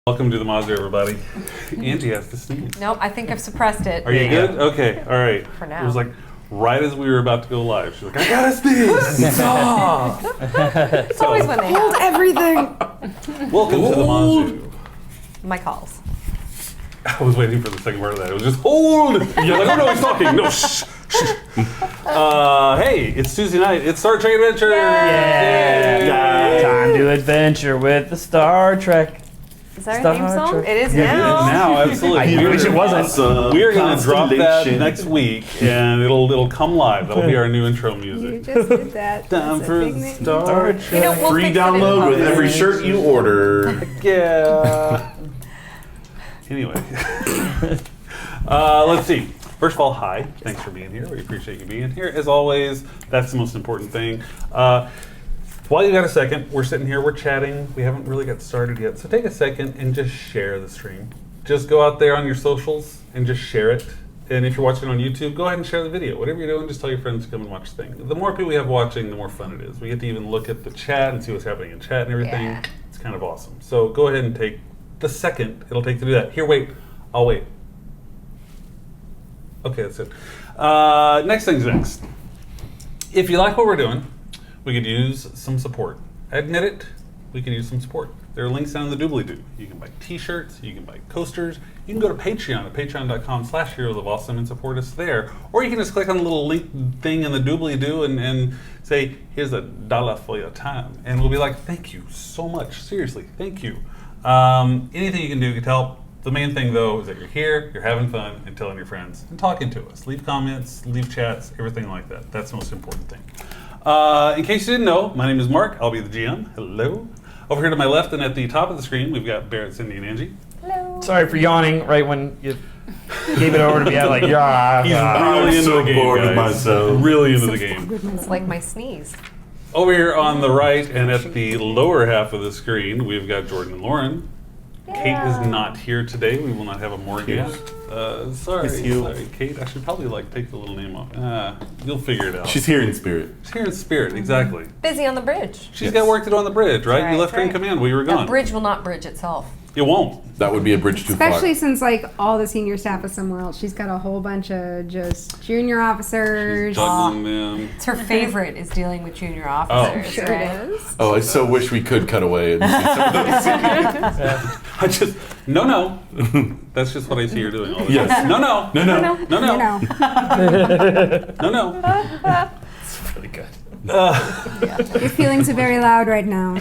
Welcome to the Mazda, everybody. Angie has to sneeze. Nope, I think I've suppressed it. Are you good? Okay, all right. For now. It was like right as we were about to go live. She's like, I gotta sneeze! It's always when they Hold have everything. Welcome to the Mazda. my calls. I was waiting for the second part of that. It was just, hold! You're like, oh no, he's talking. No, shh, shh. Hey, it's Tuesday night. It's Star Trek Adventure! Yeah. Time to adventure with the Star Trek. Is that Star our theme song? Trek. It is It is now. now, absolutely. I wish it wasn't. We are going to drop that Constellation. next week, and it'll come live. That'll be our new intro You music. just did that. Time That's a for big name. Star Trek. You know, we'll Free fix it in download with post. every shirt you order. Yeah. Anyway, let's see. First of all, hi. Thanks for being here. We appreciate you being here. As always, that's the most important thing. While you got a second, we're sitting here, we're chatting. We haven't really got started yet. So take a second and just share the stream. Just go out there on your socials and just share it. And if you're watching on YouTube, go ahead and share the video. Whatever you're doing, just tell your friends to come and watch the thing. The more people we have watching, the more fun it is. We get to even look at the chat and see what's happening in chat and everything. Yeah. It's kind of awesome. So go ahead and take the second it'll take to do that. Here, wait. I'll wait. Okay, that's it. Next thing's next. If you like what we're doing, we could use some support. Admit it, we could use some support. There are links down in the doobly-doo. You can buy t-shirts, you can buy coasters, you can go to Patreon at patreon.com/Heroes of Awesome and support us there. Or you can just click on the little link thing in the doobly-doo and say, here's $1 for your time. And we'll be like, thank you so much. Seriously, thank you. Anything you can do to help. The main thing, though, is that you're here, you're having fun, and telling your friends, and talking to us. Leave comments, leave chats, everything like that. That's the most important thing. In case you didn't know, my name is Mark. I'll be the GM. Hello. Over here to my left and at the top of the screen, we've got Barrett, Cindy, and Angie. Hello. Sorry for yawning right when you gave it over to me. I was like, yeah. He's I'm really into so the game, bored of guys. myself. Really into the game. It's like my sneeze. Over here on the right and at the lower half of the screen, we've got Jordan and Lauren. Kate is not here today. We will not have a mortgage. Sorry, It's you. sorry, Kate. I should probably take the little name off. You'll figure it out. She's here in spirit. She's here in spirit, exactly. Busy on the bridge. She's got work to do on the bridge, right? Right, You left her in right. command while you were The gone. bridge will not bridge itself. It won't. That would be a bridge too Especially far. since like all the senior staff is somewhere else. She's got a whole bunch of just junior officers. Juggling them. It's her favorite is dealing with junior Oh. officers. Sure right? it is. Oh, I so wish we could cut away and see some of those scenes. I just no. That's just what I see her doing all the Yes. time. No. No. No. It's really good. Your feelings are very loud right now.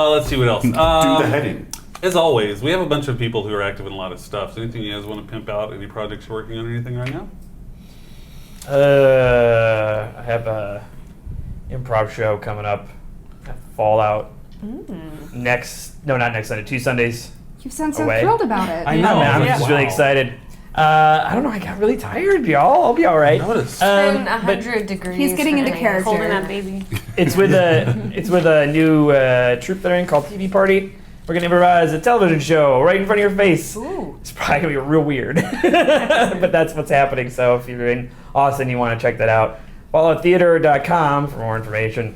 Let's see what else. Do the heading. As always, we have a bunch of people who are active in a lot of stuff. So anything you guys want to pimp out? Any projects you're working on? Anything right now? I have a improv show coming up at Fallout not next Sunday, 2 Sundays. You sound so Away. thrilled about it. I know. Man, I'm Yeah. just really Wow. excited. I don't know, I got really tired, y'all. I'll be all right. Notice. Been But 100 degrees. He's getting for into me. character. Holding that baby. it's with a new troupe that I'm in called TV Party. We're gonna improvise a television show right in front of your face. Ooh. It's probably gonna be real weird, but that's what's happening. So if you're in Austin, you want to check that out. FalloutTheater.com for more information.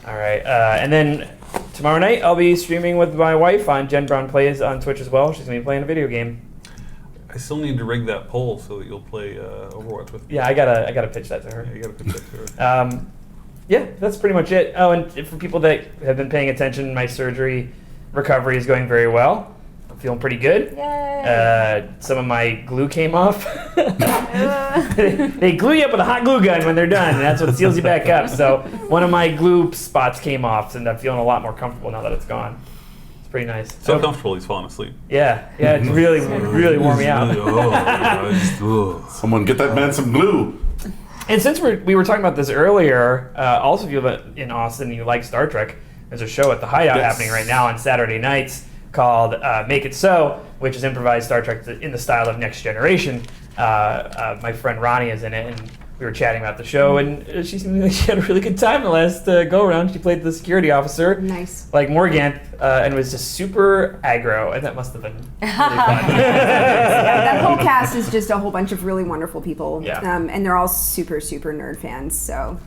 All right, and then tomorrow night I'll be streaming with my wife on Jen Brown Plays on Twitch as well. She's gonna be playing a video game. I still need to rig that poll so that you'll play Overwatch with me. Yeah, I gotta pitch that to her. Yeah, you gotta put that to her. Yeah, that's pretty much it. Oh, and for people that have been paying attention, my surgery recovery is going very well. I'm feeling pretty good. Yay. Some of my glue came off. They glue you up with a hot glue gun when they're done, and that's what seals you back up. So one of my glue spots came off, and I'm feeling a lot more comfortable now that it's gone. It's pretty nice. So comfortable he's falling asleep. Yeah, it's really wore me out. Someone get that man some glue. And since we were talking about this earlier, also if you live in Austin and you like Star Trek, there's a show at the Hideout Yes. happening right now on Saturday nights called Make It So, which is improvised Star Trek in the style of Next Generation. My friend Ronnie is in it, and we were chatting about the show, and she seemed like she had a really good time the last go around. She played the security officer, Nice. like Morgan, and was just super aggro, and that must have been really fun. That whole cast is just a whole bunch of really wonderful people. Yeah. And they're all super, super nerd fans. So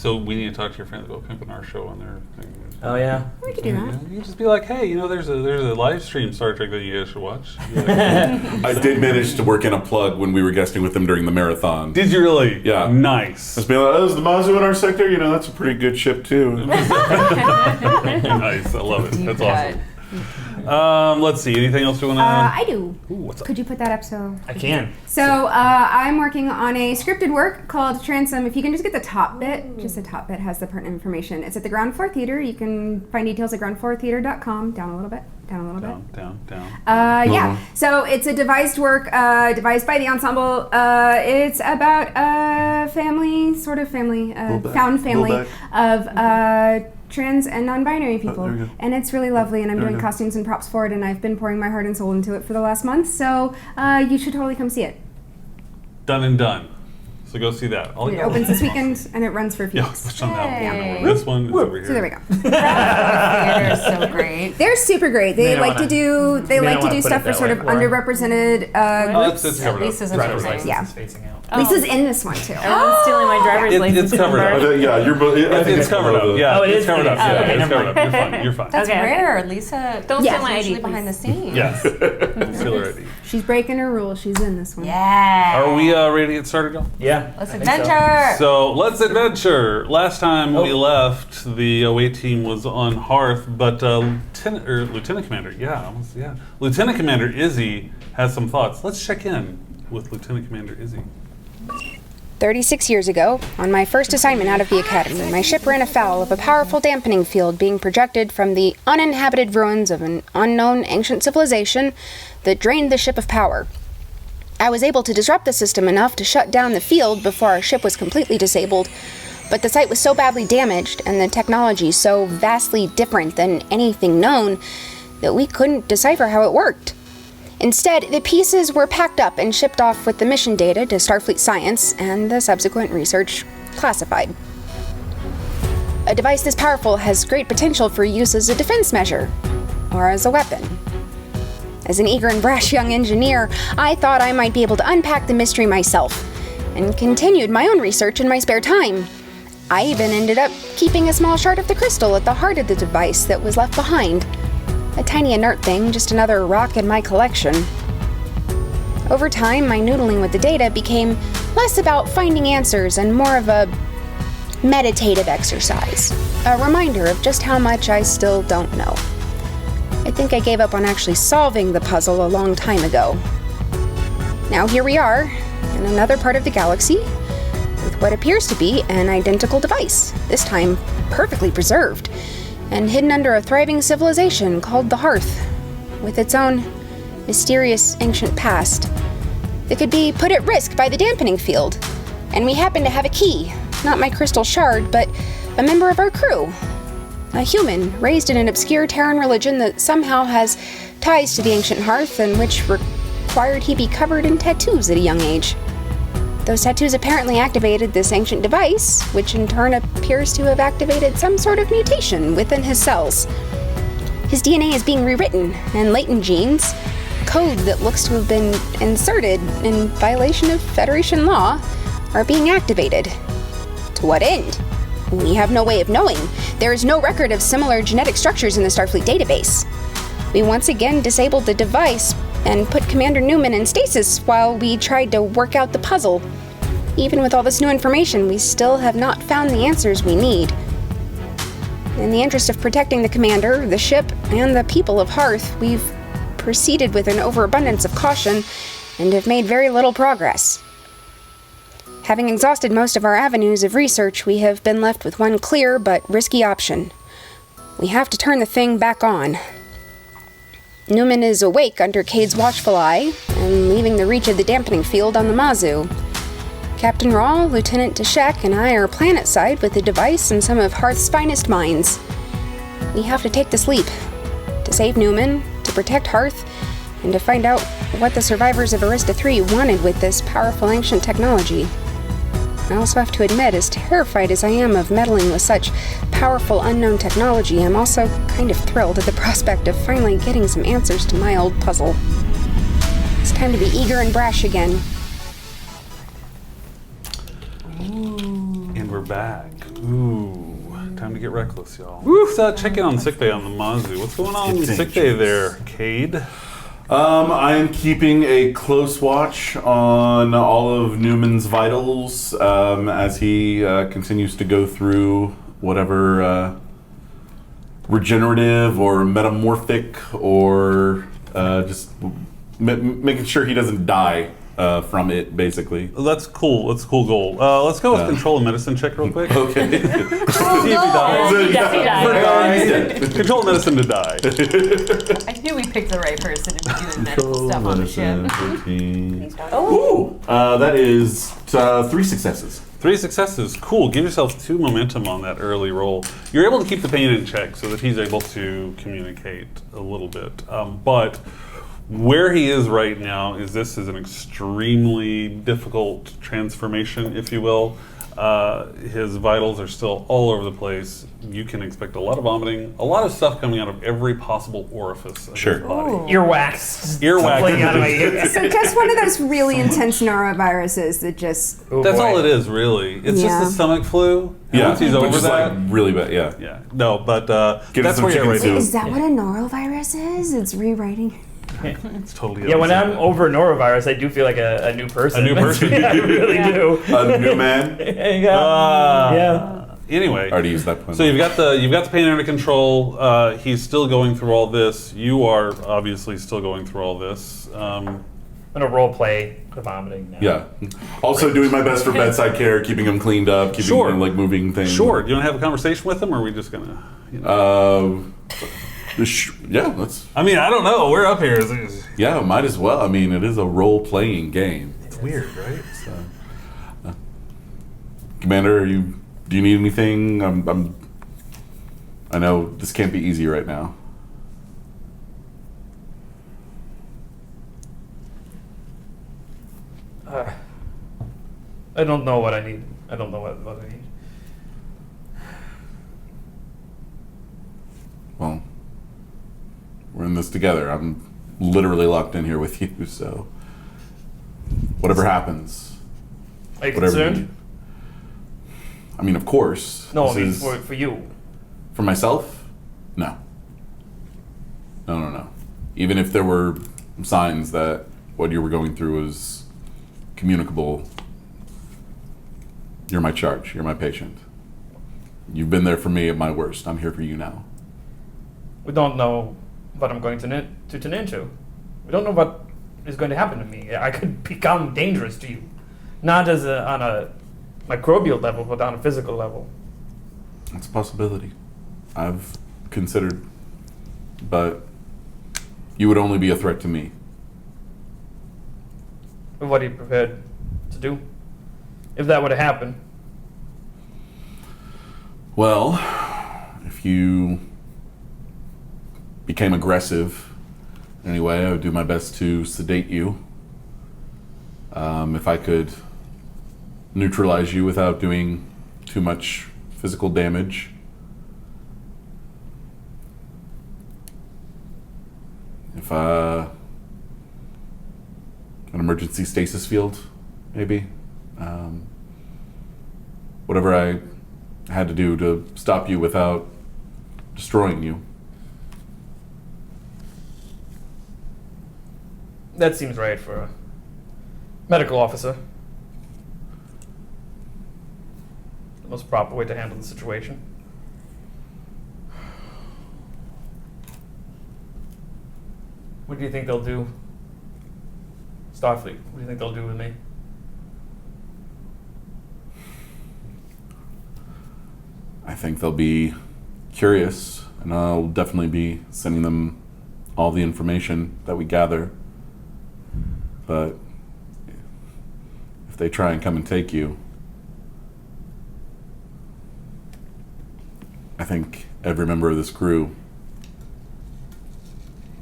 So we need to talk to your friends about pimping our show on their thing. Oh yeah. We could do that. You just be like, hey, there's a live stream Star Trek that you guys should watch. Be like, I did manage to work in a plug when we were guesting with them during the marathon. did you really? Yeah. Nice. Just be like, oh, is the Mazu in our sector? That's a pretty good ship too. Nice. I love it. That's awesome. Let's see. Anything else we want to? I do. Ooh, what's up? Could you put that up so? I can. So I'm working on a scripted work called Transom. If you can just get the top bit, just the top bit has the pertinent information. It's at the Ground Floor Theater. You can find details at groundfloortheater.com. Down a little bit. Down. Yeah. So it's a devised work, devised by the ensemble. It's about a family, found family of trans and non-binary people, there you go. and it's really lovely. And I'm There doing you go. costumes and props for it, and I've been pouring my heart and soul into it for the last month. So you should totally come see it. Done and done. So go see that. It opens this weekend, and it runs for a few Yeah, weeks. push on that Yay. one. This one is over here. So there we go. Theater is so great. They're super great. They May not like to wanna- do may not wanna put stuff it for that sort way, of Laura. underrepresented Oh, groups. it's covered up. Lisa's Driver's amazing. license Yeah. is facing out. Lisa's in this one too. Everyone's stealing my driver's license It's covered number. up. Yeah, you're both. I think It's covered one up. of the- Yeah, Oh, it it's is? covered up. Oh, Yeah, okay, it's never covered up. mind. You're fine. You're fine. That's Okay. rare. Lisa, don't Yeah. steal my Usually ID behind the scenes. Yes. Feel ready. She's breaking her rules. She's in this one. Yeah. Are we ready to get started, y'all? Yeah. Let's I think so. adventure. So let's adventure. Last time we Oh. left, the away team was on Hearth, but Lieutenant Commander, Lieutenant Commander Izzy has some thoughts. Let's check in with Lieutenant Commander Izzy. 36 years ago, on my first assignment out of the academy, my ship ran afoul of a powerful dampening field being projected from the uninhabited ruins of an unknown ancient civilization that drained the ship of power. I was able to disrupt the system enough to shut down the field before our ship was completely disabled, but the site was so badly damaged and the technology so vastly different than anything known that we couldn't decipher how it worked. Instead, the pieces were packed up and shipped off with the mission data to Starfleet Science and the subsequent research classified. A device this powerful has great potential for use as a defense measure, or as a weapon. As an eager and brash young engineer, I thought I might be able to unpack the mystery myself, and continued my own research in my spare time. I even ended up keeping a small shard of the crystal at the heart of the device that was left behind. A tiny inert thing, just another rock in my collection. Over time, my noodling with the data became less about finding answers and more of a meditative exercise. A reminder of just how much I still don't know. I think I gave up on actually solving the puzzle a long time ago. Now here we are, in another part of the galaxy, with what appears to be an identical device, this time perfectly preserved, and hidden under a thriving civilization called the Hearth, with its own mysterious ancient past that could be put at risk by the dampening field. And we happen to have a key, not my crystal shard, but a member of our crew. A human raised in an obscure Terran religion that somehow has ties to the ancient Hearth and which required he be covered in tattoos at a young age. Those tattoos apparently activated this ancient device, which in turn appears to have activated some sort of mutation within his cells. His DNA is being rewritten, and latent genes, code that looks to have been inserted in violation of Federation law, are being activated. To what end? We have no way of knowing. There is no record of similar genetic structures in the Starfleet database. We once again disabled the device and put Commander Neumann in stasis while we tried to work out the puzzle. Even with all this new information, we still have not found the answers we need. In the interest of protecting the commander, the ship, and the people of Hearth, we've proceeded with an overabundance of caution and have made very little progress. Having exhausted most of our avenues of research, we have been left with one clear but risky option. We have to turn the thing back on. Neumann is awake under Cade's watchful eye and leaving the reach of the dampening field on the Mazu. Captain Rawl, Lieutenant Tashek, and I are planetside with the device and some of Hearth's finest minds. We have to take this leap to save Neumann, to protect Hearth, and to find out what the survivors of Arista 3 wanted with this powerful ancient technology. I also have to admit, as terrified as I am of meddling with such powerful unknown technology, I'm also kind of thrilled at the prospect of finally getting some answers to my old puzzle. It's time to be eager and brash again. And we're back. back. Ooh, time to get reckless, y'all. Let's check in on sickbay on the Mazu. What's going on in It's sickbay there, Cade? I am keeping a close watch on all of Newman's vitals as he continues to go through whatever regenerative or metamorphic or just making sure he doesn't die from it, basically. That's cool. That's a cool goal. Let's go with control and medicine check real quick. Okay. See if he dies. He definitely died. Control medicine to die. I knew we picked the right person to be doing medical stuff on the ship. 13. Oh, Ooh, that is 3 successes. 3 successes. Cool. Give yourself 2 momentum on that early roll. You're able to keep the pain in check so that he's able to communicate a little bit. But where he is right now is this is an extremely difficult transformation, if you will. His vitals are still all over the place. You can expect a lot of vomiting, a lot of stuff coming out of every possible orifice of Sure. his body. Earwax. Earwax. Flying out of my ears. So just one of those really intense noroviruses that just... Oh, That's boy. all it is, really. It's Yeah. just a stomach flu. And Yeah, once he's but over just that, like really bad. Yeah. yeah. No, but Get that's some where you're chicken right soup. now. Is that what a norovirus is? It's rewriting... It's totally Yeah, when I'm unacceptable. over norovirus, I do feel like a new person. A new person? I really do. A new man. Yeah. Yeah. Anyway, I already used that point. so you've got the pain under control. He's still going through all this. You are obviously still going through all this. I'm gonna role play the vomiting now. Yeah. Also doing my best for bedside care, keeping him cleaned up, keeping Sure. him like moving things. Sure. Do you want to have a conversation with him, or are we just gonna? You know? Yeah, let's. I mean, I don't know. We're up here. Yeah, might as well. I mean, it is a role-playing game. It's weird, right? So, Commander, do you need anything? I know this can't be easy right now. I don't know what I need. I don't know what I need. Well, we're in this together. I'm literally locked in here with you, so whatever happens, Are you whatever you concerned? need. I mean, of course. No, I this mean is- for you. For myself? No. No. Even if there were signs that what you were going through was communicable, you're my charge. You're my patient. You've been there for me at my worst. I'm here for you now. We don't know what I'm going to turn into. We don't know what is going to happen to me. I could become dangerous to you, not as on a microbial level, but on a physical level. It's a possibility. I've considered, but you would only be a threat to me. What are you prepared to do if that were to happen? Well, if you became aggressive anyway, I would do my best to sedate you. If I could neutralize you without doing too much physical damage. If an emergency stasis field, maybe. Whatever I had to do to stop you without destroying you. That seems right for a medical officer. The most proper way to handle the situation. What do you think they'll do? Starfleet, what do you think they'll do with me? I think they'll be curious, and I'll definitely be sending them all the information that we gather. But if they try and come and take you, I think every member of this crew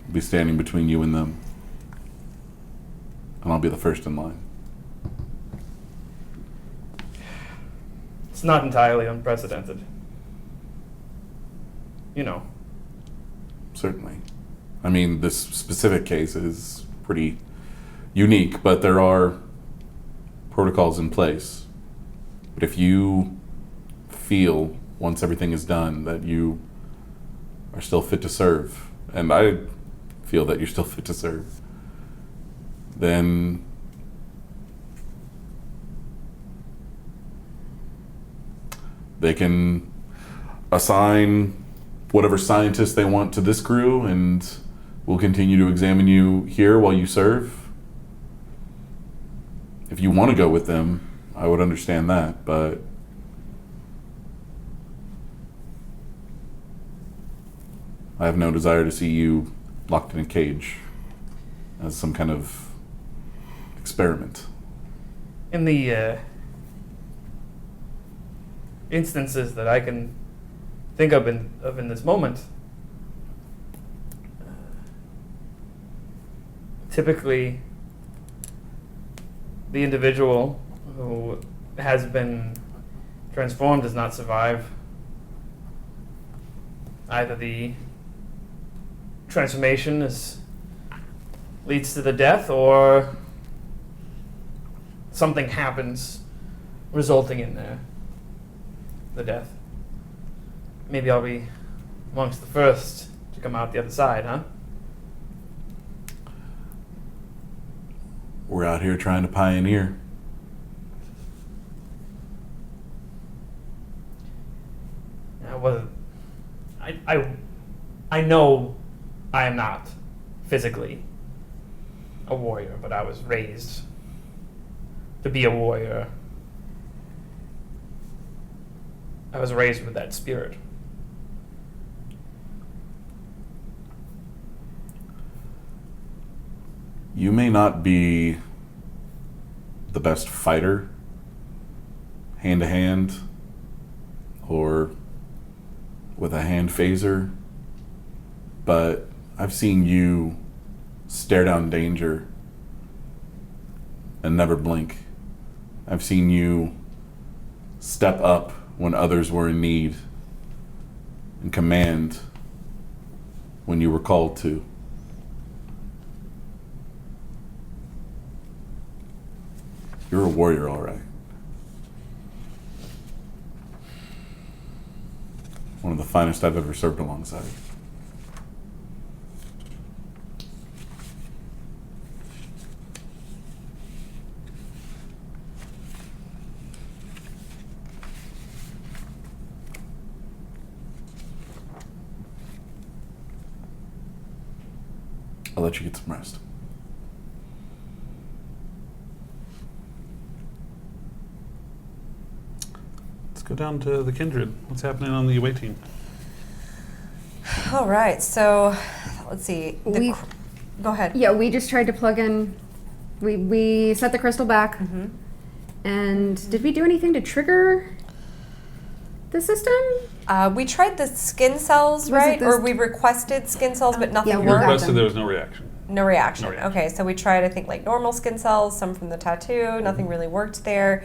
will be standing between you and them. And I'll be the first in line. It's not entirely unprecedented. You know. Certainly. I mean, this specific case is pretty unique, but there are protocols in place. But if you feel once everything is done that you are still fit to serve, and I feel that you're still fit to serve, then they can assign whatever scientists they want to this crew, and we'll continue to examine you here while you serve. If you want to go with them, I would understand that, but I have no desire to see you locked in a cage as some kind of experiment. In the instances that I can think of in this moment, typically the individual who has been transformed does not survive. Either the transformation leads to the death, or something happens resulting in the death. Maybe I'll be amongst the first to come out the other side, huh? We're out here trying to pioneer. I know I am not physically a warrior, but I was raised to be a warrior. I was raised with that spirit. You may not be the best fighter, hand to hand, or with a hand phaser, but I've seen you stare down danger and never blink. I've seen you step up when others were in need and command when you were called to. You're a warrior, all right. One of the finest I've ever served alongside. I'll let you get some rest. Let's go down to the Kindred. What's happening on the away team? All right, so let's see. Go ahead. Yeah, we just tried to plug in. We set the crystal back. Mm-hmm. And did we do anything to trigger the system? We tried the skin cells, Was right? it this- Or we requested skin cells, but nothing Yeah, we You got worked. requested them. there was no reaction. No reaction. No reaction. Okay, so we tried, I think, like normal skin cells, some from the tattoo. Nothing really worked there.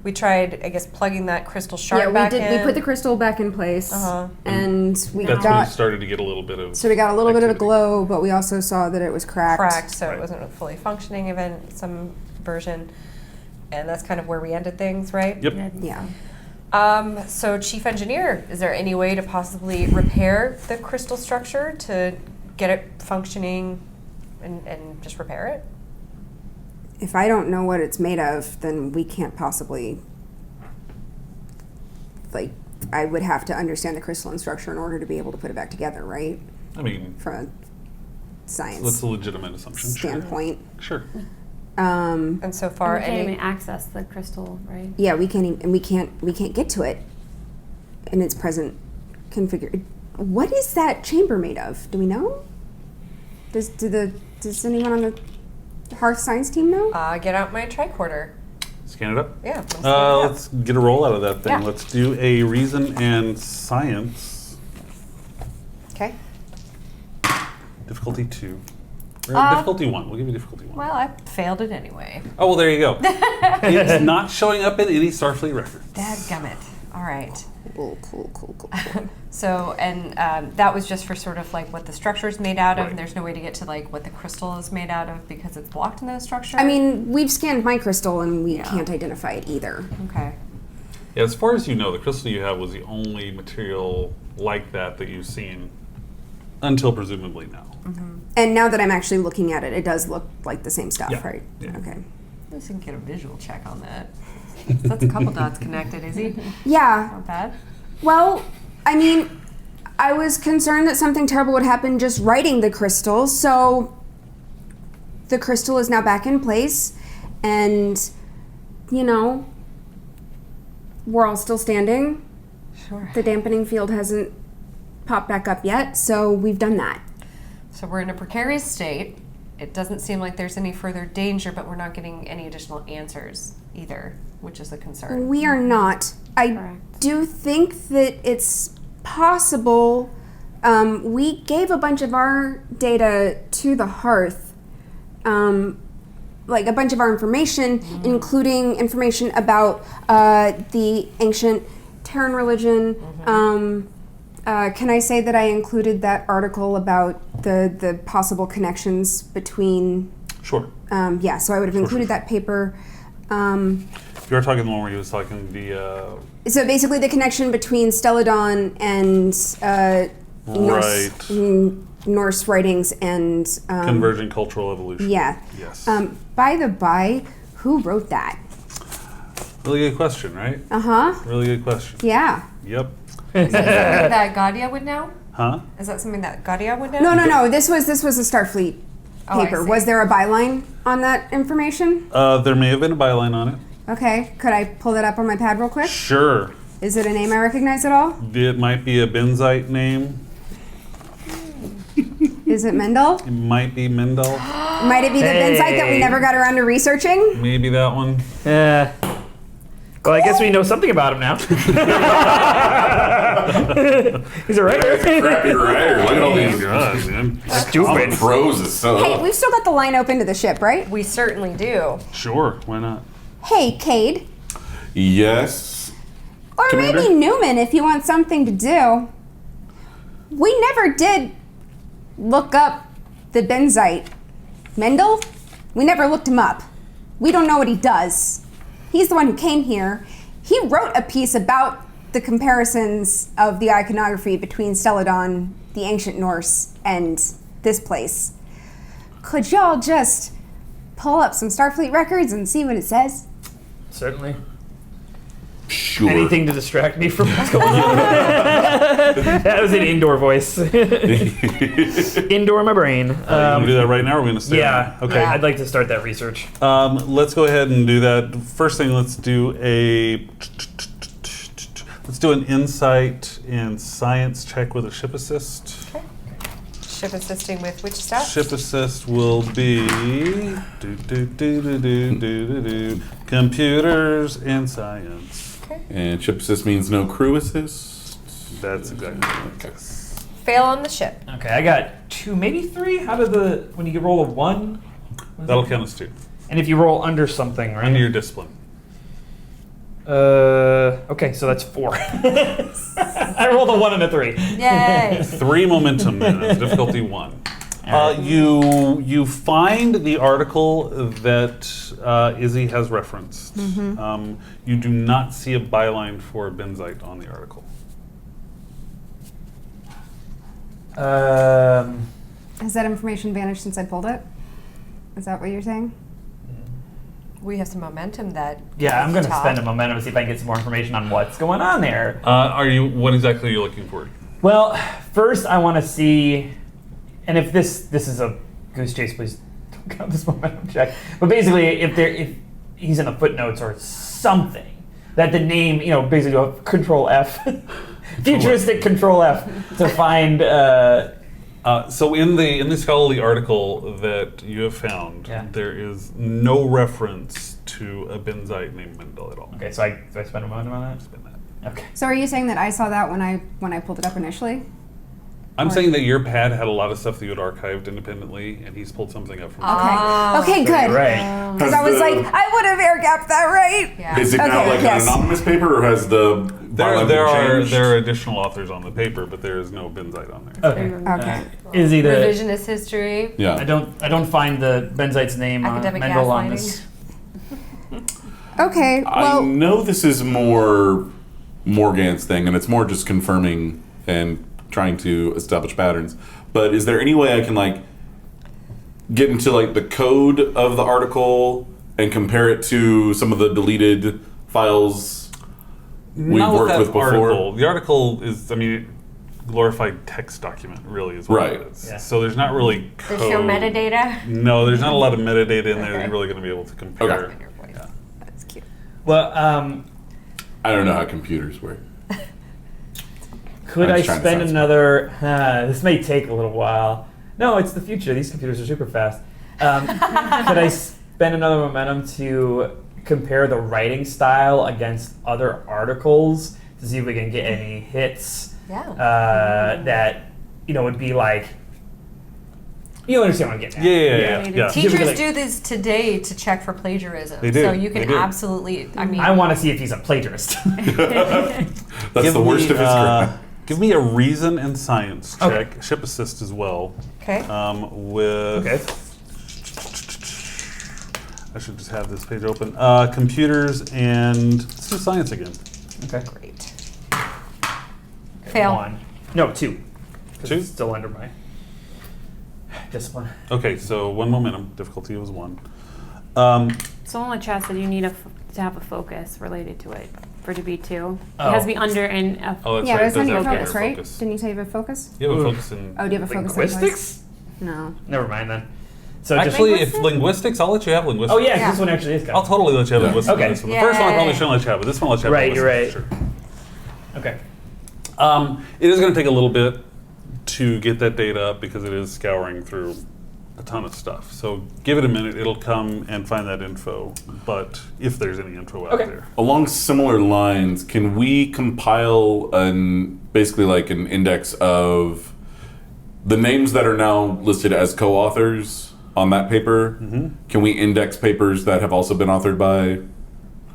We tried, I guess, plugging that crystal shard Yeah, back we did. in. We put the crystal back in place, Uh-huh. and we That's when you got. started to get a little bit of. So we got a little bit of a activity. glow, but we also saw that it was cracked. cracked, so Right. it wasn't a fully functioning event, some version. And that's kind of where we ended things, right? Yep. Yeah. So Chief Engineer, is there any way to possibly repair the crystal structure to get it functioning and just repair it? If I don't know what it's made of, then we can't possibly. Like, I would have to understand the crystalline structure in order to be able to put it back together, right? I mean, From a science that's a legitimate assumption. Sure. standpoint. Sure. And so far, And we can't any even access the crystal, right? Yeah, we can't, and we can't get to it in its present configure. What is that chamber made of? Do we know? Does anyone on the Hearth Science team know? get out my tricorder. Scan it up. Yeah. I'm scanning it up. Let's get a roll out of that thing. Yeah. Let's do a reason and science. Okay. Difficulty 2. Or difficulty 1. We'll give you difficulty 1. Well, I failed it anyway. Oh, well, there you go. It's not showing up in any Starfleet records. Dadgummit. All right. Cool. So, and that was just for sort of like what the structure is made out of. Right. And there's no way to get to like what the crystal is made out of because it's blocked in those structures. I mean, we've scanned my crystal and we Yeah. can't identify it either. Okay. Yeah, as far as you know, the crystal you have was the only material like that you've seen until presumably now. And now that I'm actually looking at it, it does look like the same stuff, Yeah. right? Yeah. Okay. Let's get a visual check on that. That's a couple dots connected, is he? Yeah. Not bad. Well, I mean, I was concerned that something terrible would happen just writing the crystal, so the crystal is now back in place, and, you know, we're all still standing. Sure. The dampening field hasn't popped back up yet, so we've done that. So we're in a precarious state. It doesn't seem like there's any further danger, but we're not getting any additional answers either, which is a concern. We are not. I Correct. do think that it's possible. We gave a bunch of our data to the Hearth, like a bunch of our information, including information about the ancient Terran religion. Can I say that I included that article about the possible connections between? Sure. Yeah, so I would have included that paper. You're talking the one where he was talking the So basically, the connection between Stelladon and Norse writings and convergent cultural evolution. yeah. Yes. By the by, who wrote that? Really good question, right? Uh huh. Really good question. Yeah. Yep. Is that something that Gaudia would know? Huh? Is that something that Gaudia would know? No. This was a Starfleet Oh, I paper. see. Was there a byline on that information? There may have been a byline on it. Okay. Could I pull that up on my pad real quick? Sure. Is it a name I recognize at all? It might be a benzite name. Is it Mendel? It might be Mendel. Might it be the benzite that we Hey. never got around to researching? Maybe that one. Yeah. Well, I guess we know something about him now. He's a writer. Crappy writer. Look at all these. God, man. All Stupid. the pros is so. Hey, we've still got the line open to the ship, right? We certainly do. Sure. Why not? Hey, Cade. Yes. Or Commander? maybe Neumann if you want something to do. We never did look up the benzite. Mendel? We never looked him up. We don't know what he does. He's the one who came here. He wrote a piece about the comparisons of the iconography between Stelladon, the ancient Norse, and this place. Could y'all just pull up some Starfleet records and see what it says? Certainly. Sure. Anything to distract me from what's going on. That was an indoor voice. Indoor in my brain. You want to do that right now, or are we going to stay Yeah. on? Okay. I'd like to start that research. Let's go ahead and do that. First thing, let's do an insight and science check with a ship assist. Okay. Ship assisting with which stuff? Ship assist will be computers and science. Okay. And ship assist means no crew assist. That's exactly Okay. Fail on the ship. Okay, I got 2, maybe 3. How did when you roll a 1? That'll count as 2 And if you roll under something, right? under your discipline. Okay, so that's 4. I rolled a 1 and a 3. Yay. 3 momentum then. That's difficulty 1. You find the article that Izzy has referenced. You do not see a byline for benzite on the article. Has that information vanished since I pulled it? Is that what you're saying? We have some momentum that. Yeah, I'm going to Top. spend a momentum to see if I can get some more information on what's going on there. What exactly are you looking for? Well, first I want to see, and if this is a goose chase, please don't count this momentum check. But basically, if he's in the footnotes or something, that the name, basically go Control F, futuristic Control F to find. So in the scholarly article that you have found, Yeah. there is no reference to a benzite named Mendel at all. Okay, so do I spend a momentum on that? Spin that. Okay. So are you saying that I saw that when I pulled it up initially? I'm saying that your pad had a lot of stuff that you had archived independently, and he's pulled something up from. Okay, good. You're right. Because I was like, I would have air gapped that, right? Yeah. Is it now Okay, like yes. an anonymous paper, or has the byline There been are changed? additional authors on the paper, but there is no benzite on there. Okay. Okay. Is he the? Revisionist history. Yeah. I don't find the benzite's name Academic Mendel on gaslighting. this. Okay, I well, know this is more Morgan's thing, and it's more just confirming and trying to establish patterns. But is there any way I can like get into like the code of the article and compare it to some of the deleted files we've Not worked that with before? article. The article is, I mean, glorified text document really is what Right. it is. Yeah. So there's not really code. There's no metadata. No, there's not a lot of metadata in there that Okay. you're really going to be able to compare. Okay. Yeah. that's cute. Well, I don't know how computers work. could I'm I just trying to spend sound another? This may take a little while. No, it's the future. These computers are super fast. Could I spend another momentum to compare the writing style against other articles to see if we can get any hits Yeah. that would be like. You understand what I'm getting at? Yeah. Teachers Like- do this today to check for plagiarism. They do, So you they can do. absolutely, I mean, I want to see if he's a plagiarist. That's the worst of his crime. Give me a reason and science Okay. check. Ship assist as well. okay. With Okay. I should just have this page open. Computers and let's do science again. Okay. Great. Fail. 1. No, 2. 'Cause 2? it's still under my discipline. Okay, so 1 momentum. Difficulty was 1. Someone in the chat said you need to have a focus related to it for it to be 2. Oh. It has to be under and a Oh, that's Yeah, right. there's it on does your have to be focus, under right? focus. Didn't you say you have a focus? You have a Ooh. focus in. Oh, do you have a focus? in place? Linguistics? No. Never mind then. So Actually, just, if linguistics, I'll let you have linguistics. oh yeah, Yeah. this one actually is. I'll totally let you have Yeah. linguistics. Okay. On this one. The first one I probably Yay. shouldn't let you have, but this one I'll let you have. Right, you're linguistics right. for Okay. sure. It is going to take a little bit to get that data up because it is scouring through a ton of stuff. So give it a minute; it'll come and find that info. But if there's any info out Okay. there, Along similar lines, can we compile basically like an index of the names that are now listed as co-authors on that paper? Mm-hmm. Can we index papers that have also been authored by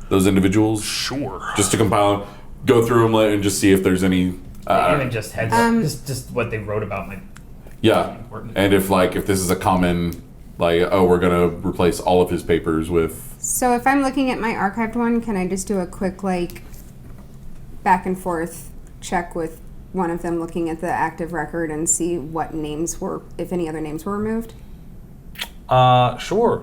those individuals? sure. Just to compile, go through them and just see if there's any. Even just heads up, just what they wrote about my. Yeah, Important. and if this is a common, like, oh, we're gonna replace all of his papers with. So if I'm looking at my archived one, can I just do a quick like back and forth check with one of them looking at the active record and see what names were, if any other names were removed? Sure.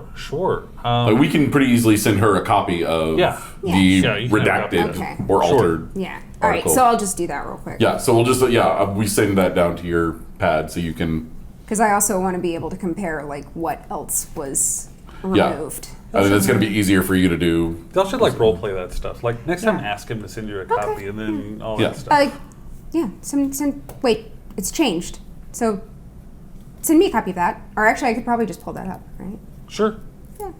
Like, we can pretty easily send her a copy of Yeah. the Yeah, you can have a copy redacted of it. Okay. or Sure. altered. Yeah. All right. Article. So I'll just do that real quick. Yeah, so we'll just we send that down to your pad so you can. Because I also want to be able to compare like what else was Yeah. removed. I mean, it's going to be easier for you to do. Y'all should like role play that stuff. Like next time, Yeah. ask him to send you a copy, and then all Yeah. that stuff. Yeah. Wait, it's changed. So send me a copy of that. Or actually, I could probably just pull that up, right? Sure. Yeah.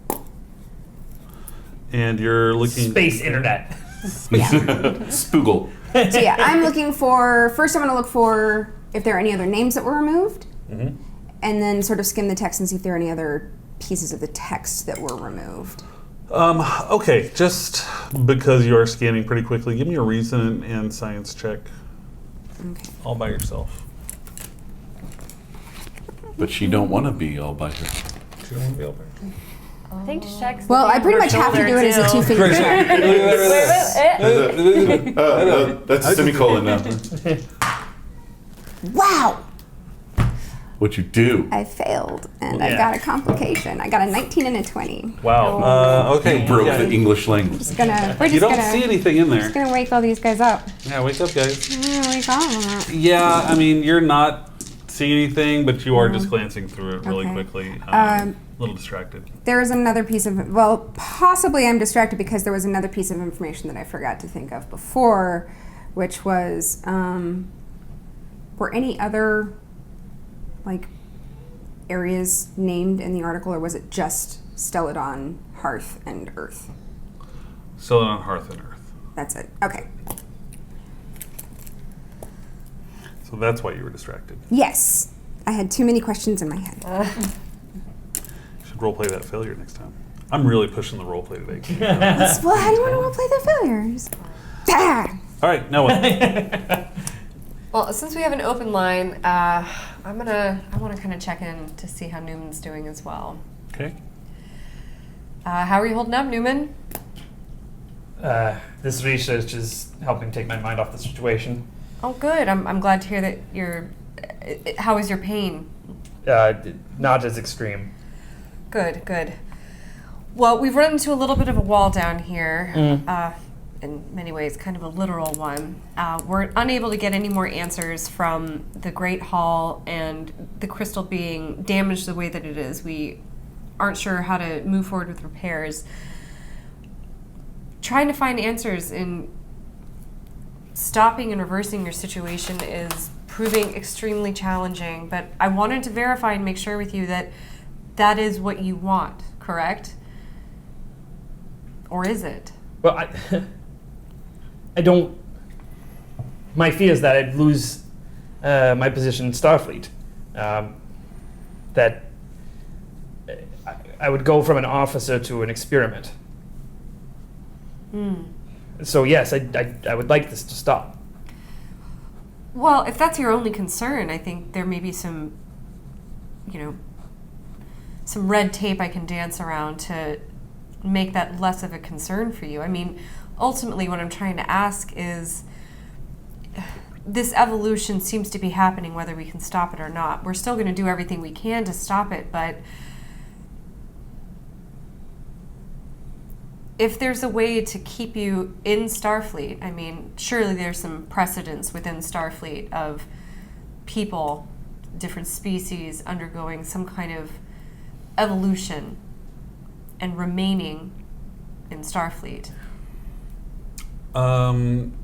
And you're looking Space internet. Spoogle. So yeah, I'm looking for, first I'm going to look for if there are any other names that were removed, Mm-hmm. and then sort of skim the text and see if there are any other pieces of the text that were removed. Okay, just because you are scanning pretty quickly, give me a reason and science check Okay. all by yourself. But she don't want to be all by herself. You don't want to be over. I think just checks. Well, I pretty much have to do it as a two-finger check. That's a semicolon now. Wow! What you do? I failed, and I Yeah. got a complication. I got a 19 and a 20. Wow. Okay. Broke yeah. the English language. We're You just don't gonna, see anything in there. just gonna wake all these guys up. Yeah, wake up, guys. Wake all of them up. Yeah, I mean, you're not seeing anything, but you are just glancing through it really Okay. quickly. A little distracted. There was another piece of, well, possibly I'm distracted because there was another piece of information that I forgot to think of before, which was, were any other, like, areas named in the article, or was it just Stelladon, Hearth, and Earth? Still on Hearth and Earth. That's it. Okay. So that's why you were distracted. Yes. I had too many questions in my head. You should roleplay that failure next time. I'm really pushing the roleplay today. Well, how do you want to roleplay the failures? Ah! All right, now what? Well, since we have an open line, I want to kind of check in to see how Newman's doing as well. Okay. How are you holding up, Newman? This research is helping take my mind off the situation. Oh, good. I'm glad to hear that you're. How is your pain? Not as extreme. Good, good. Well, we've run into a little bit of a wall down here. In many ways, kind of a literal one. We're unable to get any more answers from the Great Hall and the crystal being damaged the way that it is. We aren't sure how to move forward with repairs. Trying to find answers in stopping and reversing your situation is proving extremely challenging, but I wanted to verify and make sure with you that that is what you want, correct? Or is it? Well, I don't. My fear is that I'd lose my position in Starfleet. That I would go from an officer to an experiment. So yes, I would like this to stop. Well, if that's your only concern, I think there may be some red tape I can dance around to make that less of a concern for you. I mean, ultimately what I'm trying to ask is, this evolution seems to be happening whether we can stop it or not. We're still going to do everything we can to stop it, but if there's a way to keep you in Starfleet, I mean, surely there's some precedence within Starfleet of people, different species, undergoing some kind of evolution and remaining in Starfleet.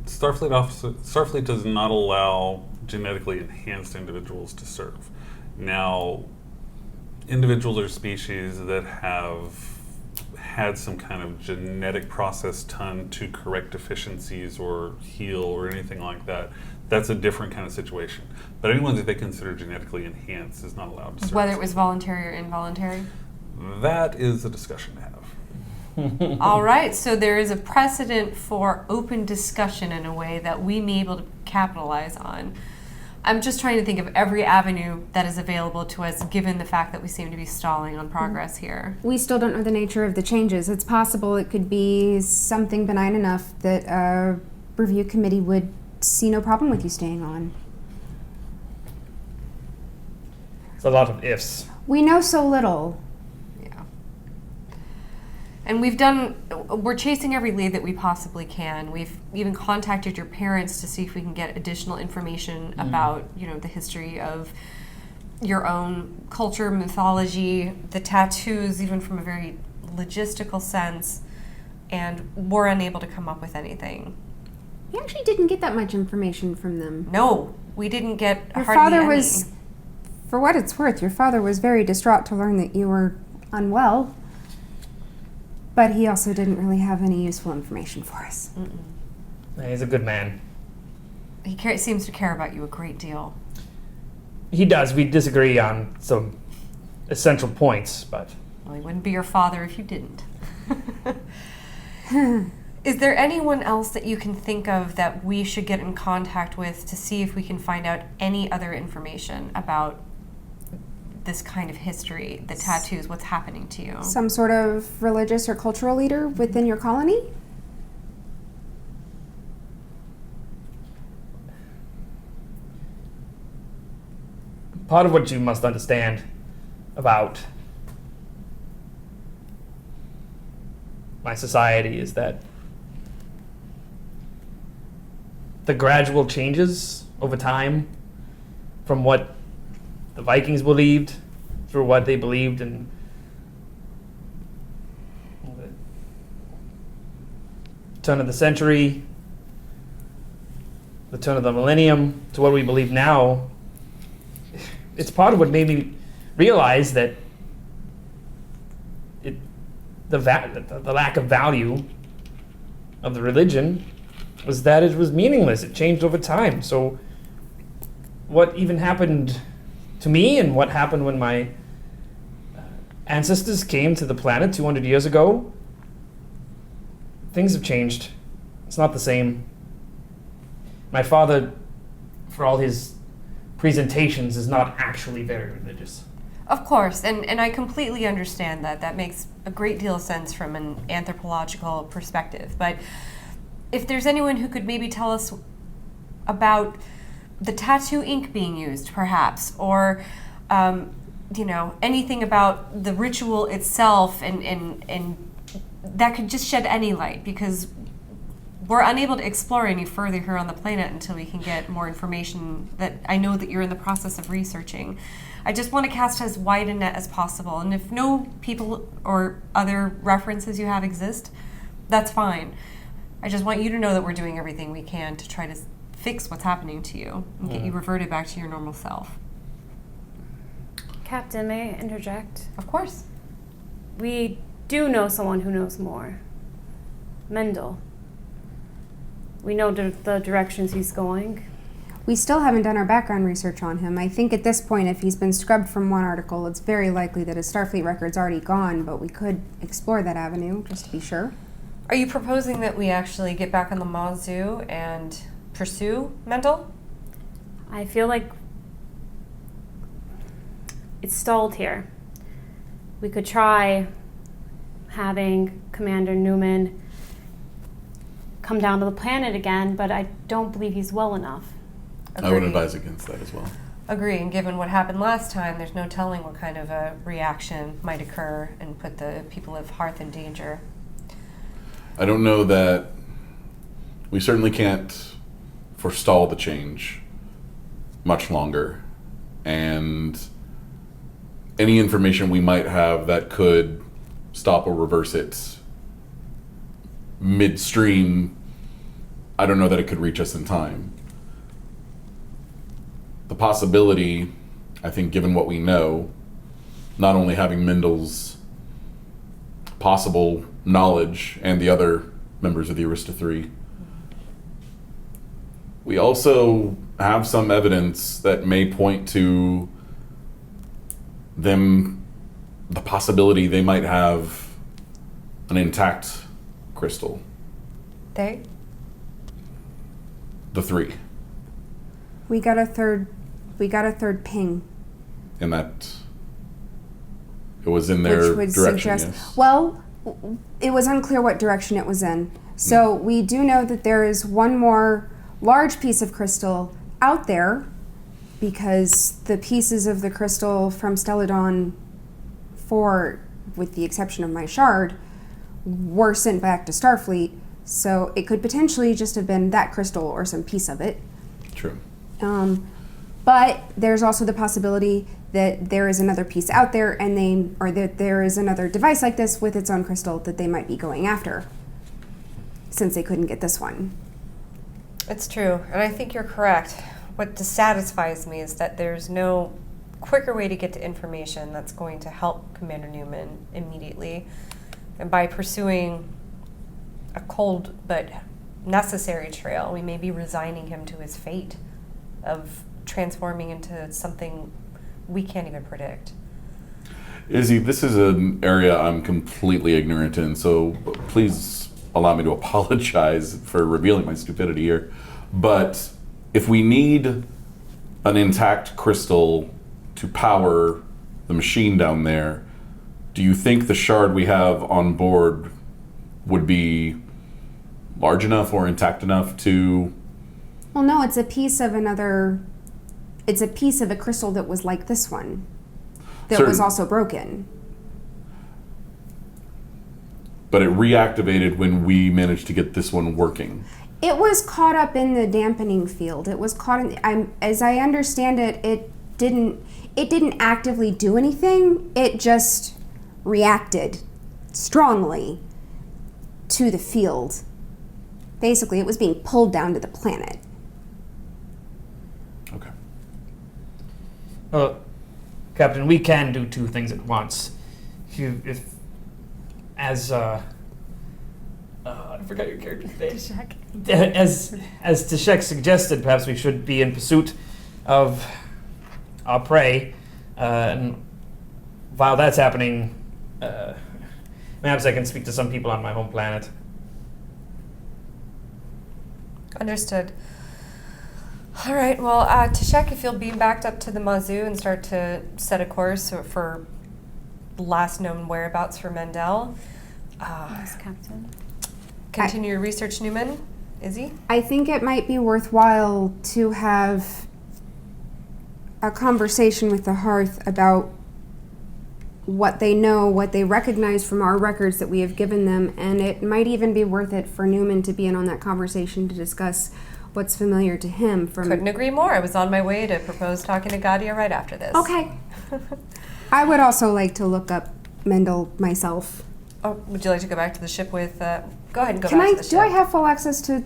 Starfleet does not allow genetically enhanced individuals to serve. Now, individuals or species that have had some kind of genetic process done to correct deficiencies or heal or anything like that, that's a different kind of situation. But anyone that they consider genetically enhanced is not allowed to serve. Whether it was voluntary or involuntary? That is a discussion to have. All right, so there is a precedent for open discussion in a way that we may be able to capitalize on. I'm just trying to think of every avenue that is available to us, given the fact that we seem to be stalling on progress here. We still don't know the nature of the changes. It's possible it could be something benign enough that a review committee would see no problem with you staying on. It's a lot of ifs. We know so little. Yeah. And we're chasing every lead that we possibly can. We've even contacted your parents to see if we can get additional information about, the history of your own culture, mythology, the tattoos, even from a very logistical sense, and we're unable to come up with anything. We actually didn't get that much information from them. No, we didn't get Your hardly father any. was, for what it's worth, your father was very distraught to learn that you were unwell. But he also didn't really have any useful information for us. He's a good man. He seems to care about you a great deal. He does. We disagree on some essential points, but... Well, he wouldn't be your father if you didn't. Is there anyone else that you can think of that we should get in contact with to see if we can find out any other information about this kind of history, the tattoos, what's happening to you? Some sort of religious or cultural leader within your colony? Part of what you must understand about my society is that the gradual changes over time from what the Vikings believed through what they believed in the turn of the century, the turn of the millennium, to what we believe now. It's part of what made me realize that the lack of value of the religion was that it was meaningless. It changed over time. So what even happened to me and what happened when my ancestors came to the planet 200 years ago, things have changed. It's not the same. My father, for all his presentations, is not actually very religious. Of course, and I completely understand that. That makes a great deal of sense from an anthropological perspective. But if there's anyone who could maybe tell us about the tattoo ink being used, perhaps, or anything about the ritual itself, and that could just shed any light, because we're unable to explore any further here on the planet until we can get more information that I know that you're in the process of researching. I just want to cast as wide a net as possible, and if no people or other references you have exist, that's fine. I just want you to know that we're doing everything we can to try to fix what's happening to you and get you reverted back to your normal self. Captain, may I interject? Of course. We do know someone who knows more. Mendel. We know the directions he's going. We still haven't done our background research on him. I think at this point, if he's been scrubbed from one article, it's very likely that his Starfleet record's already gone, but we could explore that avenue, just to be sure. Are you proposing that we actually get back on the Mazu and pursue Mendel? I feel like it's stalled here. We could try having Commander Neumann come down to the planet again, but I don't believe he's well enough. I would advise against that as well. Agree, and given what happened last time, there's no telling what kind of a reaction might occur and put the people of Hearth in danger. I don't know that we certainly can't forestall the change much longer, and any information we might have that could stop or reverse it midstream, I don't know that it could reach us in time. The possibility, I think, given what we know, not only having Mendel's possible knowledge and the other members of the Arista 3, we also have some evidence that may point to them, the possibility they might have an intact crystal. They? The 3. We got a third ping. And that it was in their Which would direction, suggest, yes. well, it was unclear what direction it was in. So we do know that there is one more large piece of crystal out there, because the pieces of the crystal from Stelladon 4, with the exception of my shard, were sent back to Starfleet. So it could potentially just have been that crystal or some piece of it. True. But there's also the possibility that there is another piece out there, or that there is another device like this with its own crystal that they might be going after, since they couldn't get this one. It's true, and I think you're correct. What dissatisfies me is that there's no quicker way to get to information that's going to help Commander Neumann immediately. And by pursuing a cold but necessary trail, we may be resigning him to his fate of transforming into something we can't even predict. Izzy, this is an area I'm completely ignorant in, so please allow me to apologize for revealing my stupidity here. But if we need an intact crystal to power the machine down there, do you think the shard we have on board would be large enough or intact enough to... Well, no, it's a piece of another... It's a piece of a crystal that was like this one, that was also broken. But it reactivated when we managed to get this one working. It was caught up in the dampening field. It was caught in... as I understand it, it didn't actively do anything. It just reacted strongly to the field. Basically, it was being pulled down to the planet. Okay. Well, Captain, we can do two things at once. I forgot your character's name. As Tashek suggested, perhaps we should be in pursuit of our prey. And while that's happening, perhaps I can speak to some people on my home planet. Understood. All right. Well, Tashek, if you'll beam backed up to the Mazu and start to set a course for last known whereabouts for Mendel. Yes, Captain. Continue your research, Neumann. Izzy? I think it might be worthwhile to have a conversation with the Hearth about what they know, what they recognize from our records that we have given them, and it might even be worth it for Neumann to be in on that conversation to discuss what's familiar to him from... Couldn't agree more. I was on my way to propose talking to Gadia right after this. Okay. I would also like to look up Mendel myself. Oh, would you like to go back to the ship with... go ahead and go Can back I? to the ship. Do I have full access to,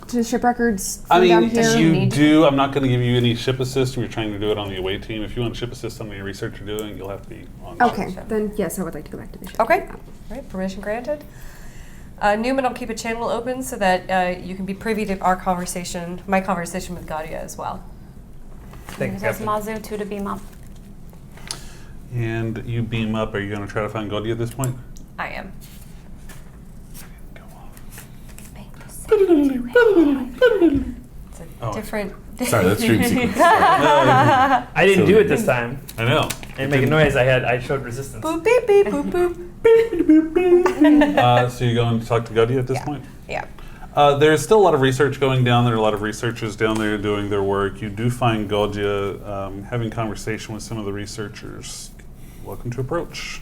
to ship records I from down mean, here? you need to- do. I'm not going to give you any ship assist. We're trying to do it on the away team. If you want ship assist on any research you're doing, you'll have to be on Okay, ship. then yes, I would like to go back to the ship. Okay. All right, permission granted. Newman, I'll keep a channel open so that you can be privy to our conversation, my conversation with Gadia as well. Thank you, There's Captain. Mazu 2 to beam up. And you beam up. Are you going to try to find Godia at this point? I am. Go off. It's a Oh. different... Sorry, that's dream sequence. Sorry. I didn't do So- it this time. I know. I didn't make a noise. I showed resistance. Boop, beep, beep, boop, boop. So you're going to talk to Godia at this Yeah. point? Yeah. There's still a lot of research going down there. A lot of researchers down there doing their work. You do find Godia having conversation with some of the researchers. Welcome to approach.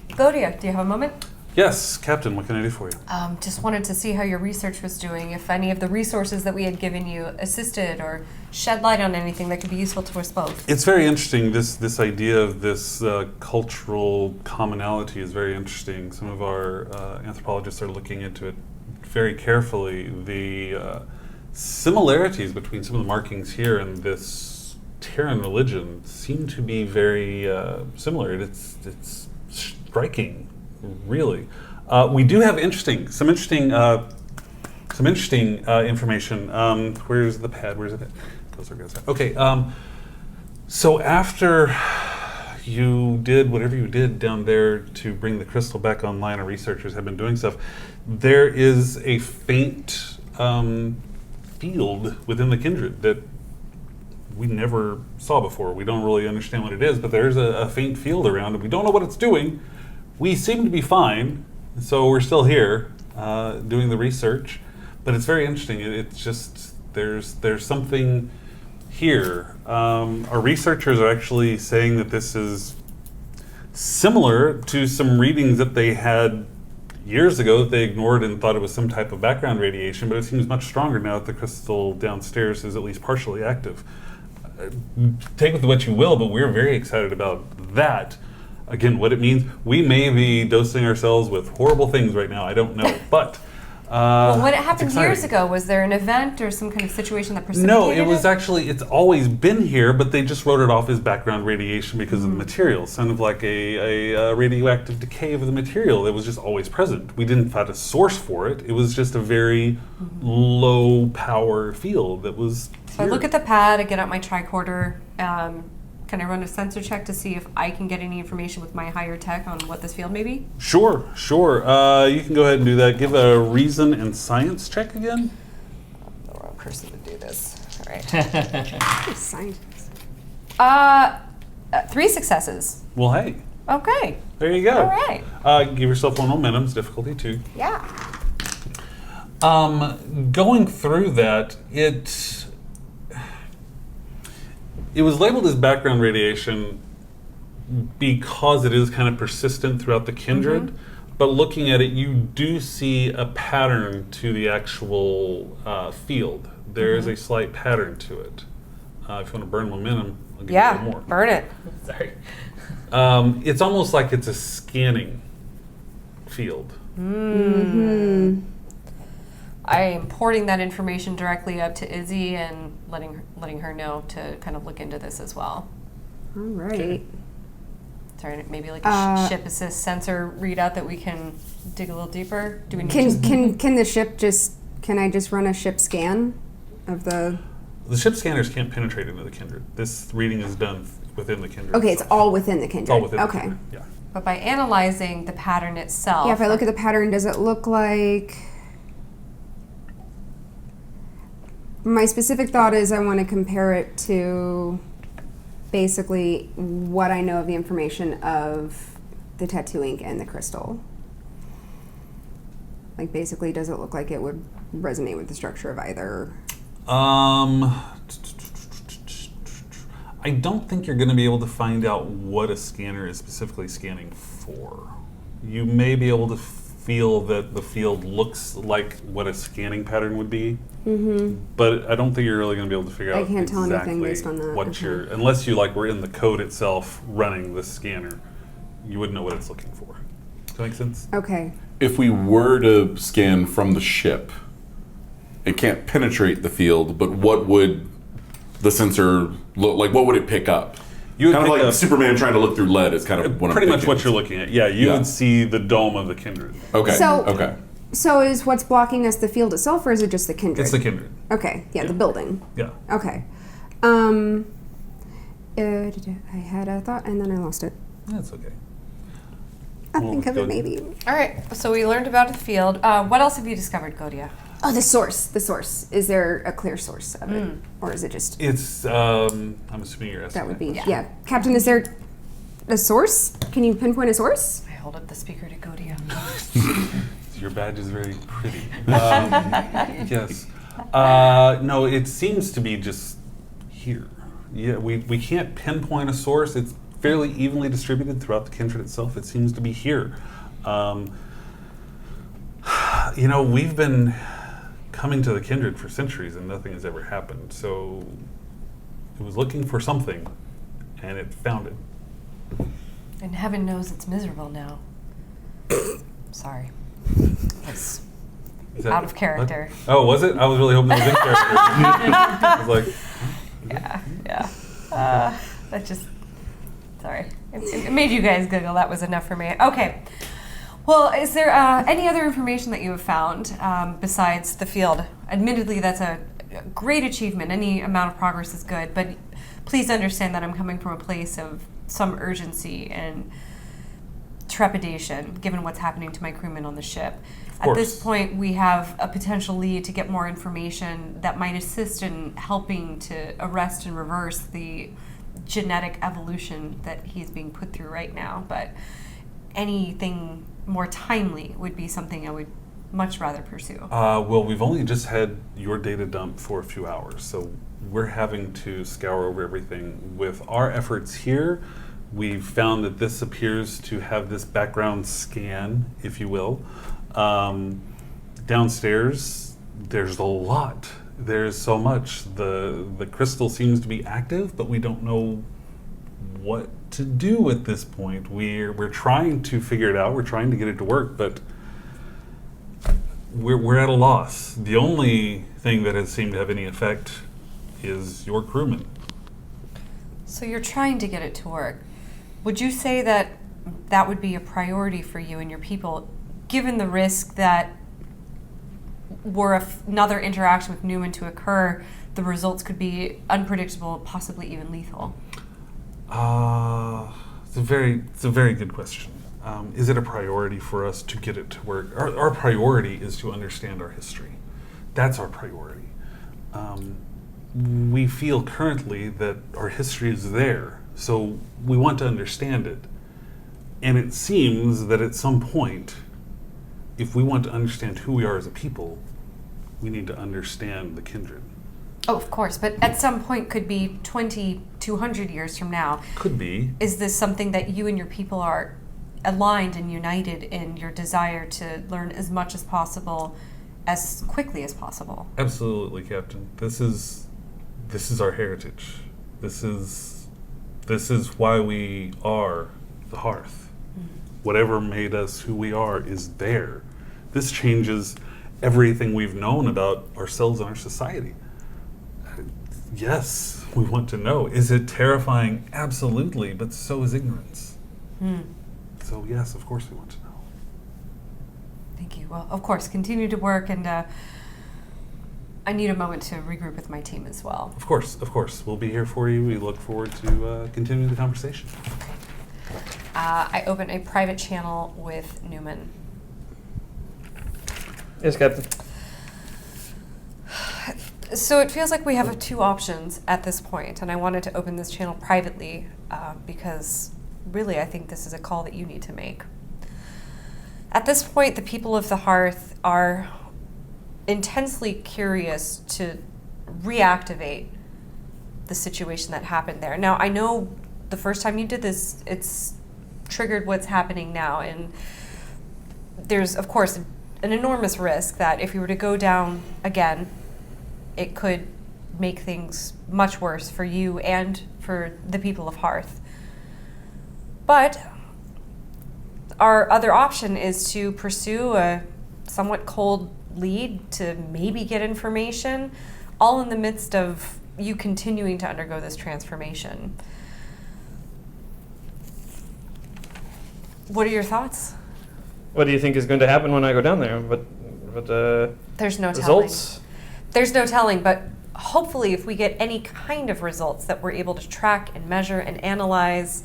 Gadia, do you have a moment? Yes, Captain. What can I do for you? Just wanted to see how your research was doing, if any of the resources that we had given you assisted or shed light on anything that could be useful to us both. It's very interesting. This idea of this cultural commonality is very interesting. Some of our anthropologists are looking into it very carefully. The similarities between some of the markings here and this Terran religion seem to be very similar. It's striking, really. We do have some interesting information. Where's the pad? Where's it? Those are good. Okay. So after you did whatever you did down there to bring the crystal back online, our researchers have been doing stuff. There is a faint field within the Kindred that we never saw before. We don't really understand what it is, but there's a faint field around it. We don't know what it's doing. We seem to be fine, so we're still here doing the research. But it's very interesting. It's just there's something here. Our researchers are actually saying that this is similar to some readings that they had years ago that they ignored and thought it was some type of background radiation, but it seems much stronger now that the crystal downstairs is at least partially active. Take with what you will, but we're very excited about that. Again, what it means, we may be dosing ourselves with horrible things right now, I don't know, but Well, when it it's happened years exciting. ago, was there an event or some kind of situation that precipitated No, it was actually, it's always been here, but they just wrote it off as background radiation because of the material, kind of like a radioactive decay of the material that was just always present. We didn't find a source for it. It was just a very low power field that was So I look at the pad, I get out my tricorder. Can I run a sensor check to see if I can get any information with my higher tech on what this field may be? Sure. You can go ahead and do that. Give a reason and science check again. I'm the wrong person to do this. All right. Science. 3 successes. Well, hey, Okay. there you go. All right. Give yourself one momentum. It's difficulty 2. Yeah. Going through that, it was labeled as background radiation because it is kind of persistent throughout the Kindred. But looking at it, you do see a pattern to the actual field. There is a slight pattern to it. If you want to burn momentum, I'll give you a Yeah. little more. Burn it. Sorry. It's almost like it's a scanning field. I am porting that information directly up to Izzy and letting her know to kind of look into this as well. All right. Sorry, maybe like a ship assist sensor readout that we can dig a little deeper. Do we need Can the ship can I just run a ship scan of the? The ship scanners can't penetrate into the Kindred. This reading is done within the Kindred. Okay, it's itself. all within the Kindred. It's all within the Okay. Kindred. Yeah. But by analyzing the pattern itself. Yeah, if I look at the pattern, does it look like? my specific thought is I want to compare it to basically what I know of the information of the tattoo ink and the crystal. Like, basically, does it look like it would resonate with the structure of either? I don't think you're going to be able to find out what a scanner is specifically scanning for. You may be able to feel that the field looks like what a scanning pattern would be, but I don't think you're really going to be able to figure out I can't tell exactly anything based on that. what Okay. you're, unless you were in the code itself running the scanner, you wouldn't know what it's looking for. Does that make sense? Okay. If we were to scan from the ship, it can't penetrate the field, but what would the sensor look like? What would it pick up? You would Kind of pick like up Superman trying to look through lead is kind of what pretty I'm much thinking. what you're looking at. Yeah, you Yeah. would see the dome of the Kindred. Okay. So- So is what's blocking us the field itself, or is it just the Kindred? It's the Kindred. Okay, yeah, the building. Yeah. Okay. I had a thought and then I lost it. That's okay. I'll Well, think of go- it maybe. All right, so we learned about the field. What else have you discovered, Godia? Oh, the source. The source. Is there a clear source of it? Or is it just... It's, I'm assuming you're asking That would be... Yeah. Yeah. Captain, is there a source? Can you pinpoint a source? I hold up the speaker to Godia. Your badge is very pretty. Yes. No, it seems to be just here. Yeah, we can't pinpoint a source. It's fairly evenly distributed throughout the Kindred itself. It seems to be here. We've been coming to the Kindred for centuries and nothing has ever happened. So it was looking for something and it found it. And heaven knows it's miserable now. Sorry. That's Is that- out of character. what? Oh, was it? I was really hoping it was in character. I was like, Yeah. That just... Sorry. It made you guys giggle. That was enough for me. Okay. Well, is there any other information that you have found besides the field? Admittedly, that's a great achievement. Any amount of progress is good, but please understand that I'm coming from a place of some urgency and trepidation, given what's happening to my crewmen on the ship. At this course. point, we have a potential lead to get more information that might assist in helping to arrest and reverse the genetic evolution that he's being put through right now. But anything more timely would be something I would much rather pursue. well, we've only just had your data dump for a few hours, so we're having to scour over everything. With our efforts here, we've found that this appears to have this background scan, if you will. Downstairs, there's a lot. There's so much. The crystal seems to be active, but we don't know what to do at this point. We're trying to figure it out. We're trying to get it to work, but we're at a loss. The only thing that has seemed to have any effect is your crewmen. So you're trying to get it to work. Would you say that that would be a priority for you and your people, given the risk that were another interaction with Neumann to occur, the results could be unpredictable, possibly even lethal? It's a very good question. Is it a priority for us to get it to work? Our priority is to understand our history. That's our priority. We feel currently that our history is there, so we want to understand it. And it seems that at some point, if we want to understand who we are as a people, we need to understand the Kindred. Oh, of course, but at some point could be 20, 200 years from now. Could be. Is this something that you and your people are aligned and united in your desire to learn as much as possible, as quickly as possible? Absolutely, Captain. This is our heritage. This is why we are the Hearth. Whatever made us who we are is there. This changes everything we've known about ourselves and our society. Yes, we want to know. Is it terrifying? Absolutely, but so is ignorance. So yes, of course we want to know. Thank you. Well, of course, continue to work, and I need a moment to regroup with my team as well. Of course. We'll be here for you. We look forward to continuing the conversation. I open a private channel with Neumann. Yes, Captain. So it feels like we have two options at this point, and I wanted to open this channel privately because really I think this is a call that you need to make. At this point, the people of the Hearth are intensely curious to reactivate the situation that happened there. Now, I know the first time you did this, it's triggered what's happening now, and there's, of course, an enormous risk that if you were to go down again, it could make things much worse for you and for the people of Hearth. But our other option is to pursue a somewhat cold lead to maybe get information, all in the midst of you continuing to undergo this transformation. What are your thoughts? What do you think is going to happen when I go down there? What There's no results? telling. There's no telling, but hopefully if we get any kind of results that we're able to track and measure and analyze,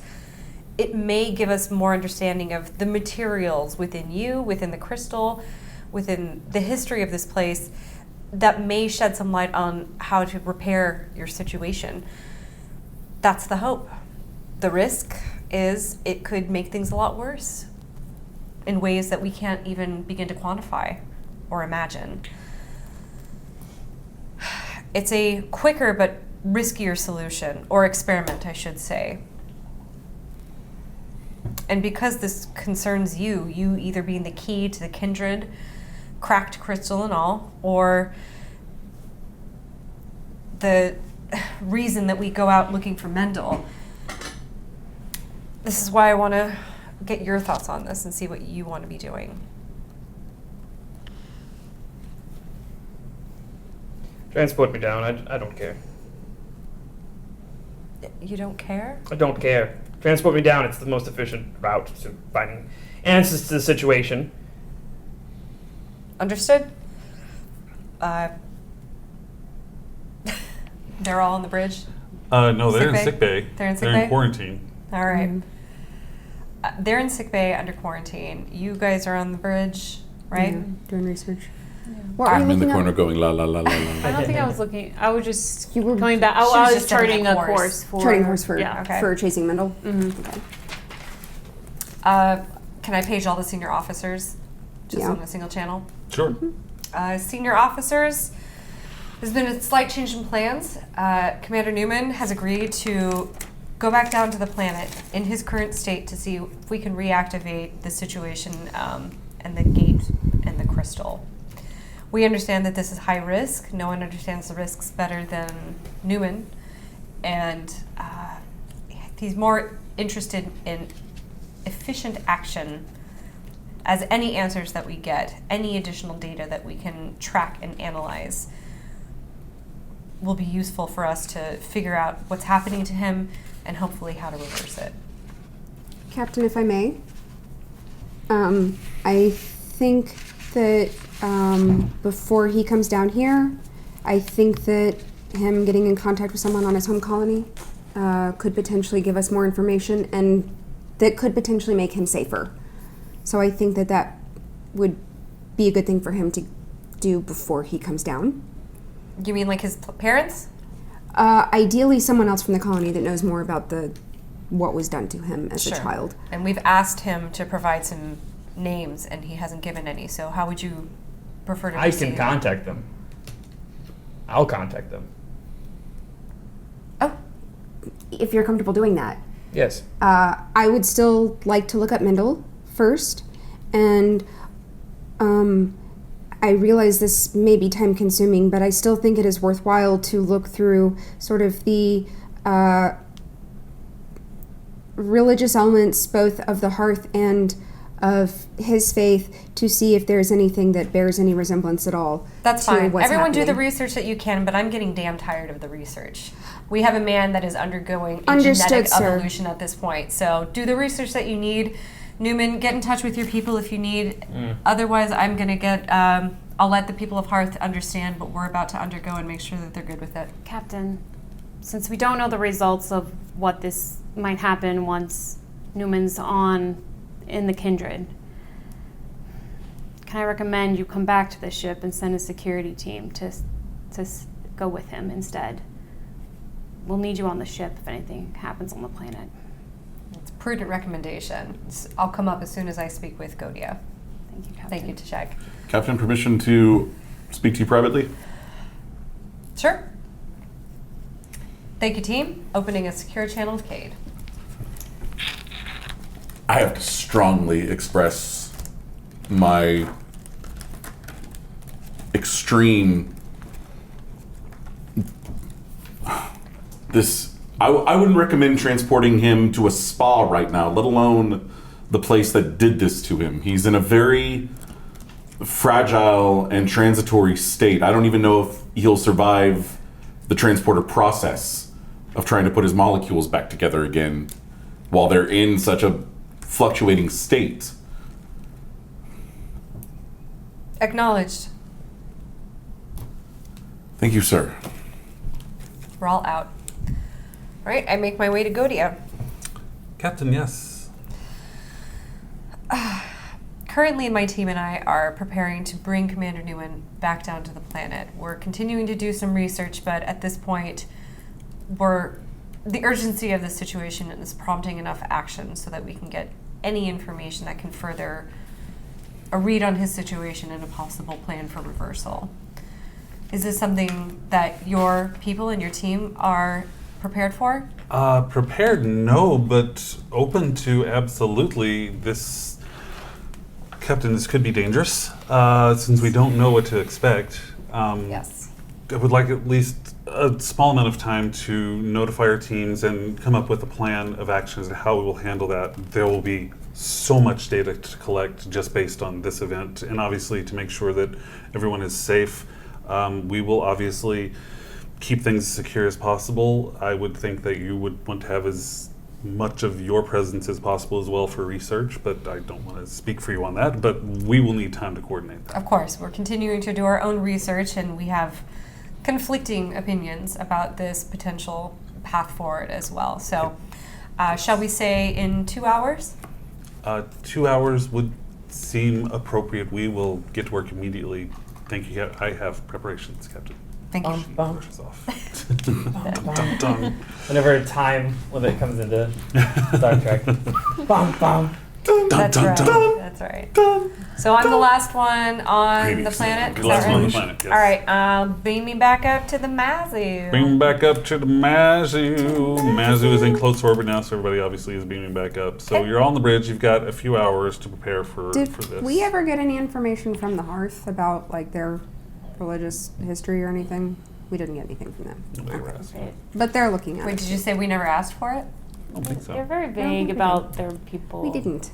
it may give us more understanding of the materials within you, within the crystal, within the history of this place, that may shed some light on how to repair your situation. That's the hope. The risk is it could make things a lot worse in ways that we can't even begin to quantify or imagine. It's a quicker but riskier solution, or experiment, I should say. And because this concerns you either being the key to the Kindred, cracked crystal and all, or the reason that we go out looking for Mendel, this is why I want to get your thoughts on this and see what you want to be doing. Transport me down. I don't care. You don't care? I don't care. Transport me down. It's the most efficient route to finding answers to the situation. Understood? They're all on the bridge? No, they're in Sick sick bay. They're in sick They're bay? in quarantine. All right. They're in sick bay under quarantine. You guys are on the bridge, right? Yeah, doing research. What were you I'm in the looking corner up? going la la la la I la. don't think I was looking. I was just You were- going back. She was I was just doing charting a a course. course for Charting horse for Yeah. Okay. for chasing Mendel. Okay. Can I page all the senior officers just Yeah. on a single channel? Sure. Senior officers, there's been a slight change in plans. Commander Neumann has agreed to go back down to the planet in his current state to see if we can reactivate the situation and the gate and the crystal. We understand that this is high risk. No one understands the risks better than Neumann. And he's more interested in efficient action as any answers that we get, any additional data that we can track and analyze will be useful for us to figure out what's happening to him and hopefully how to reverse it. Captain, if I may, I think that before he comes down here, I think that him getting in contact with someone on his home colony could potentially give us more information, and that could potentially make him safer. So I think that that would be a good thing for him to do before he comes down. You mean like his parents? Ideally, someone else from the colony that knows more about what was done to him as a Sure. child. And we've asked him to provide some names and he hasn't given any. So how would you prefer to I proceed? can contact them. I'll contact them. Oh, if you're comfortable doing that. Yes. I would still like to look up Mendel first, and I realize this may be time consuming, but I still think it is worthwhile to look through sort of the religious elements both of the Hearth and of his faith to see if there's anything that bears any resemblance at all. That's to fine. what's Everyone do the happening. research that you can, but I'm getting damn tired of the research. We have a man that is undergoing a Understood, genetic sir. evolution at this point. So do the research that you need. Newman, get in touch with your people if you need. Otherwise, I'm going to get, I'll let the people of Hearth understand what we're about to undergo and make sure that they're good with it. Captain, since we don't know the results of what this might happen once Newman's in the Kindred, can I recommend you come back to the ship and send a security team to go with him instead. We'll need you on the ship if anything happens on the planet. It's a prudent recommendation. I'll come up as soon as I speak with Godia. Thank you, Captain. Thank you, Tashek. Captain, permission to speak to you privately? Sure. Thank you, team. Opening a secure channel with Cade. I have to strongly express my extreme I wouldn't recommend transporting him to a spa right now, let alone the place that did this to him. He's in a very fragile and transitory state. I don't even know if he'll survive the transporter process of trying to put his molecules back together again while they're in such a fluctuating state. Acknowledged. Thank you, sir. We're all out. All right, I make my way to Godia. Captain, yes. Currently, my team and I are preparing to bring Commander Neumann back down to the planet. We're continuing to do some research, but at this point, the urgency of the situation is prompting enough action so that we can get any information that can further a read on his situation and a possible plan for reversal. Is this something that your people and your team are prepared for? Prepared, no, but open to absolutely. Captain, this could be dangerous, since we don't know what to expect. Yes. I would like at least a small amount of time to notify our teams and come up with a plan of action as to how we will handle that. There will be so much data to collect just based on this event, and obviously to make sure that everyone is safe. We will obviously keep things as secure as possible. I would think that you would want to have as much of your presence as possible as well for research, but I don't want to speak for you on that, but we will need time to coordinate that. Of course, we're continuing to do our own research, and we have conflicting opinions about this potential path forward as well. So, shall we say in 2 hours? 2 hours would seem appropriate. We will get to work immediately. Thank you. I have preparations, Captain. Thank you. Brushes off. Dun, dun. Whenever time limit comes into Star Trek. Bum, bum. That's dun, right. dun. That's right. So I'm the last one on the planet. The Is last that one on right? the planet, yes. All right. Beam me back up to the Mazu. Bring back up to the Mazu. Mazu is in close orbit now, so everybody obviously is beaming back up. So you're on the bridge. You've got a few hours to prepare for Did this. we ever get any information from the Hearth about like their religious history or anything? We didn't get anything from them. Nobody ever Okay. asked. But they're looking at Wait, it. did you say we never asked for it? I don't think so. They're very think vague we about their people. We didn't.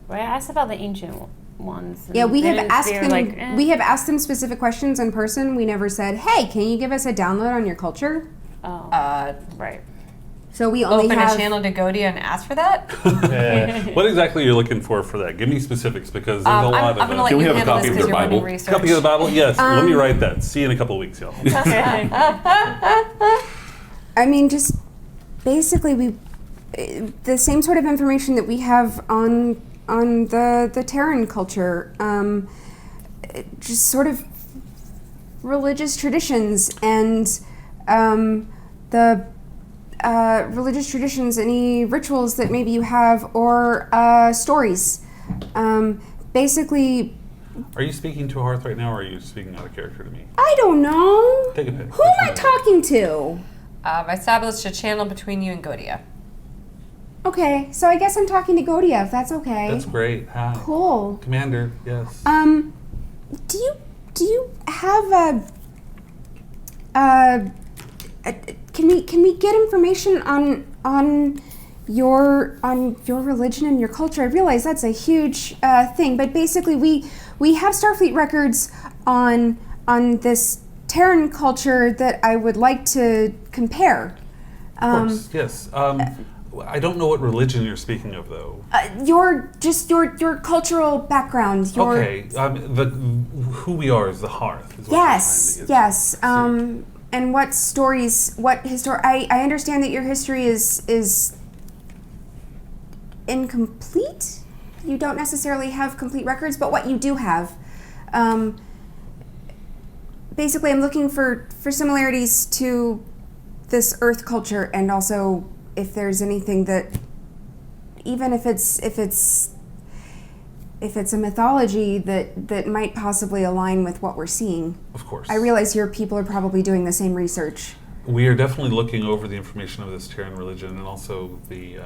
Right? I asked about the ancient ones. and Yeah, we they have didn't- asked they were them. like, eh. We have asked them specific questions in person. We never said, "Hey, can you give us a download on your culture?" Oh, right. So we only Open have a channel to Godia and ask for that? What exactly are you looking for that? Give me specifics, because there's a lot I'm of going to let Can we you have a handle copy this of because their you're running Bible? research. Copy of the Bible? Yes. Let me write that. See you in a couple of weeks, y'all. I mean, just basically the same sort of information that we have on the Terran culture, just sort of religious traditions and the religious traditions, any rituals that maybe you have, or stories. Basically, Are you speaking to a Hearth right now, or are you speaking out of character to me? I don't know. Take a pick. Who am I talking to? I established a channel between you and Godia. Okay, so I guess I'm talking to Godia, if that's okay. That's great. Hi. Cool. Commander, yes. Do you have can we get information on your religion and your culture? I realize that's a huge thing, but basically we have Starfleet records on this Terran culture that I would like to compare. Of course, yes. I don't know what religion you're speaking of, though. Your cultural background. Your, Okay, who we are is the Hearth. Is what Yes, you're trying to yes. see. And what stories, I understand that your history is incomplete. You don't necessarily have complete records, but what you do have, basically, I'm looking for similarities to this Earth culture, and also if there's anything that, even if it's a mythology that might possibly align with what we're seeing. Of course. I realize your people are probably doing the same research. We are definitely looking over the information of this Terran religion and also the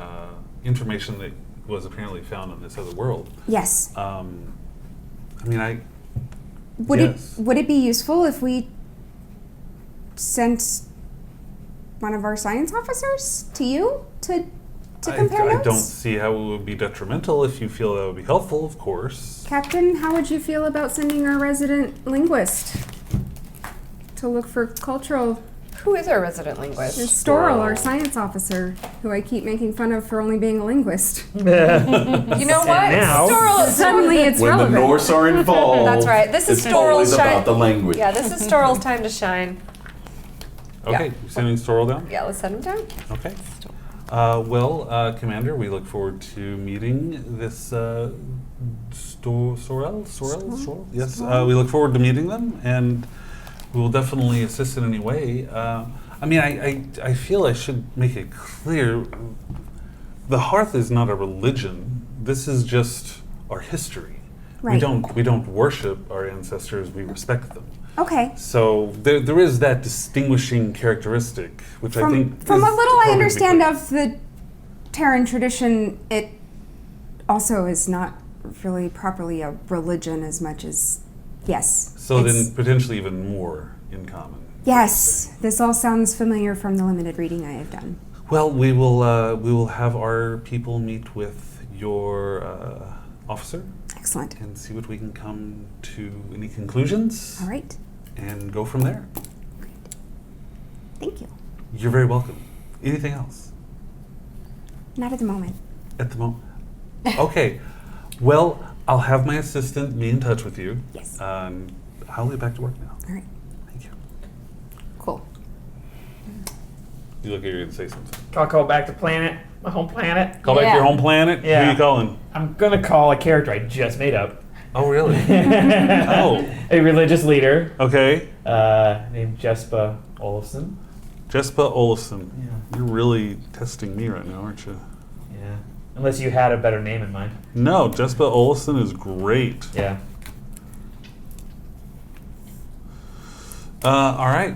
information that was apparently found in this other world. Yes. Would yes. it be useful if we sent one of our science officers to you to compare notes? I don't see how it would be detrimental. If you feel that would be helpful, of course. Captain, how would you feel about sending our resident linguist to look for cultural... Who is our resident linguist? It's Storl, our science officer, who I keep making fun of for only being a linguist. You know what? now- Storl, Suddenly it's When relevant. the Norse are involved, That's right. This is it's always Storl's shine. about the language. Yeah, this is Storl's time to shine. Okay, Yeah. you're sending Storl down? Yeah, let's send him down. Okay. Commander, we look forward to meeting this Sorel? Yes, we look forward to meeting them, and we will definitely assist in any way. I feel I should make it clear, the Hearth is not a religion. This is just our history. Right. We don't worship our ancestors, we respect them. Okay. So there is that distinguishing characteristic, which I think From is what little I appropriate to be understand clear. of the Terran tradition, it also is not really properly a religion as much as, yes. So it's- then potentially even more in common. Yes, this all sounds familiar from the limited reading I have done. Well, we will have our people meet with your officer Excellent. and see what we can come to any conclusions All right. and go from there. Thank you. You're very welcome. Anything else Not at the moment. at the moment? Okay. Well, I'll have my assistant be in touch with you. Yes. I'll get back to work now. All right. Thank you. Cool. You look like you're going to say something. I'll call back to planet, my home planet. Call back to your home planet? Who are Yeah. you calling? I'm gonna call a character I just made up. Oh, really? Oh. A religious leader Okay. named Jespa Olafson. Jespa Olafson. Yeah. You're really testing me right now, aren't you? Yeah. Unless you had a better name in mind. No, Jespa Olafson is great. Yeah. All right.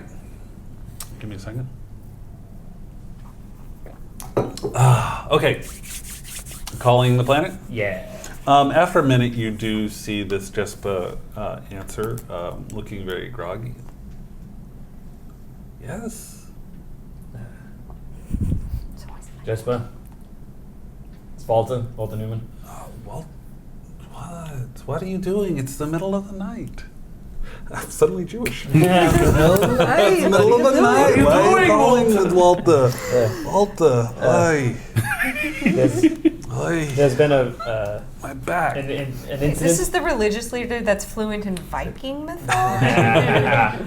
Give me a second. Okay. Calling the planet. Yeah. After a minute, you do see this Jespa answer, looking very groggy. Yes. Jespa. It's Volta Neumann. Well, what are you doing? It's the middle of the night. I'm suddenly Jewish. Yeah. It's the middle of the night. Why are you calling with Walter? Walter, aye. There's been a My back. an This is incident. the religious leader that's fluent in Viking mythology.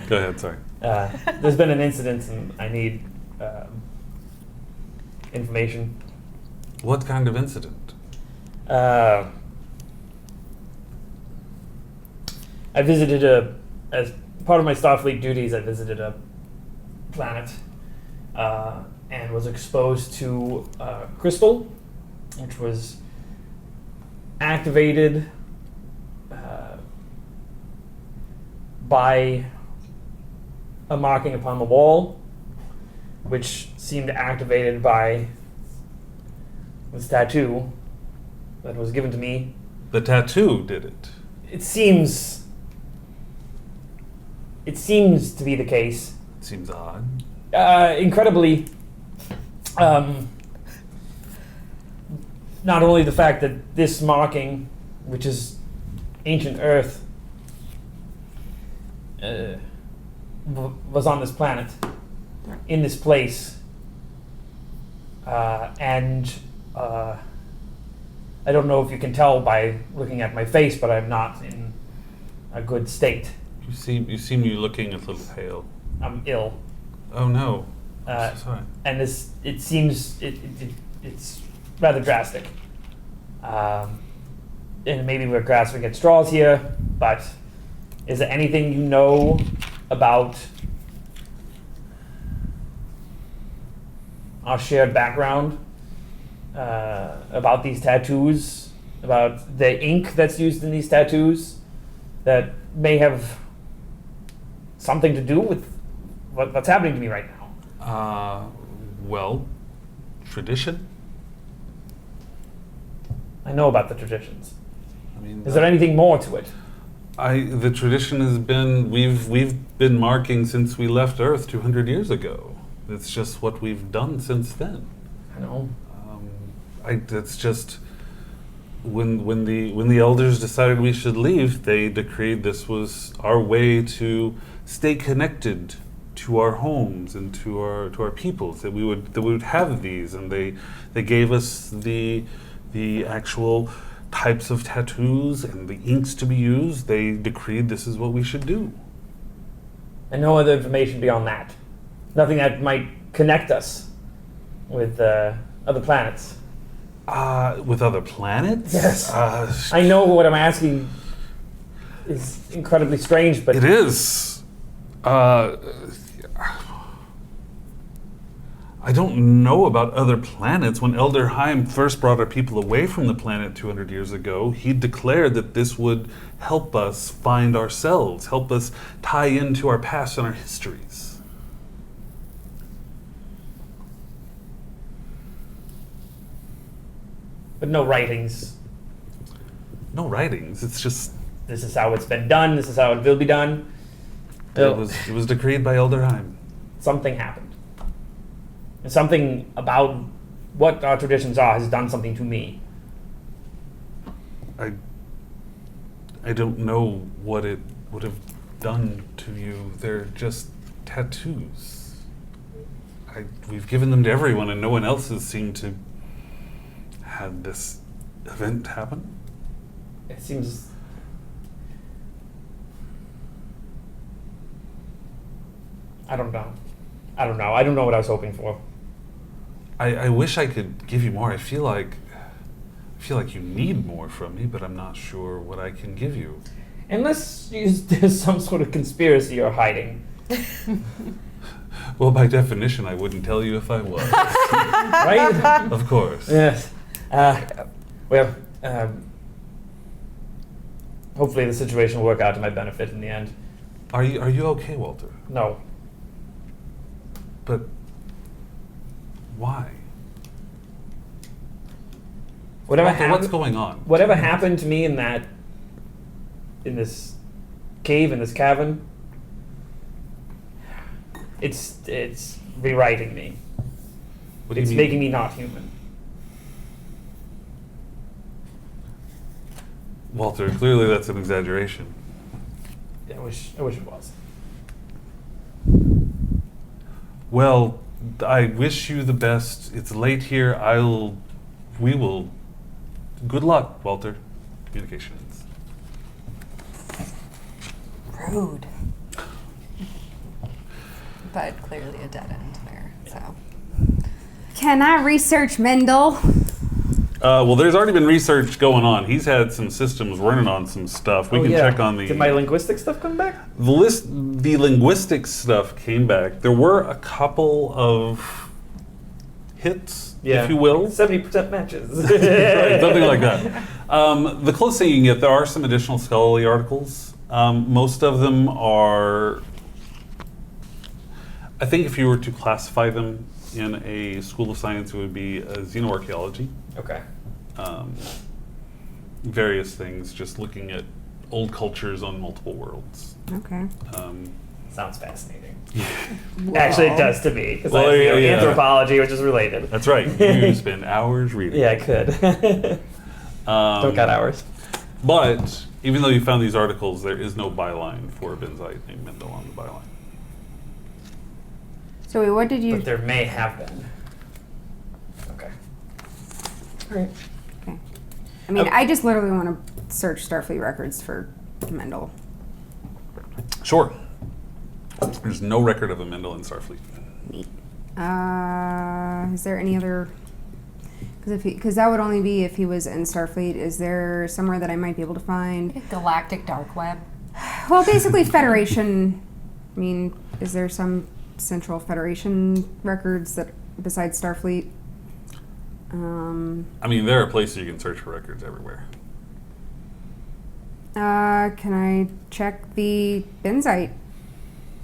Go ahead, sorry. There's been an incident, and I need information. What kind of incident? I visited as part of my Starfleet duties, I visited a planet and was exposed to crystal, which was activated by a marking upon the wall, which seemed activated by this tattoo that was given to me. The tattoo did it. It seems to be the case. It seems odd. Incredibly, not only the fact that this marking, which is ancient Earth, was on this planet, in this place, and I don't know if you can tell by looking at my face, but I'm not in a good state. You seem you looking a little pale. I'm ill. Oh no. I'm so sorry. And it seems it's rather drastic. And maybe we're grasping at straws here, but is there anything you know about our shared background, about these tattoos, about the ink that's used in these tattoos, that may have something to do with what's happening to me right now? Well, tradition. I know about the traditions. I mean, Is there anything more to it? the tradition has been we've been marking since we left Earth 200 years ago. It's just what we've done since then. I know. It's just when the elders decided we should leave, they decreed this was our way to stay connected to our homes and to our peoples, that we would have these, and they gave us the actual types of tattoos and the inks to be used. They decreed this is what we should do. And no other information beyond that. Nothing that might connect us with other planets. With other planets? Yes. I I know what I'm asking is incredibly strange, but It is. I don't know about other planets. When Elder Heim first brought our people away from the planet 200 years ago, he declared that this would help us find ourselves, help us tie into our past and our histories. but no writings. No writings. It's just This is how it's been done. This is how it will be done. it was decreed by Elder Heim. Something happened. And something about what our traditions are has done something to me. I don't know what it would have done to you. They're just tattoos. We've given them to everyone, and no one else has seemed to had this event happen. It seems. I don't know. I don't know what I was hoping for. I wish I could give you more. I feel like you need more from me, but I'm not sure what I can give you. Unless there's some sort of conspiracy you're hiding. Well, by definition, I wouldn't tell you if I was. Right? Of course. Yes. Hopefully the situation will work out to my benefit in the end. Are you okay, Walter? No. But why? Whatever Walter, what's happened, going on? whatever happened to me in this cave, in this cavern, it's rewriting me. What do you It's mean? making me not human. Walter, clearly that's an exaggeration. I wish it was. Well, I wish you the best. It's late here. We will. Good luck, Walter. Communications. Rude. But clearly a dead end there. So Can I research Mendel? Well, there's already been research going on. He's had some systems running on some stuff. We can check on the. Did my linguistic stuff come back? The linguistics stuff came back. There were a couple of hits, if you will. 70% matches. Right, something like that. The closest thing you can get, there are some additional scholarly articles. Most of them are, I think if you were to classify them in a school of science, it would be xenoarchaeology. Okay. Various things, just looking at old cultures on multiple worlds. Okay. Sounds fascinating. Actually, it does to me. Because Well, I yeah. anthropology, which is related. That's right. You spend hours reading. Yeah, I could. Don't got hours. But even though you found these articles, there is no byline for a benzite named Mendel on the byline. So wait, what did you? But there may have been. Okay. All right. Okay. I mean, I just literally want to search Starfleet records for Mendel. Sure. There's no record of a Mendel in Starfleet. Neat. Is there any other? Because that would only be if he was in Starfleet. Is there somewhere that I might be able to find? galactic dark web. Well, basically Federation I mean, is there some Central Federation records that besides Starfleet? I mean, there are places you can search for records everywhere. Can I check the Benzite?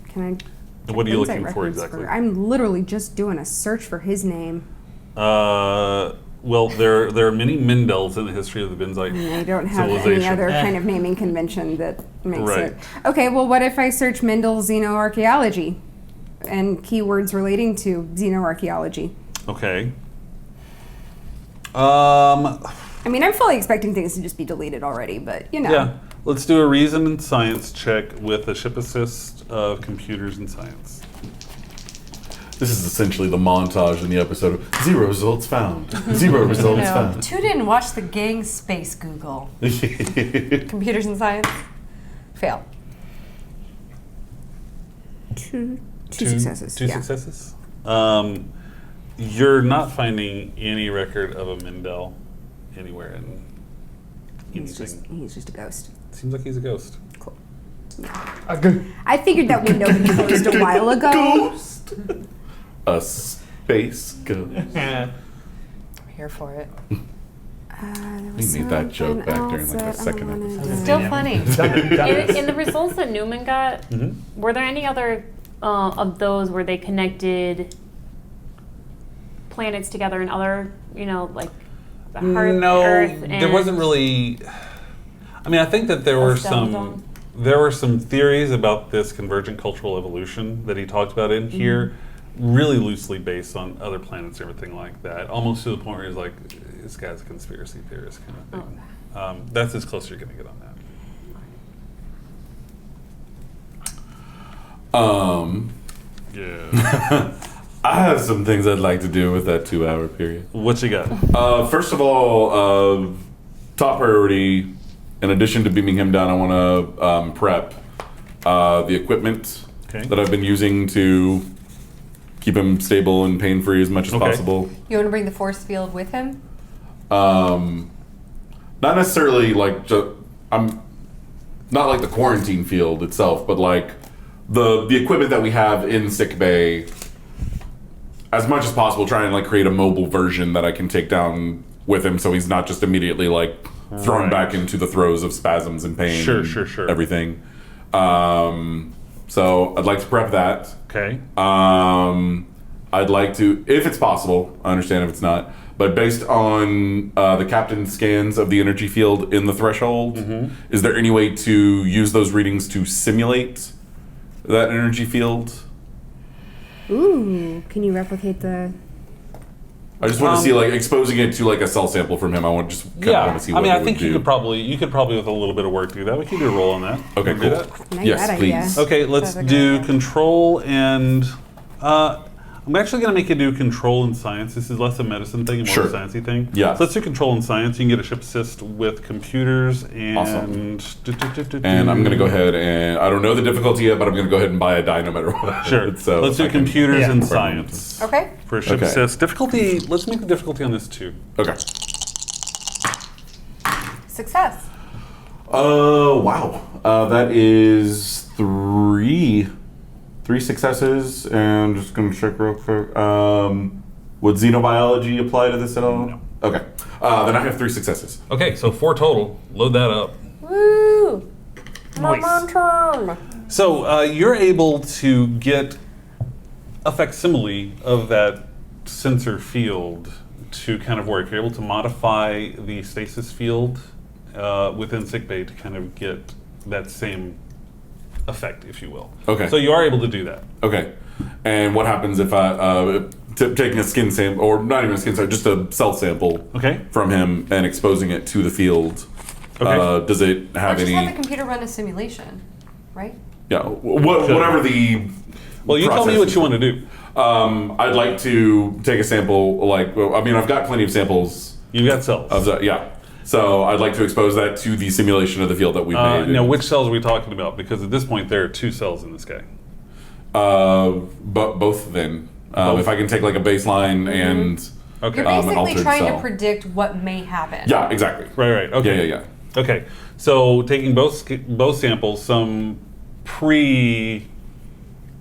Can I? What are you Benzite looking for records exactly? I'm literally just doing a search for his name. Well, there are many Mindels in the history of the Benzite I don't have any civilization. other kind of naming convention that makes Right. it. Okay, well, what if I search Mendel xenoarchaeology and keywords relating to xenoarchaeology? Okay. I mean, I'm fully expecting things to just be deleted already, but you know. Yeah. Let's do a reason and science check with a ship assist of computers and science. This is essentially the montage in the episode of 0 results found. 0 results found. Tune in, watch the gang space Google. Computers and science. Fail. Two successes. Two yeah. successes. You're not finding any record of a Mindel anywhere in anything. He's just a ghost. Seems like he's a ghost. Cool. I figured that we know the ghost a while ago. Ghost! A space ghost. I'm here for it. We made that joke back during like the second episode. Still funny. In the results that Neumann got, were there any other of those where they connected planets together and other, like the Earth No, and there wasn't really. I mean, I think that there were some theories about this convergent cultural evolution that he talked about in here, really loosely based on other planets and everything like that. Almost to the point where he's like, this guy's a conspiracy theorist kind of thing. That's as close as you're going to get on that. Yeah. I have some things I'd like to do with that 2-hour period. What you got? First of all, top priority, in addition to beaming him down, I want to prep the equipment that I've been using to keep him stable and pain-free as much as possible. You want to bring the force field with him? Not necessarily like I'm not like the quarantine field itself, but like the equipment that we have in sick bay. As much as possible, try and like create a mobile version that I can take down with him, so he's not just immediately like thrown back into the throes of spasms and pain. Sure. Everything. So I'd like to prep that. Okay. I'd like to, if it's possible, I understand if it's not, but based on the captain's scans of the energy field in the threshold, is there any way to use those readings to simulate that energy field? Ooh, can you replicate the? I just want to see like exposing it to like a cell sample from him. I want to want to see what I think you could probably with a little bit of work do that. We can do a roll on that. Okay, Wanna cool. do that? Nice Yes, idea. please. Okay, let's Sounds like a do good idea. control and. I'm actually going to make you do control and science. This is less a medicine thing and more Sure. a sciencey thing. Yeah. So let's do control and science. You can get a ship assist with computers and. Awesome. And I'm going to go ahead and I don't know the difficulty yet, but I'm going to go ahead and buy a die no matter what. Sure. So let's do I can- computers and Yeah. science. Okay. For a ship Okay. assist. Difficulty, let's make the difficulty on this 2. Okay. Success. Wow. That is 3 successes, and just gonna check real quick. Would xenobiology apply to this at all? No. Okay. Then I have 3 successes. Okay, so 4 total. Load that up. Woo! Nice. So you're able to get a facsimile of that sensor field to kind of work. You're able to modify the stasis field within sickbay to kind of get that same effect, if you will. Okay. So you are able to do that. Okay. And what happens if I taking a skin sample, or not even a skin sample, just a cell sample from him and exposing it to the field? Okay. Does it have Or just any? have the computer run a simulation, right? Yeah. Whatever the. Well, you tell me what you want to do. I'd like to take a sample. I've got plenty of samples. You've got cells. Of the, yeah. So I'd like to expose that to the simulation of the field that we made. Now, which cells are we talking about? Because at this point, there are 2 cells in this guy. But both then. If I can take like a baseline and Okay. You're an basically altered trying cell. to predict what may happen. Yeah, exactly. Right. Okay. Yeah. Okay. So taking both samples, some pre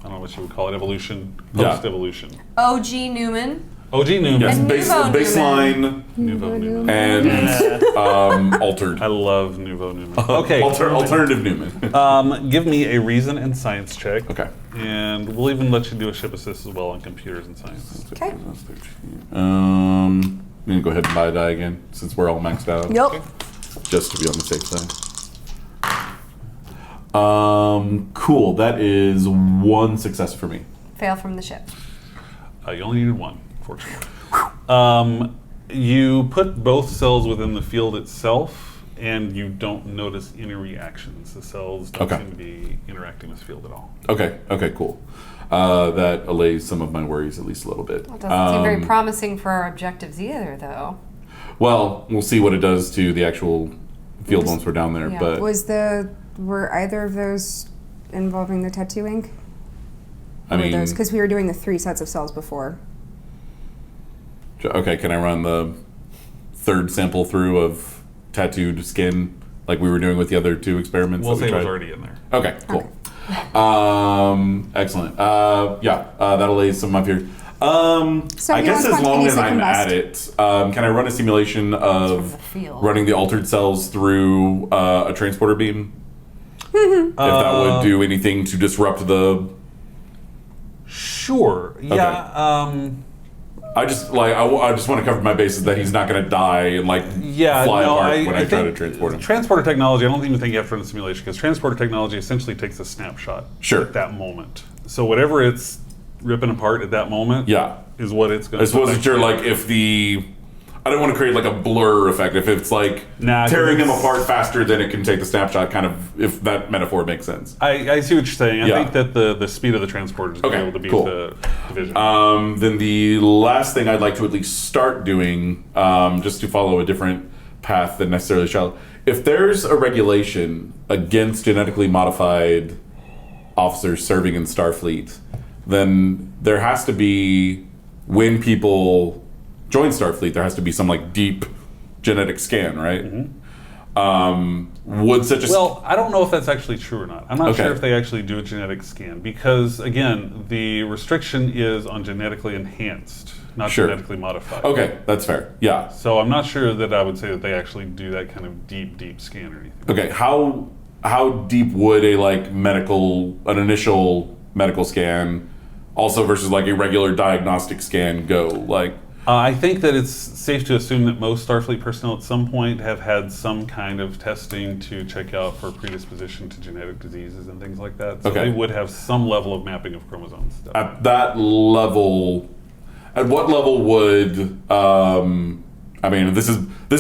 I don't know what you would call it, evolution, Yeah. post-evolution. OG Newman. OG Neumann. Yes, And Nouveau baseline Nouveau Neumann. and altered. I love Nouveau Neumann. Okay. Alternative Newman. Give me a reason and science check. Okay. And we'll even let you do a ship assist as well on computers and science. Okay. I'm gonna go ahead and buy a die again since we're all maxed out. Yep. Just to be on the safe side. Cool. That is 1 success for me. Fail from the ship. You only needed 1, fortunately. You put both cells within the field itself, and you don't notice any reactions. The cells don't Okay. seem to be interacting with the field at all. Okay. Okay. Cool. That allays some of my worries at least a little bit. Well, it doesn't seem very promising for our objectives either, though. Well, we'll see what it does to the actual field once we're down there. Yeah. But Were either of those involving the tattooing? I mean, Because we were doing the 3 sets of cells before. okay. Can I run the 3rd sample through of tattooed skin like we were doing with the other 2 experiments? We'll that we say it was tried? already in there. Okay, cool. Excellent. That allays some of my fears. So I you guess want as long as spontaneously I'm combust. at it, can I run a simulation of the field. running the altered cells through a transporter beam? If that would do anything to disrupt the... Sure. Yeah. I just want to cover my bases that he's not going to die and fly apart when I try to think transport him. Transporter technology, I don't even think you have to run a simulation because transporter technology essentially takes a snapshot Sure. at that moment. So whatever it's ripping apart at that moment is what it's going to I suppose if the... I don't want to create a blur effect. If it's tearing them apart faster than it can take the snapshot, kind of, if that metaphor makes sense. I see what you're saying. I Yeah. think that the speed of the transporter is going to be able to beat cool. the division. Then the last thing I'd like to at least start doing, just to follow a different path than necessarily shallow, if there's a regulation against genetically modified officers serving in Starfleet, then there has to be, when people join Starfleet, there has to be some deep genetic scan, right? Would such a Well, I don't know if that's actually true or not. I'm not Okay. sure if they actually do a genetic scan because, again, the restriction is on genetically enhanced, not Sure. genetically modified. Okay, that's fair. Yeah. So I'm not sure that I would say that they actually do that kind of deep scan or anything. Okay, how deep would an initial medical scan, also versus a regular diagnostic scan go? I think that it's safe to assume that most Starfleet personnel at some point have had some kind of testing to check out for predisposition to genetic diseases and things like that. So Okay. they would have some level of mapping of chromosomes. At that level, at what level would this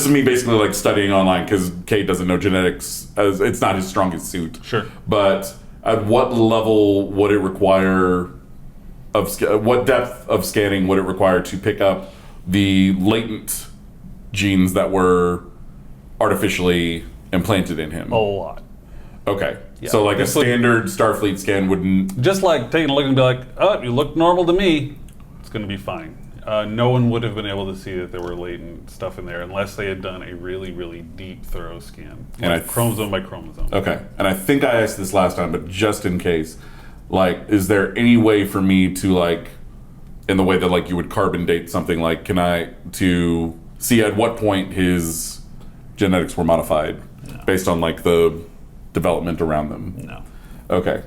is me basically studying online because Kate doesn't know genetics as it's not his strongest suit. Sure. But at what level would it require what depth of scanning would it require to pick up the latent genes that were artificially implanted in him? A lot. Okay. Yeah. So a Just like- standard Starfleet scan wouldn't... Just like taking a look and be like, oh, you look normal to me, it's going to be fine. No one would have been able to see that there were latent stuff in there unless they had done a really, really deep, thorough scan, chromosome by chromosome. Okay. And I think I asked this last time, but just in case, is there any way for me to in the way that you would carbon date something, to see at what point his genetics were modified based on the development around them? No. Okay.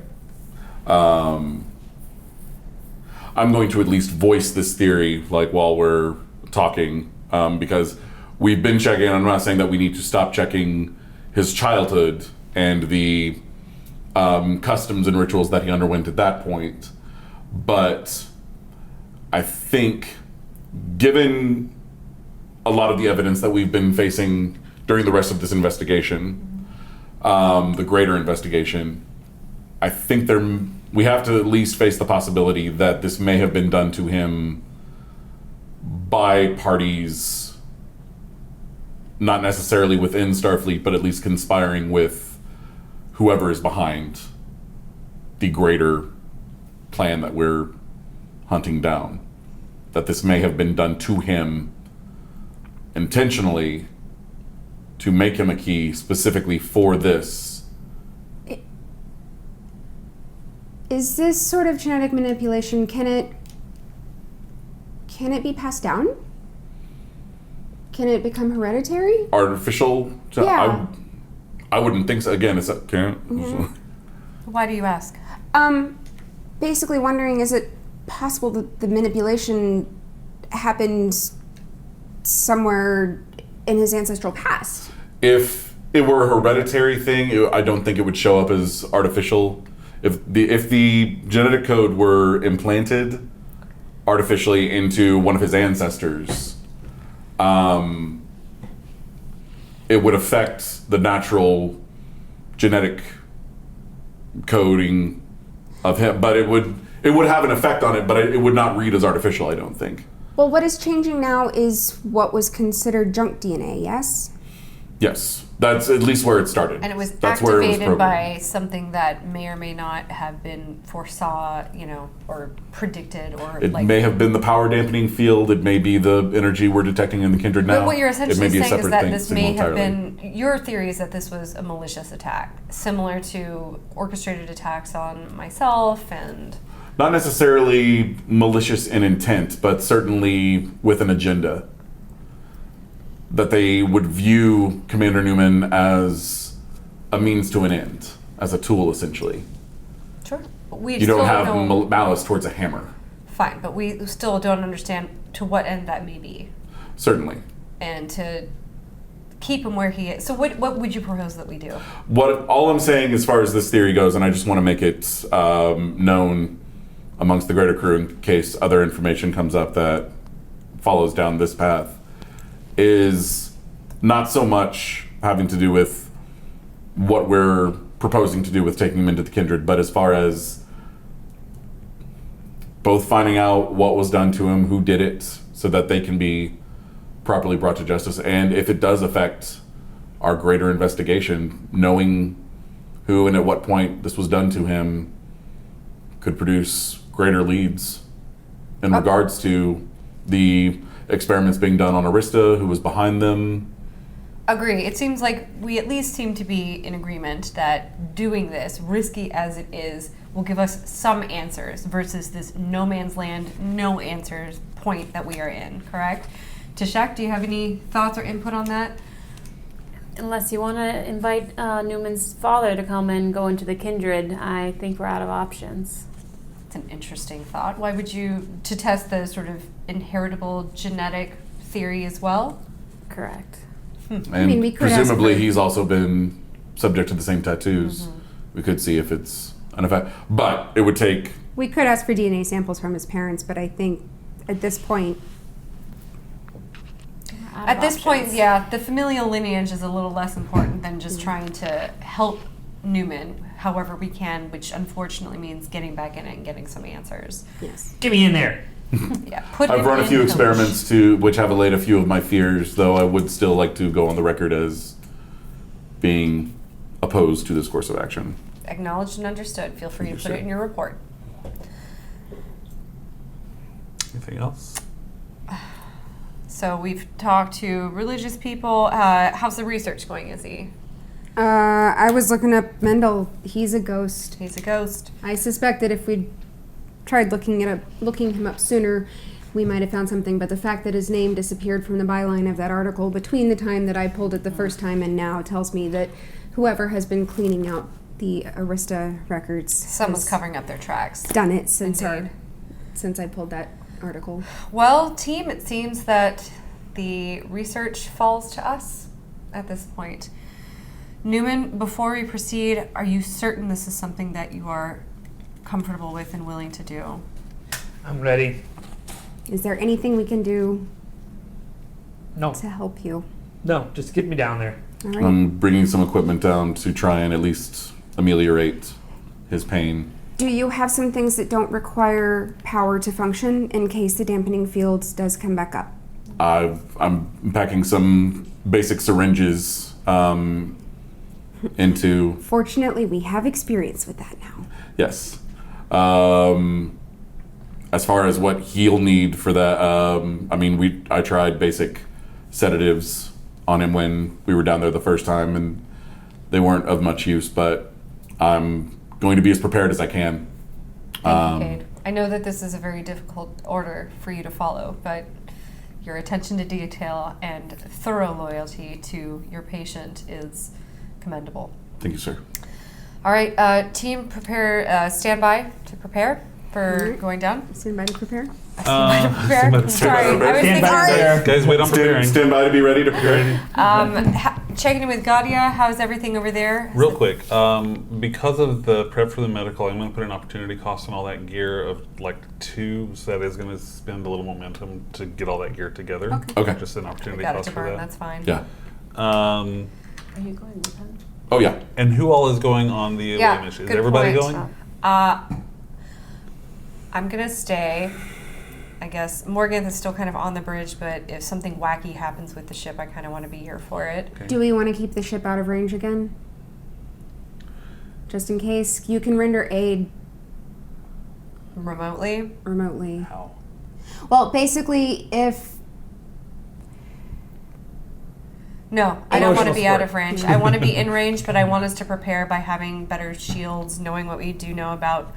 I'm going to at least voice this theory while we're talking because we've been checking. I'm not saying that we need to stop checking his childhood and the customs and rituals that he underwent at that point, but I think given a lot of the evidence that we've been facing during the rest of this investigation, the greater investigation, I think we have to at least face the possibility that this may have been done to him by parties not necessarily within Starfleet, but at least conspiring with whoever is behind the greater plan that we're hunting down. That this may have been done to him intentionally to make him a key specifically for this. Is this sort of genetic manipulation, can it be passed down? Can it become hereditary? Artificial? Yeah. I wouldn't think so. Again, it's can't. Why do you ask? Basically wondering, is it possible that the manipulation happened somewhere in his ancestral past? If it were a hereditary thing, I don't think it would show up as artificial. If the genetic code were implanted artificially into one of his ancestors, it would affect the natural genetic coding of him, but it would have an effect on it, but it would not read as artificial, I don't think. Well, what is changing now is what was considered junk DNA, yes? Yes, that's at least where it started. And it was That's where it was activated programmed. by something that may or may not have been foresaw, or predicted, or It may have been the power dampening field. It may be the energy we're detecting in the Kindred now. But what you're It may essentially be a saying is separate that thing, this signal may have entirely. been, your theory is that this was a malicious attack, similar to orchestrated attacks on myself and... Not necessarily malicious in intent, but certainly with an agenda. That they would view Commander Neumann as a means to an end, as a tool, essentially. Sure. But we You still don't have know... malice towards a hammer, Fine, but we still don't understand to what end that may be. certainly. And to keep him where he is. So what would you propose that we do? All I'm saying as far as this theory goes, and I just want to make it known amongst the greater crew in case other information comes up that follows down this path, is not so much having to do with what we're proposing to do with taking him into the Kindred, but as far as both finding out what was done to him, who did it, so that they can be properly brought to justice, and if it does affect our greater investigation, knowing who and at what point this was done to him could produce greater leads in regards to the experiments being done on Arista, who was behind them. Agree. It seems like we at least seem to be in agreement that doing this, risky as it is, will give us some answers versus this no man's land, no answers point that we are in, correct? Tashak, do you have any thoughts or input on that? Unless you want to invite Newman's father to come and go into the Kindred, I think we're out of options. It's an interesting thought. Why would you, to test the sort of inheritable genetic theory as well? Correct. And mean, we could ask presumably for- he's also been subject to the same tattoos. We could see if it's an effect. But it would take... We could ask for DNA samples from his parents, but I think at this point, Out At of this point, options. yeah, the familial lineage is a little less important than just trying to help Neumann however we can, which unfortunately means getting back in it and getting some answers. yes. Get me in there. Yeah, put I've him run a in few coach. experiments which have allayed a few of my fears, though I would still like to go on the record as being opposed to this course of action. Acknowledged and understood. Feel free to put Understood. it in your report. Anything else? So we've talked to religious people. How's the research going, Izzy? I was looking up Mendel. He's a ghost. He's a ghost. I suspect that if we'd tried looking him up sooner, we might have found something. But the fact that his name disappeared from the byline of that article between the time that I pulled it the first time and now tells me that whoever has been cleaning out the Arista records Someone's has covering up their tracks. done it since Indeed. since I pulled that article. Well, team, it seems that the research falls to us at this point. Neumann, before we proceed, are you certain this is something that you are comfortable with and willing to do? I'm ready. Is there anything we can do No, to help you? no, just get me down there. All right. I'm bringing some equipment down to try and at least ameliorate his pain. Do you have some things that don't require power to function in case the dampening field does come back up? I'm packing some basic syringes into... Fortunately, we have experience with that now. Yes. As far as what he'll need for that, I tried basic sedatives on him when we were down there the first time, and they weren't of much use, but I'm going to be as prepared as I can Thank you, Cade. I know that this is a very difficult order for you to follow, but your attention to detail and thorough loyalty to your patient is commendable. Thank you, sir. All right, team, prepare. Stand by to prepare for going down. Stand by to prepare. Stand by to prepare. Sorry, I was Stand thinking. by to prepare. Guys, wait on preparing. Stand by to be ready to prepare. Checking in with Gadia. How's everything over there? Real quick, because of the prep for the medical, I'm going to put an opportunity cost on all that gear of like 2, so that is going to spend a little momentum to get all that gear together. Okay. Just an We opportunity got it cost to for burn. that. That's fine. Yeah. Are you going with him? Oh, yeah. And who all is going on the Yeah, away mission? Is good everybody point. going? I'm gonna stay. I guess Morgan is still kind of on the bridge, but if something wacky happens with the ship, I kind of want to be here for it. Okay. Do we want to keep the ship out of range again? Just in case. You can render aid Remotely. remotely. How? Well, basically, if No, I don't want to Emotional be out support. of range. I want to be in range, but I want us to prepare by having better shields, knowing what we do know about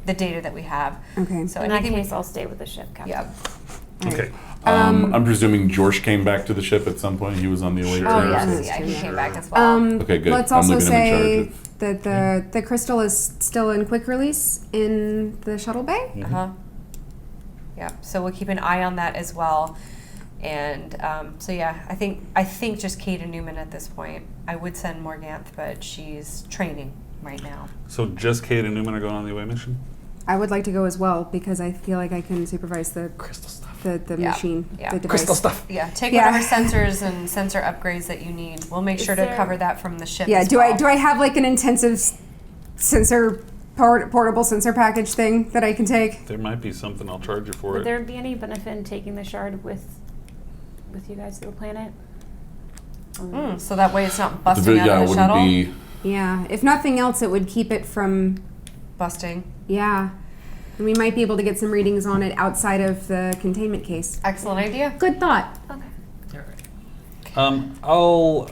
the data that we have. okay, So In that anything. case, I'll stay with the ship, Captain. Yeah. Okay. I'm presuming George came back to the ship at some point. He was on the away Oh team. yes, Sure. yeah, he came back as well. Okay, good. Let's I'm also leaving him in say charge of- that the crystal is still in quick release in the shuttle bay. Yeah. So we'll keep an eye on that as well. And so yeah, I think just Kate and Neumann at this point. I would send Morganth, but she's training right now. So just Kate and Neumann are going on the away mission? I would like to go as well because I feel like I can supervise the Crystal stuff. the Yeah, machine, yeah. the device. Crystal stuff. Yeah, take Yeah. whatever sensors and sensor upgrades that you need. We'll make Is sure to there- cover that from the ship. Yeah. as Do well. I have like an intensive sensor portable sensor package thing that I can take? There might be something. I'll charge you for Would it. there be any benefit in taking the shard with you guys to the planet? So that way it's not The busting out yeah, of it the wouldn't shuttle. be. Yeah. If nothing else, it would keep it from. Busting. Yeah. And we might be able to get some readings on it outside of the containment case. Excellent idea. Good thought. Okay. I'll.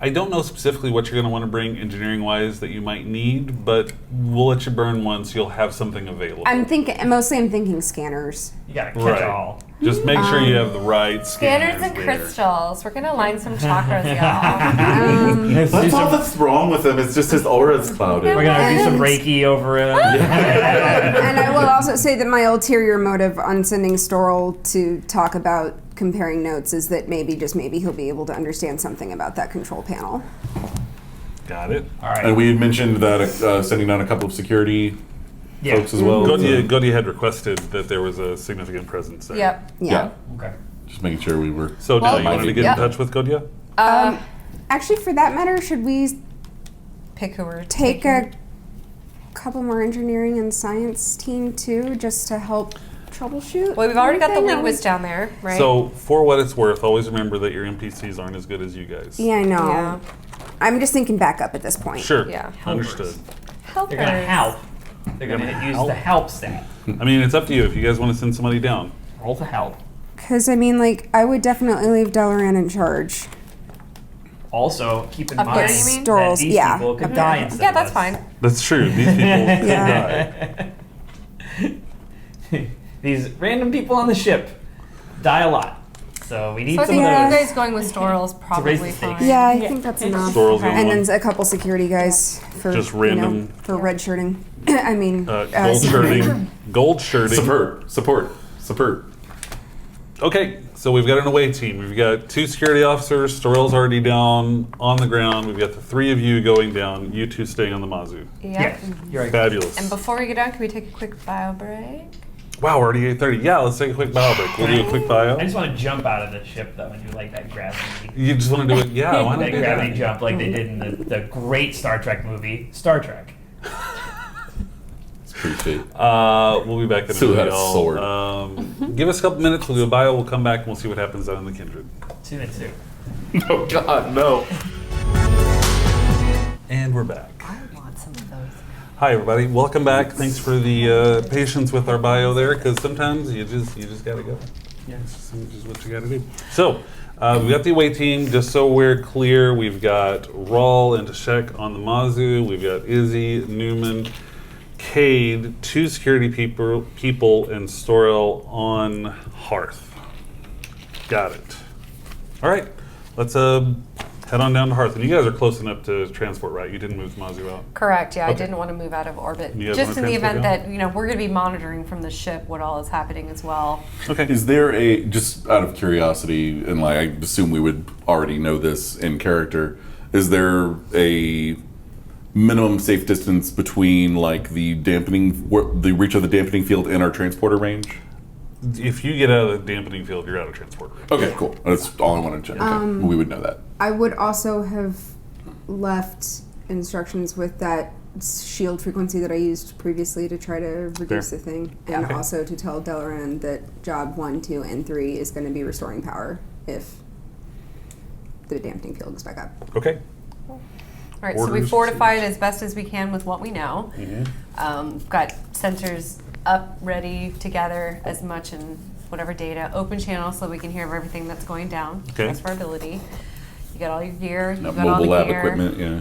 I don't know specifically what you're going to want to bring engineering-wise that you might need, but we'll let you burn once. You'll have something available. I'm thinking scanners. You gotta catch Right. all. Just make sure you have the right Scanners and there. crystals. We're gonna line some chakras, y'all. That's all that's wrong with him. It's just his aura's clouded. We're gonna do some Reiki over it. And I will also say that my ulterior motive on sending Storl to talk about comparing notes is that maybe, just maybe, he'll be able to understand something about that control panel. Got it. All right. And we had mentioned that sending down a couple of security Yeah. folks as well. Godia had requested that there was a significant presence there. Yep. Yeah. Okay. Just making sure we were. So, Well, now you wanted to get yep. in touch with Godia? Actually, for that matter, should we Pick who we're take taking. a couple more engineering and science team too, just to help troubleshoot? Well, we've already got the everything? linguist down there, right? So, for what it's worth, always remember that your NPCs aren't as good as you guys. Yeah, I know. Yeah. I'm just thinking backup at this point. Sure. Yeah. Understood. Helpers. They're gonna help. They're gonna use the help stat. I mean, it's up to you if you guys want to send somebody down. Roll to help. Because, I mean, like, I would definitely leave Dalaran in charge. Also, keep in Up mind here, you mean? that Storls, these yeah. people could Up die here. instead Yeah, of that's us. fine. That's true. These people could die. These random people on the ship die a lot. So we need So I some think of you those. guys going with Storl's probably the stakes. fine. Yeah, I think that's enough. Storl's the only And one. then a couple security guys for Just you random- know, for red shirting. I mean, Gold shirting. Gold shirting. Support. Okay, so we've got an away team. We've got 2 security officers. Storell's already down on the ground. We've got the 3 of you going down. You 2 staying on the Mazu. Yep. Yes, you're right. Fabulous. And before we get on, can we take a quick bio break? Wow, we're already 8:30. Yeah, let's take a quick bio break. We'll do a quick bio. I just want to jump out of the ship though and do like that gravity. You just want to do it? Yeah, why not that do gravity that? jump like they did in the great Star Trek movie, Star Trek. Appreciate. We'll be back in a Still minute, had a y'all. sword. Give us a couple minutes. We'll do a bio. We'll come back and we'll see what happens down in the Kindred. 2 and 2. Oh God, no. And we're back. I want some of those. Hi, everybody. Welcome back. Thanks for the patience with our bio there, because sometimes you just gotta go. Yeah, it's just what you gotta do. So, we've got the away team. Just so we're clear, we've got Rawl and Tashek on the Mazu. We've got Izzy, Neumann, Cade, 2 security people, and Storel on Hearth. Got it. All right, let's head on down to Hearth. And you guys are close enough to transport, right? You didn't move Mazu out. Correct. Yeah, I Okay. didn't want to move out of orbit, You guys just wanna in the transport event down? that we're going to be monitoring from the ship what all is happening as well. Okay. Is there a, just out of curiosity, and like I assume we would already know this in character, is there a minimum safe distance between like the reach of the dampening field and our transporter range? If you get out of the dampening field, you're out of transport range. Okay, cool. That's all I wanted to check. Okay. We would know that. I would also have left instructions with that shield frequency that I used previously to try to reduce Fair. the thing, and Okay. also to tell Delaran that job 1, 2, and 3 is going to be restoring power if the dampening field is back up. Okay. All right, so we Orders fortified as best as we can with what we know. Mm-hmm. Got sensors up, ready to gather as much and whatever data. Open channel so we can hear of everything that's going down. Okay. Best of our ability. You got all your gear. You That got all mobile the lab gear. equipment, yeah.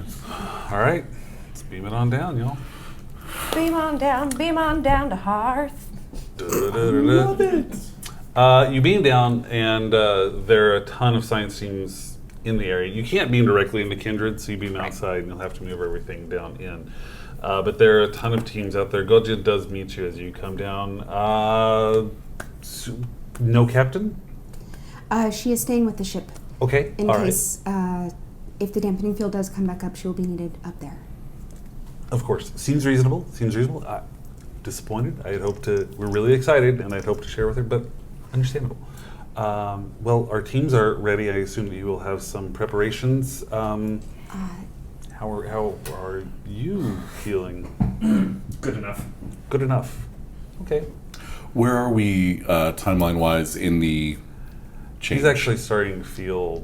All right. Let's beam it on down, y'all. Beam on down to Hearth. Love it. You beam down, and there are a ton of science teams in the area. You can't beam directly into Kindred, so you beam outside, and you'll have to move everything down in. But there are a ton of teams out there. Goja does meet you as you come down. No captain? She is staying with the ship Okay. in all right. case if the dampening field does come back up, she will be needed up there. Of course. Seems reasonable. Disappointed. I had hoped to. We're really excited, and I'd hoped to share with her, but understandable. Well, our teams are ready. I assume that you will have some preparations. How are you feeling? Good enough. Good enough. Okay. Where are we timeline-wise in the change? He's actually starting to feel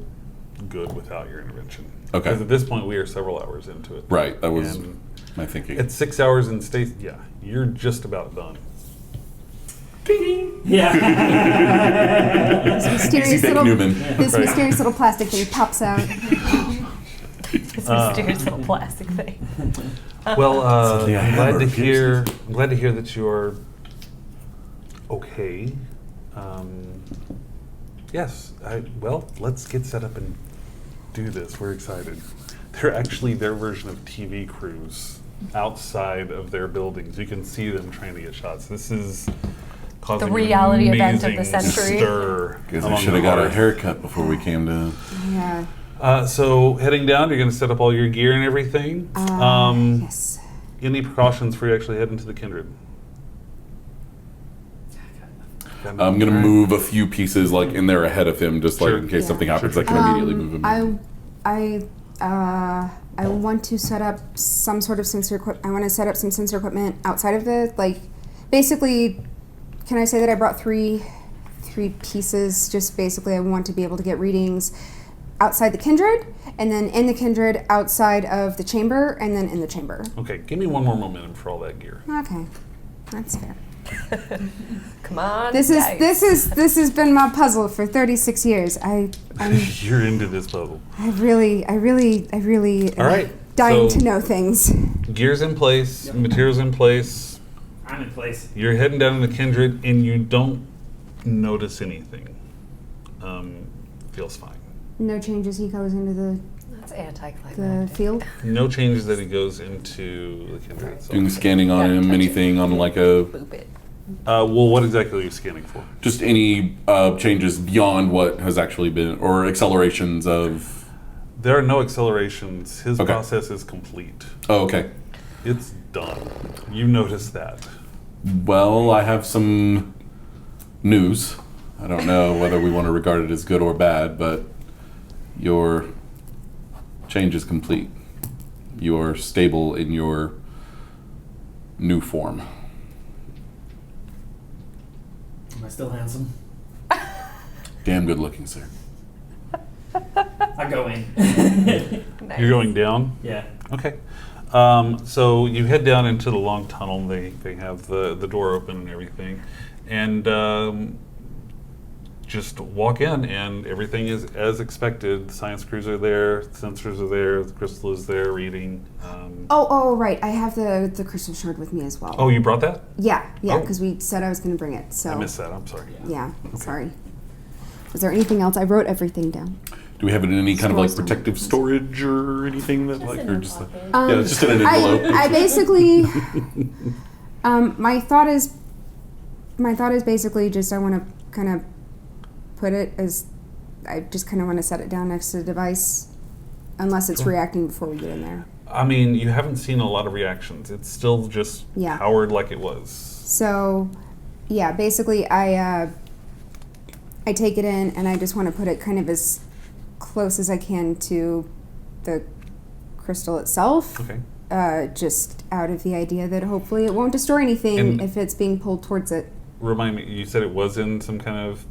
good without your intervention. Okay. Because at this point, we are several hours into it. Right, that was And my thinking. at 6 hours in state, yeah, you're just about done. Yeah. This mysterious Easy bake little, Neumann. this Right. mysterious little plastic thing pops out. This mysterious little plastic thing. Well, Suddenly a I'm glad hammer to appears hear. into- I'm glad to hear that you're okay. Yes. Well, let's get set up and do this. We're excited. They're actually their version of TV crews outside of their buildings. You can see them trying to get shots. This is causing The reality an event of the amazing century. Stir Guess I among should the have got a Hearth. haircut before we came to. Yeah. So heading down, you're going to set up all your gear and everything. Yes. Any precautions for you actually heading to the Kindred? I'm gonna Alright. move a few pieces like in there ahead of him, just like Sure. in case Yeah. something happens, Sure, I can immediately move him. I want to set up some sort of sensor I want to set up some sensor equipment outside of the basically. Can I say that I brought three pieces? Just basically, I want to be able to get readings outside the Kindred, and then in the Kindred, outside of the chamber, and then in the chamber. Okay, give me one more momentum for all that gear. Okay, that's fair. Come on. This has been my puzzle for 36 years. I'm You're into this puzzle. I really All right, dying so- to know things. Gear's in place, materials in place. I'm in place. You're heading down to the Kindred, and you don't notice anything. Feels fine. No changes. He goes into That's the anticlimactic. field. No changes that he goes into the Kindred itself. Doing scanning on Yeah, him, touch anything on like a Boop it. Well, what exactly are you scanning for? just any changes beyond what has actually been or accelerations of. There are no accelerations. His Okay. process is complete. Oh, okay. It's done. You noticed that. Well, I have some news. I don't know whether we want to regard it as good or bad, but your change is complete. You are stable in your new form. Am I still handsome? Damn good looking, sir. I go in. Nice. You're going down? Yeah. Okay. So you head down into the long tunnel. They have the door open and everything. And just walk in and everything is as expected. The science crews are there, sensors are there, the crystal is there reading. Oh, right. I have the crystal shard with me as well. Oh, you brought that? Yeah, Oh. because we said I was going to bring it. So I missed that. I'm sorry. Yeah, sorry. Was there anything else? I wrote everything down. Do we have it in any kind of like Storage. protective storage or anything that like, in or a just pocket. yeah, it's just in an envelope. I basically, my thought is basically just I want to kind of put it as, I just kind of want to set it down next to the device, unless it's reacting before we get in there. I mean, you haven't seen a lot of reactions. It's still just Yeah. powered like it was. So, yeah, basically I take it in and I just want to put it kind of as close as I can to the crystal itself. Okay. Just out of the idea that hopefully it won't destroy anything And- if it's being pulled towards it. Remind me, you said it was in some kind of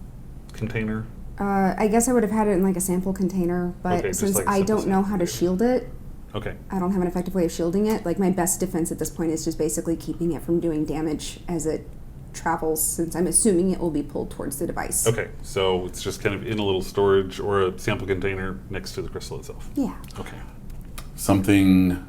container? I guess I would have had it in like a sample container, but Okay, just since like a I simple don't know how to shield it, Okay. I don't have an effective way of shielding it. Like my best defense at this point is just basically keeping it from doing damage as it travels, since I'm assuming it will be pulled towards the device. Okay, so it's just kind of in a little storage or a sample container next to the crystal itself. Yeah. Okay. Something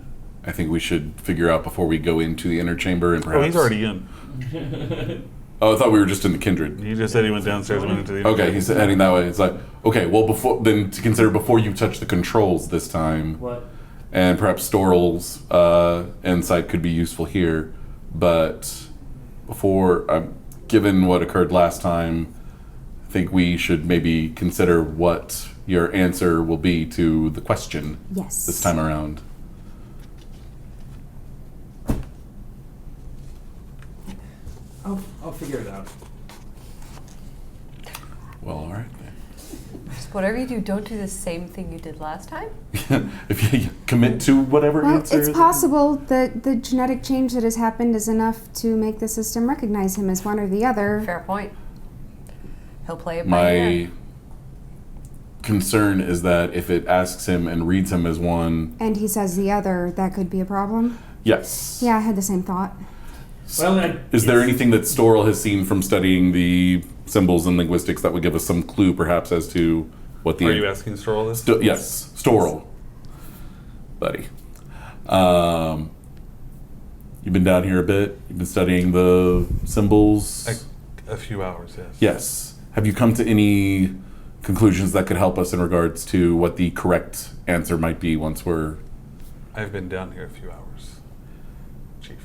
I think we should figure out before we go into the inner chamber and perhaps. Oh, he's already in. Oh, I thought we were just in the Kindred. You just said he went downstairs and went into the Okay, he's heading that way. It's like, okay, well, to consider before you touch the controls this time, What? and perhaps Storl's insight could be useful here, but before, given what occurred last time, I think we should maybe consider what your answer will be to the question Yes. this time around. I'll figure it out. Well, all right Just whatever you do, don't do the same thing you did last time. then. If you commit to whatever Well, answer. it's possible that the genetic change that has happened is enough to make the system recognize him as one or the other. Fair point. He'll play it by ear. My concern is that if it asks him and reads him as one, And he says the other, that could be a problem. yes. Yeah, I had the same thought. Well, then, Is there anything that Storl has seen from studying the symbols and linguistics that would give us some clue, perhaps, as to what the? Are you asking Storl this? Yes, Storl, buddy. You've been down here a bit. You've been studying the symbols. A few hours, yes. Yes. Have you come to any conclusions that could help us in regards to what the correct answer might be once we're? I've been down here a few hours, Chief.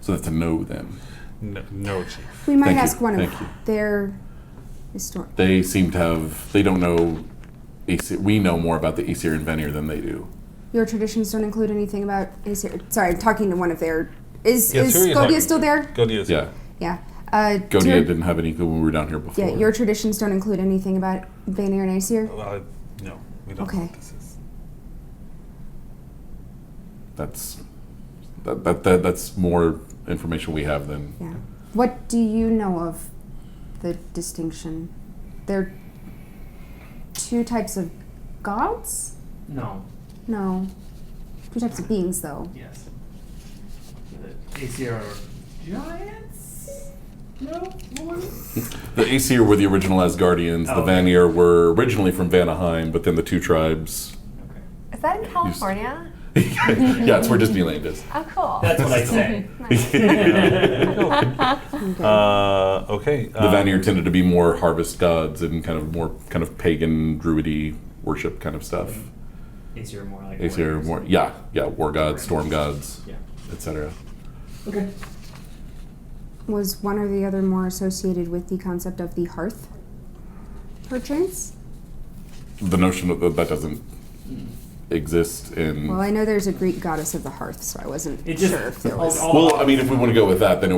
So that's a no then. No, Chief. We might Thank you, ask one of thank you. their They seem to have. They don't know. We know more about the Aesir and Vanir than they do. Your traditions don't include anything about Aesir. Sorry, I'm talking to one of their. Is Yes, who are you talking Godia to? still there? Godia's Yeah. Yeah. Godia didn't have any when we were down here before. Yeah, your traditions don't include anything about Vanir and Aesir? No, we don't know Okay. what this is. That's more information we have than. Yeah. What do you know of the distinction? There are two types of gods? No. No. Two types of beings, though. Yes. The ACR giants? No? More? The Aesir were the original Asgardians. Oh, The okay. Vanir were originally from Vanaheim, but then the two tribes. Okay. Is that in California? Yeah, it's where Disneyland is. Oh, cool. That's what I say. Okay. The Vanir tended to be more harvest gods and more pagan druidy worship kind of stuff. ACR more like Aesir warriors. more war gods, storm gods, Yeah. etc. Okay. Was one or the other more associated with the concept of the hearth, perchance? The notion of that doesn't exist in. Well, I know there's a Greek goddess of the hearth, so I wasn't It just- sure if there was. Well, I mean, if we want to go with that, then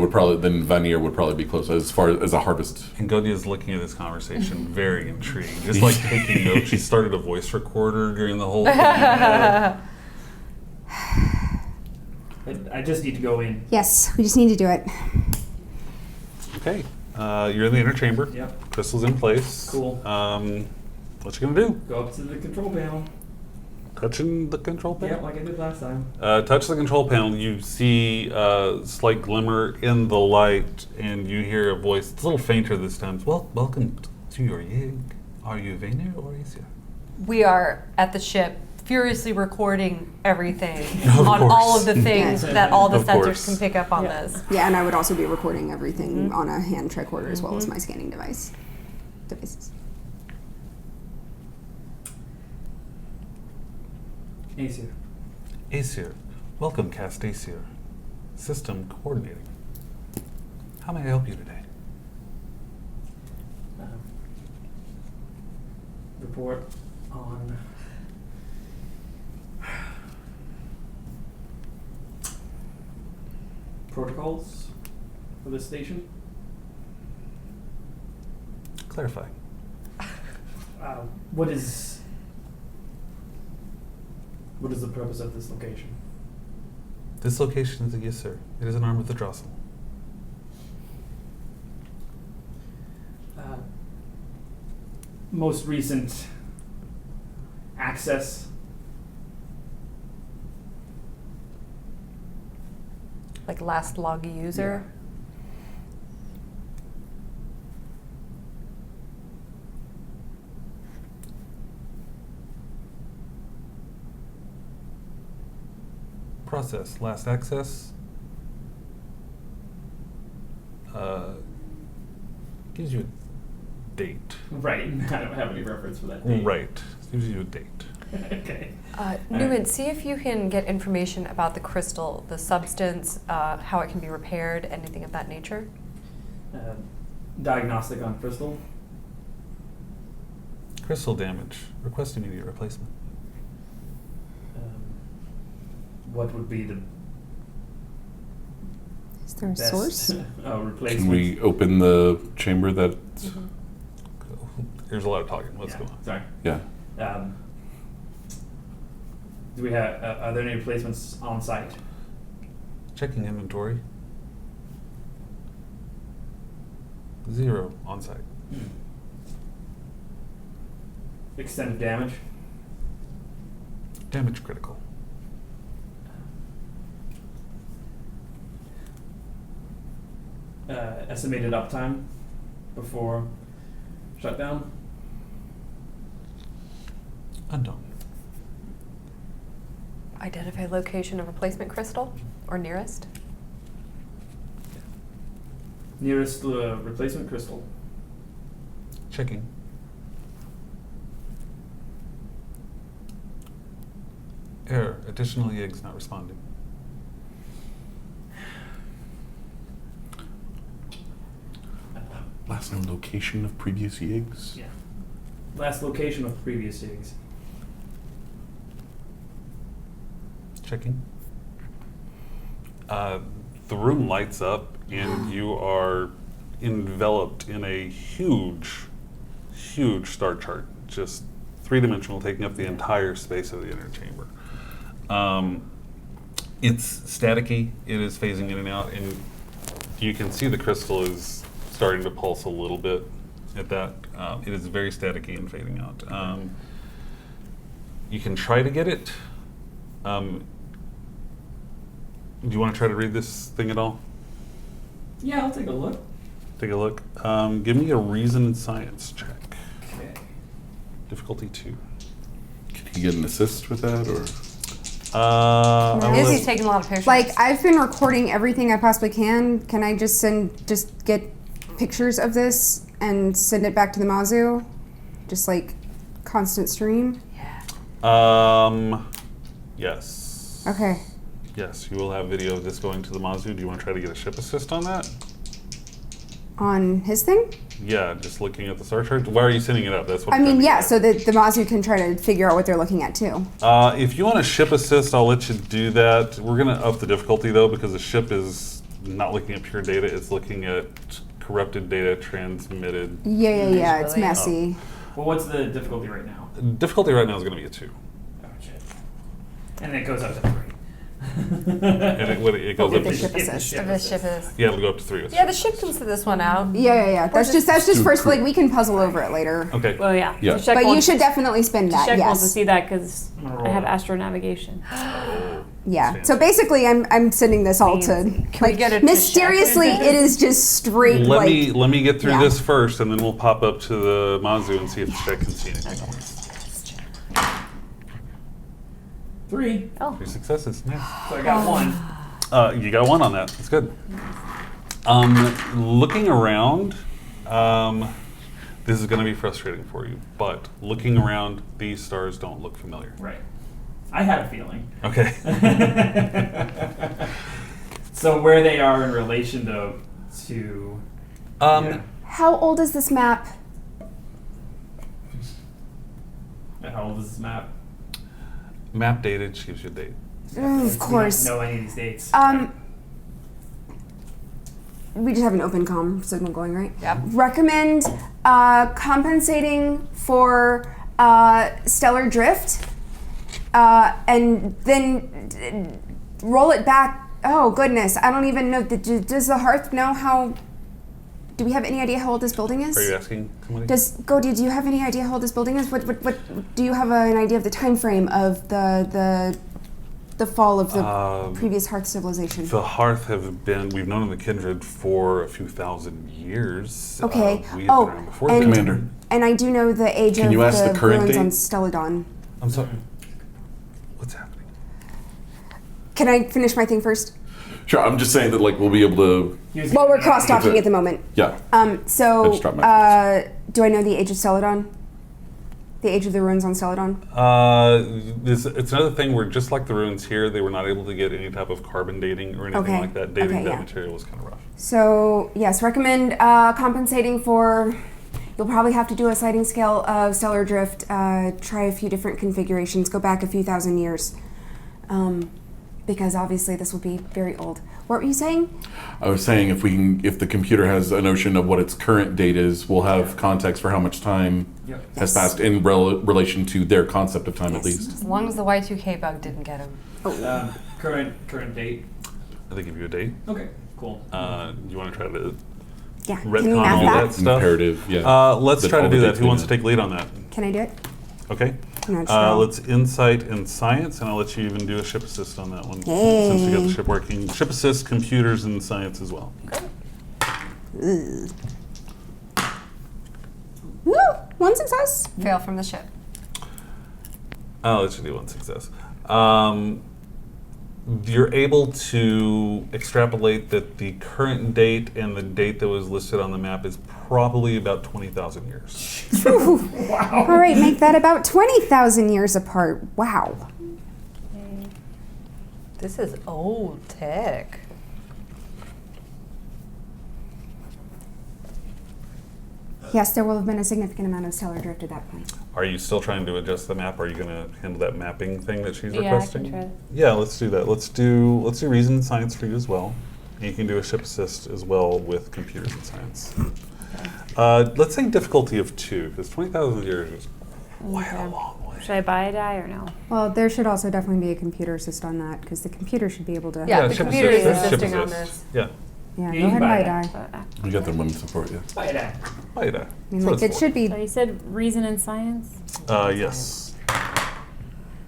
Vanir would probably be close as far as a harvest. And Godia's looking at this conversation very intrigued, just like taking notes. She started a voice recorder during the whole thing. I just need to go in. Yes, we just need to do it. Okay. You're in the inner chamber. Yep. Crystal's in place. Cool. What you gonna do? Go up to the control panel. touching the control panel? Yeah, like I did last time. Touch the control panel. You see a slight glimmer in the light, and you hear a voice. It's a little fainter this time. Well, welcome to your yig. Are you Vainer or Aesir? We are at the ship, furiously recording everything Of on course. all of the things that all the Of sensors course. can pick up on Yeah. this. Yeah, and I would also be recording everything on a hand tricorder as well as my scanning devices. Aesir. Aesir. Welcome, Cast Aesir. System coordinating. How may I help you today? Report on protocols for this station. Clarify. What is the purpose of this location? This location is a yes, sir. It is an arm of the Drossel. Most recent access. Like last log user. Process. Last access. Gives you a date. Right. I don't have any reference for that date. Right. Gives you a date. Okay. Neumann, see if you can get information about the crystal, the substance, how it can be repaired, anything of that nature. Diagnostic on crystal. Crystal damage. Request immediate replacement. What would be the Is there a best source? replacement? Can we open the chamber that? There's a lot of talking. Let's Yeah, go on. Sorry. Yeah. Do we have? Are there any replacements on site? Checking inventory. 0 on site. Extent of damage. Damage critical. Estimated uptime before shutdown. Unknown. Identify location of replacement crystal or nearest. Nearest replacement crystal. Checking. Error. Additional yigs not responding. Last known location of previous yigs. Yeah. Last location of previous digs. Checking. The room lights up, and you are enveloped in a huge, huge star chart, just three-dimensional, taking up the entire space of the inner chamber. It's staticky. It is phasing in and out, and you can see the crystal is starting to pulse a little bit at that. It is very staticky and fading out. You can try to get it. Do you want to try to read this thing at all? Yeah, I'll take a look. Take a look. Give me a reason and science check. Okay. Difficulty 2. Can he get an assist with that, or? I will Izzy's let- taking a lot of pictures. Like, I've been recording everything I possibly can. Can I just get pictures of this and send it back to the Mazu? Just like constant stream? Yes. Okay. Yes, you will have video of this going to the Mazu. Do you want to try to get a ship assist on that? On his thing? Yeah, just looking at the star chart. Why are you sending it up? That's what I I'm mean, trying to yeah, get so that the Mazu can try to figure out what they're looking at too. If you want a ship assist, I'll let you do that. We're going to up the difficulty though, because the ship is not looking at pure data. It's looking at corrupted data transmitted. Yeah, it's Visually. messy. Well, what's the difficulty right now? Difficulty right now is going to be a 2. Oh shit. And it goes up to 3. And it goes up the to ship If the assist. If the ship is. yeah, it'll go up to 3 with Yeah, the ship can sit this one out. Yeah. That's just Too first. cool. Like we can puzzle over it later. Okay. Well, yeah. Yeah. Shek But you wants- should definitely spend that. Shek wants to Yes. see that because I'm gonna I roll have it. astronavigation. Yeah. So basically, I'm sending this all to. Can we get it to mysteriously, Shek? it is just straight. Let like, me get through yeah. this first, and then we'll pop up to the Mazu and see if Shek can see anything. 3. Oh, 3 successes. Nice. So I got 1. You got 1 on that. That's good. Looking around, this is going to be frustrating for you, but looking around, these stars don't look familiar. Right. I had a feeling. Okay. So where they are in relation to yeah. How old is this map? How old is this map? Map dated, she gives you a date. Of course. We don't know any of these dates. We just have an open comm signal going, right? Yep. Recommend compensating for stellar drift, and then roll it back. Oh goodness, I don't even know. Does the Hearth know how? Do we have any idea how old this building is? Are you asking somebody? Do you have any idea how old this building is? What do you have an idea of the time frame of the fall of the previous Hearth civilization? The Hearth we've known the Kindred for a few thousand years. Okay. We have been around before and, that. Commander. And I do know the age Can of you ask the the current ruins on date? Stelladon. I'm sorry. What's happening? Can I finish my thing first? Sure, I'm just saying that like we'll be able to. Well, we're cross-talking at the moment. Yeah. I So, just dropped my do I know the age of Celadon? The age of the ruins on Celadon? It's another thing where, just like the ruins here, they were not able to get any type of carbon dating or anything Okay. like that. Dating Okay, that yeah. material was kind of rough. So, yes, recommend compensating for. You'll probably have to do a sliding scale of stellar drift. Try a few different configurations. Go back a few thousand years, because obviously this will be very old. What were you saying? I was saying if the computer has a notion of what its current date is, we'll have context for how much time Yep. has passed in relation to their concept of time at least. As long as the Y2K bug didn't get him. Current date. They give you a date. Okay. Cool. You want to try to Yeah. Can retcon you all math that that? stuff? Imperative, yeah. Let's That try to all the do that. dates Who wants to they take lead on that? Can I do it? Okay. I'm not sure. Let's insight and science, and I'll let you even do a ship assist on that one. Hey. Since we got the ship working. Ship assist, computers, and science as well. Woo! 1 success. Fail from the ship. I'll let you do 1 success. You're able to extrapolate that the current date and the date that was listed on the map is probably about 20,000 years. All right, make that about 20,000 years apart. Wow. This is old tech. Yes, there will have been a significant amount of stellar drift at that point. Are you still trying to adjust the map? Are you going to handle that mapping thing that she's Yeah, I can requesting? try that. Yeah, let's do that. Let's do reason and science for you as well. And you can do a ship assist as well with computers and science. Let's say difficulty of 2, because 20,000 years is quite a Okay. long way. Should I buy a die or no? Well, there should also definitely be a computer assist on that, because the computer should be able to. Yeah, the ship computer is assist, ship assisting on assist. this. Yeah. Yeah, You go ahead and buy buy a that. die. We got the women's support, yeah. Buy a die. Why that? I mean, like, it should be. So you said reason and science? Yes.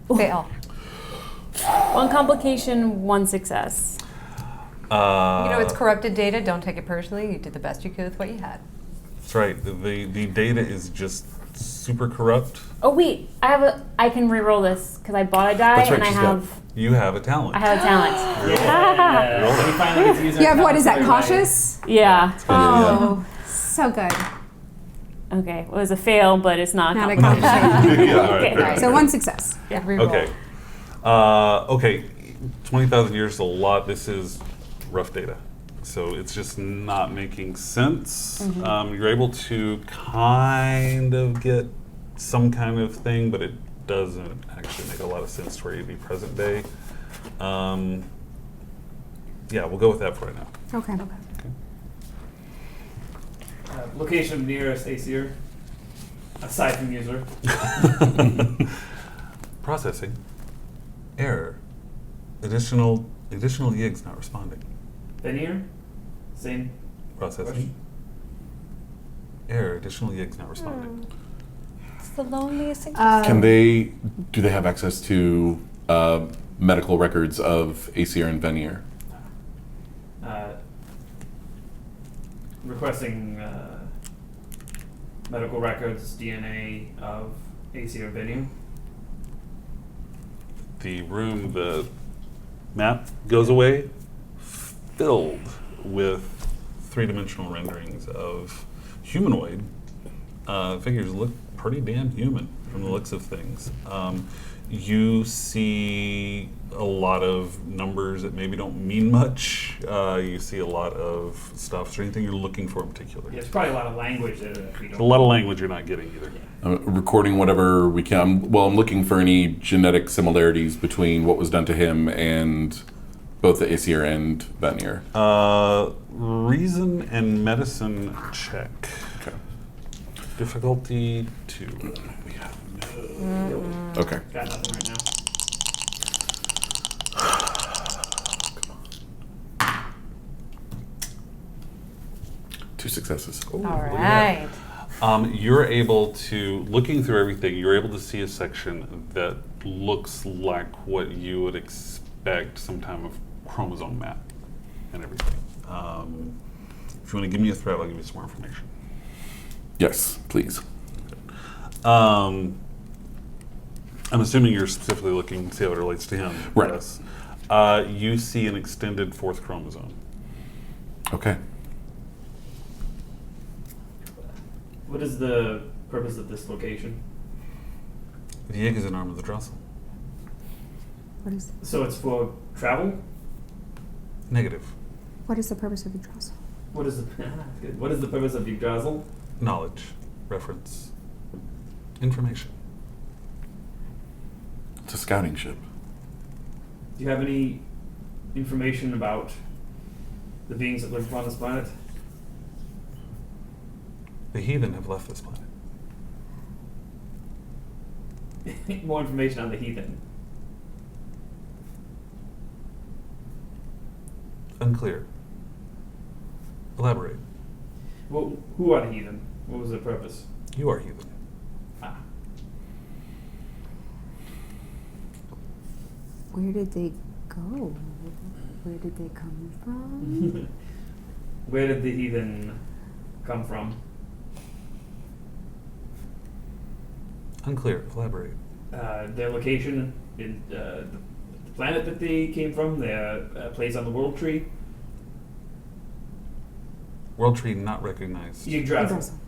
Fail. 1 complication, 1 success. You know, it's corrupted data. Don't take it personally. You did the best you could with what you had. That's right. The data is just super corrupt. Oh wait, I can re-roll this because I bought a die That's right, and I she's got- have You have a talent. a talent. Yeah. We finally get to use our You have what is that? calculator, right? Cautious? Yeah. Oh, so good. Okay. Well, it was a fail, but it's not. Not a complicated. complication. Yeah, all right, Okay. fair enough. So 1 success. Yeah, reroll. Okay. Okay. 20,000 years is a lot. This is rough data. So it's just not making sense. You're able to kind of get some kind of thing, but it doesn't actually make a lot of sense for you to be present day. Yeah, we'll go with that for right now. Okay. Location of nearest ACR, aside from user. Processing. Error. Additional yigs not responding. Veneer? Same Processing. question? Error. Additional yigs not responding. It's the loneliest thing. Do they have access to medical records of ACR and Venier? Requesting medical records, DNA of AC or Veneer. The room, the map goes away, filled with three-dimensional renderings of humanoid figures. Look pretty damn human from the looks of things. You see a lot of numbers that maybe don't mean much. You see a lot of stuff. Is there anything you're looking for in particular? Yeah, it's probably a lot of language that we don't. A lot of language you're not getting either. Recording whatever we can. Well, I'm looking for any genetic similarities between what was done to him and both the ACR and Venier. Reason and medicine check. Okay. Difficulty 2. We have no. Okay. Got nothing right now. 2 successes. All right. You're able to, looking through everything, you're able to see a section that looks like what you would expect some kind of chromosome map and everything. If you want to give me a threat, I'll give you some more information. Yes, please. I'm assuming you're specifically looking to see how it relates to him. Right. Yes. You see an extended 4th chromosome. Okay. What is the purpose of this location? The yig is an arm of the Drossel. What is So it's for travel? Negative. what is the purpose of the Drossel? What is the good. What is the purpose of Yggdrasil? Knowledge, reference, information. It's a scouting ship. Do you have any information about the beings that live upon this planet? The heathen have left this planet. More information on the heathen. Unclear. Elaborate. Well, who are the heathen? What was their purpose? You are heathen. Ah. Where did they go? Where did they come from? Where did the heathen come from? Unclear. Elaborate. Their location in the planet that they came from, their place on the world tree. World tree not recognized. Yggdrasil. Yggdrasil.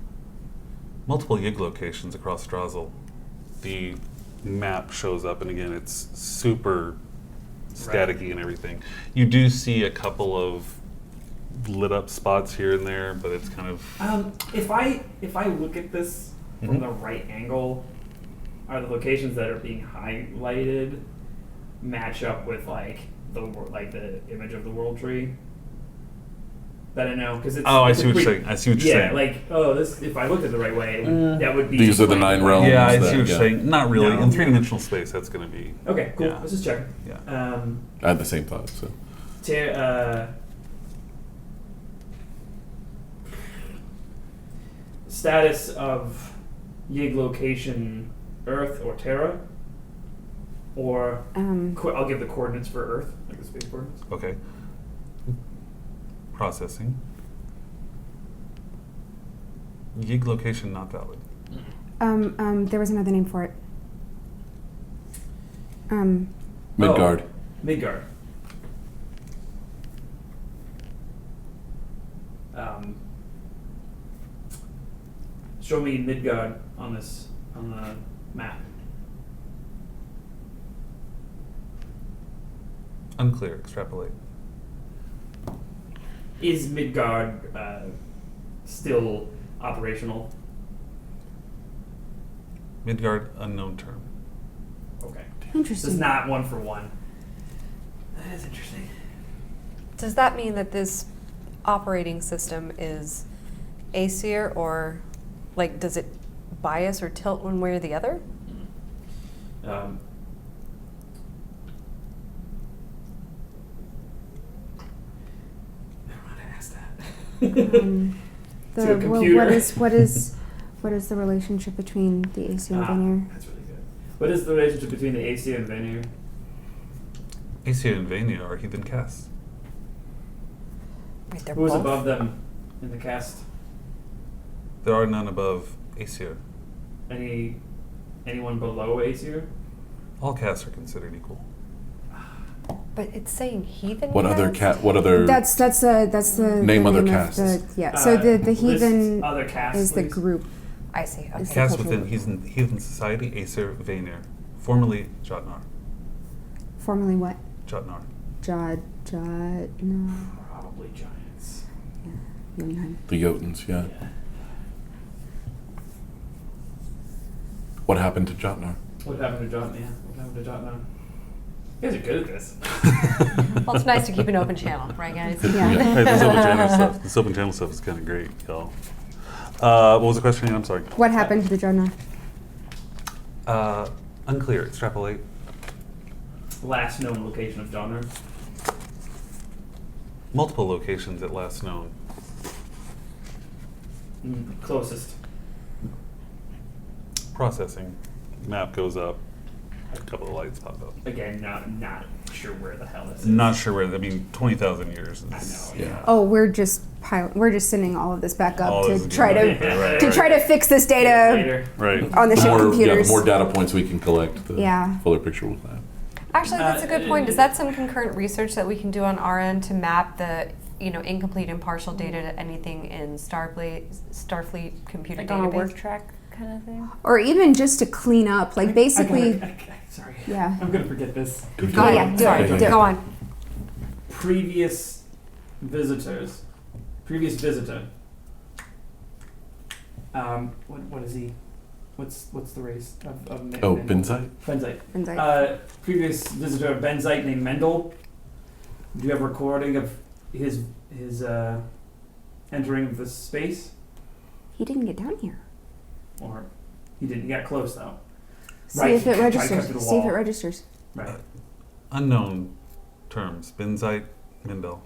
Multiple yig locations across Drossel. The map shows up, and again, it's super staticky and everything. You do see a couple of lit up spots here and there, but it's kind of If I look at this from the right angle, are the locations that are being highlighted match up with like the image of the world tree? That I know because it's. Oh, I it's see a what you're pretty- saying. I see what you're saying. Yeah, like this. If I looked at the right way, that would be. These are the like- 9 realms. Yeah, I that- see what you're yeah. saying. Not really. No. In 3-dimensional space, that's going to be. Okay, cool. Yeah. Let's just check. Yeah. I had the same thought. So Status of Yig location: Earth or Terra, or I'll give the coordinates for Earth, like the space coordinates. Okay. Processing. Yig location not valid. There was another name for it. Midgard. Midgard. Show me Midgard on the map. Unclear. Extrapolate. Is Midgard still operational? Midgard unknown term. Okay. This Interesting. is not 1 for 1. That is interesting. Does that mean that this operating system is Aesir, or like does it bias or tilt one way or the other? To a computer. What is the relationship between the AC and Veneer? That's really good. What is the relationship between the AC and Veneer? Aesir and Vania are heathen castes. Wait, they're Who is both? above them in the cast? There are none above Aesir. Anyone below Aesir? All castes are considered equal. But it's saying heathen. What other castes? What other? That's the Name the other name of castes. So the List heathen other castes, is the please. group. I see. Okay. Is Castes cultural- within heathen society, Aesir, Vanir, formerly Jotnar. Formerly what? Jotnar. No. Probably giants. Neumann. The Jotuns, yeah. What happened to Jotnar? What happened to John? Yeah. What happened to John now? You guys are good at this. Well, it's nice to keep an open channel, right, guys? Yeah. Hey, this open channel stuff. This open channel stuff is kind of great, y'all. What was the question again? I'm sorry. What happened to the Dreadnought? Unclear. Extrapolate. Last known location of Donner. Multiple locations at last known. Closest. Processing. Map goes up. A couple of lights pop up. Again, not sure where the hell this is. Not sure where. I mean, 20,000 years. I Is, know. Yeah. Oh, we're just sending all of this back up All this to is try good. to Right, to right. try to fix this data Later. Right. on the ship more, computers. the more data points we can collect, the Yeah. fuller picture we'll have. Actually, that's a good point. Is that some concurrent research that we can do on our end to map the, incomplete and partial data to anything in Starfleet computer Like on a work database? track kind of thing. Or even just to clean up, like basically. Sorry. Yeah. I'm gonna forget this. Oh yeah, do Sorry. it. Go on. Previous visitor. What is he? What's the race of Oh, Mendel? Benzite? Benzite. Benzite. Previous visitor of Benzite named Mendel. Do you have a recording of his entering of the space? He didn't get down here. Or he didn't get close though. See Right, if it right registers. up to the See if it wall. registers. Right. Unknown terms. Benzite, Mendel.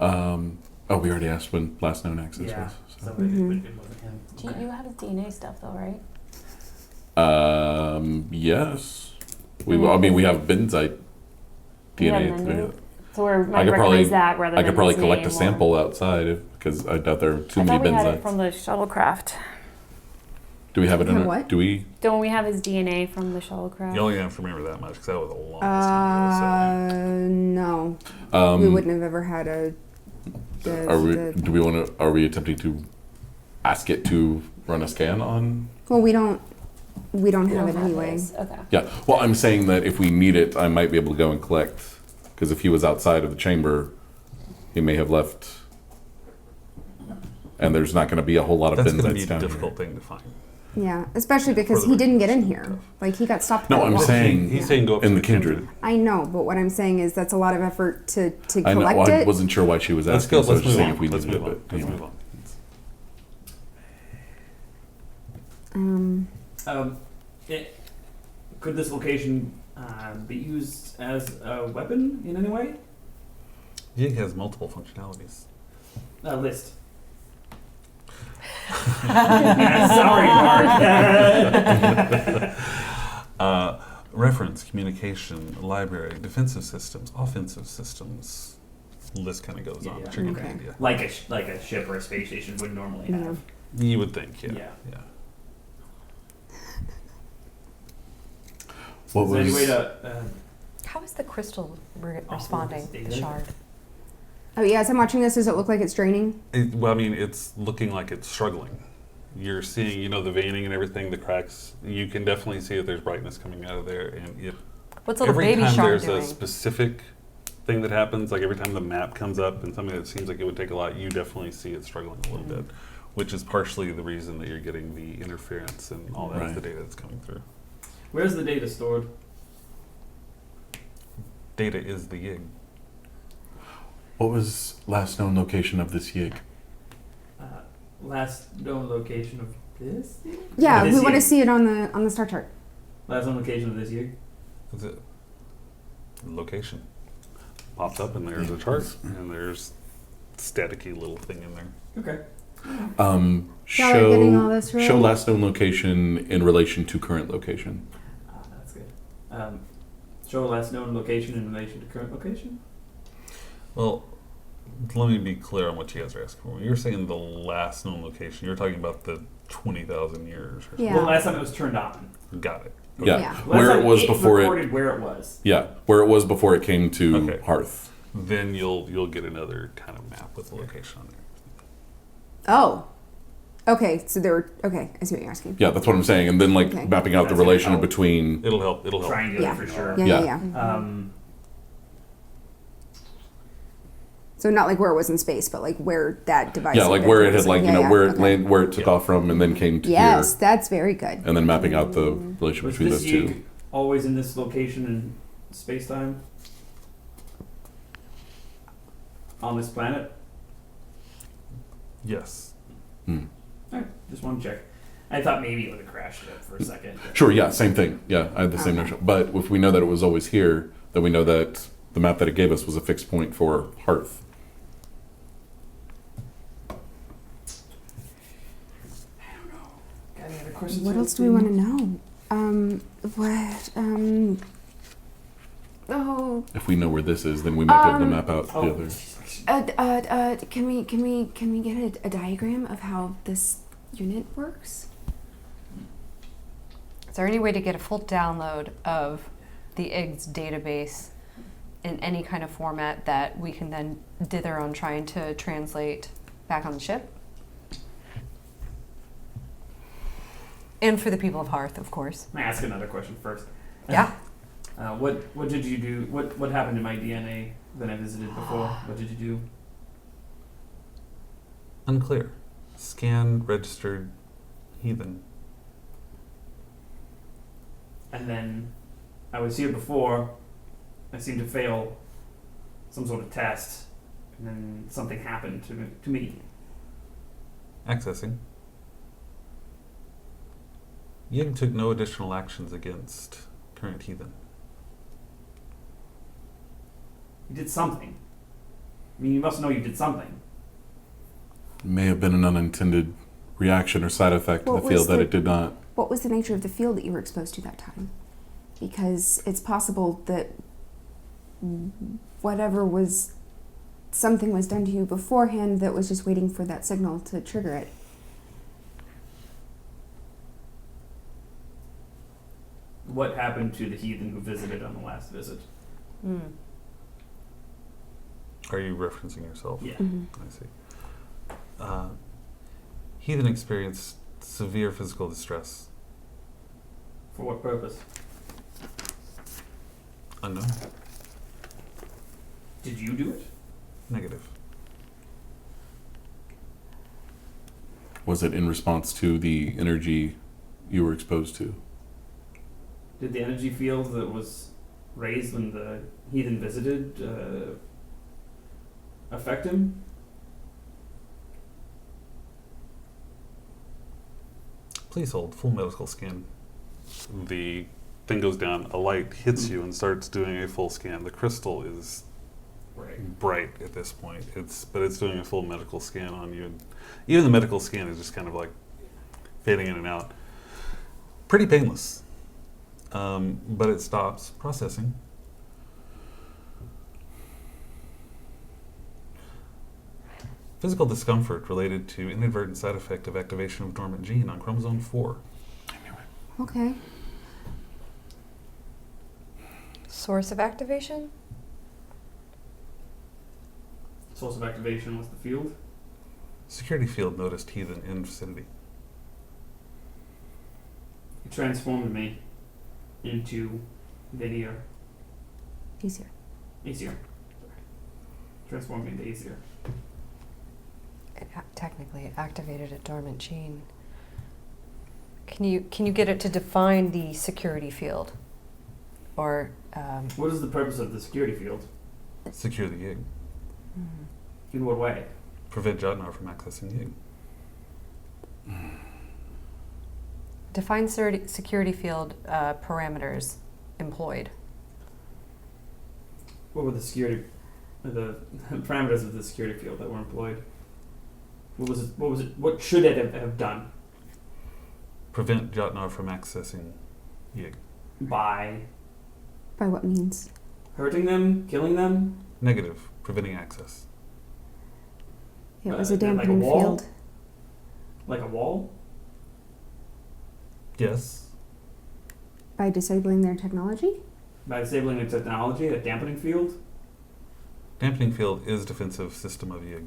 We already asked when last known access Yeah. was. So So. it wasn't him. You have his DNA stuff though, right? Yes. We have Benzite Yeah, DNA. Mendel. So we might I could probably recognize that rather I than could probably his collect a name or- sample outside because I doubt there are too I many thought we had it Benzites. from the shuttlecraft. Do we have it in From it? what? Do we? Don't we have his DNA from the shuttlecraft? You only have to remember that much because that was a long time ago. No. Um, We wouldn't have ever had a. Do we want to? Are we attempting to ask it to run a scan on? Well, we don't have We it don't have anyway. his. Okay. Yeah. Well, I'm saying that if we need it, I might be able to go and collect. Because if he was outside of the chamber, he may have left. And there's not going to be a whole lot of That's going to be Benzites a down difficult here. thing to find. Yeah, especially because For the he didn't get in registration here. stuff. Like he got stopped. No, by the I'm wall. saying He's saying go up in to the Kindred. I know, but what I'm saying is that's a lot of effort to I know. collect Well, I it. wasn't sure why she was Let's asking. go. so I was Let's just move saying on. if we Let's needed move on. it. Let's Anyway. move on. Could this location be used as a weapon in any way? Yig has multiple functionalities. List. Sorry, Mark. Reference, communication, library, defensive systems, offensive systems. List kind of goes Yeah, on. yeah. But you're getting Okay. the idea. like a ship or a space station would normally Yeah. have. You would think, yeah. Yeah. What Is there any was? way to? How is the crystal Off responding? of The his data. shard. Oh yeah, as I'm watching this, does it look like it's draining? Well, I mean, it's looking like it's struggling. You're seeing, the veining and everything, the cracks. You can definitely see that there's brightness coming out of there, and What's little every baby time shard there's doing? a specific thing that happens, like every time the map comes up and something that seems like it would take a lot, you definitely see it struggling a little bit, which is partially the reason that you're getting the interference and all that's Right. the data that's coming through. Where's the data stored? Data is the Yig. What was last known location of this Yig? Last known location of this? Yeah, This we want to year. see it on the star chart. Last known location of this year. Is it location? Pops up and there's a chart and there's staticky little thing in there. Okay. Y'all are getting all this right. Show last known location in relation to current location. That's good. Show last known location in relation to current location. Well, let me be clear on what you guys are asking for. When you're saying the last known location, you're talking about the 20,000 years. Or something. Yeah. Well, last time it was turned on. Got it. Yeah, Yeah. where Last it time was before recorded it. where it was. Yeah, where it was before it came to Okay. Hearth. Then you'll get another kind of map with the location on there. Oh. Okay, so there were. Okay, I see what you're asking. Yeah, that's what I'm saying. And then like Okay. mapping out the That's gonna relation help. between. It'll help. It'll help. Triangular Yeah. for sure. Yeah. So not like where it was in space, but like where that device. Yeah, like where it had like where it okay. landed, where it took Yeah. off from, and then came to Yes, here, that's very good. and then mapping out the relation Was between this those two. Yig always in this location in space time? On this planet? Yes. Alright, just want to check. I thought maybe it would have crashed it for a second. Sure. Yeah. Same thing. Yeah, I had the same Okay. notion. But if we know that it was always here, then we know that the map that it gave us was a fixed point for Hearth. Got any other questions? What else do we want to know? Oh. If we know where this is, then we might be able to map out the other. Can we get a diagram of how this unit works? Is there any way to get a full download of the IGS database in any kind of format that we can then dither on trying to translate back on the ship? And for the people of Hearth, of course. Can I ask another question first? Yeah. What did you do? What happened to my DNA that I visited before? What did you do? Unclear. Scanned, registered, heathen. And then I was here before. I seemed to fail some sort of test, and then something happened to me. Accessing. Yig took no additional actions against current heathen. You did something. I mean, you must know you did something. May have been an unintended reaction or side effect to What the field was that the- it did not. What was the nature of the field that you were exposed to that time? Because it's possible that something was done to you beforehand that was just waiting for that signal to trigger it. What happened to the heathen who visited on the last visit? Are you referencing yourself? Yeah. I see. Heathen experienced severe physical distress. For what purpose? Unknown. Did you do it? Negative. Was it in response to the energy you were exposed to? Did the energy field that was raised when the heathen visited affect him? Please hold. Full medical scan. The thing goes down. A light hits you and starts doing a full scan. The crystal is Right. bright at this point. But it's doing a full medical scan on you. Even the medical scan is just kind of like fading in and out. Pretty painless. But it stops processing. Physical discomfort related to inadvertent side effect of activation of dormant gene on chromosome 4. Okay. Source of activation? Source of activation was the field. Security field noticed heathen in vicinity. It transformed me into Veneer. Easier. Aesir. Transformed me into Aesir. Technically, it activated a dormant gene. Can you get it to define the security field? Or, What is the purpose of the security field? Secure the Yig. In what way? Prevent Jotnar from accessing Yig. define security field parameters employed. What were the security the parameters of the security field that were employed? What was it? What was it? What should it have done? Prevent Jotnar from accessing Yig. By By what means? hurting them, killing them? Negative. Preventing access. It was a Like a dampening wall? field. Like a wall? Yes. By disabling their technology? By disabling the technology, a dampening field? Dampening field is defensive system of Yig.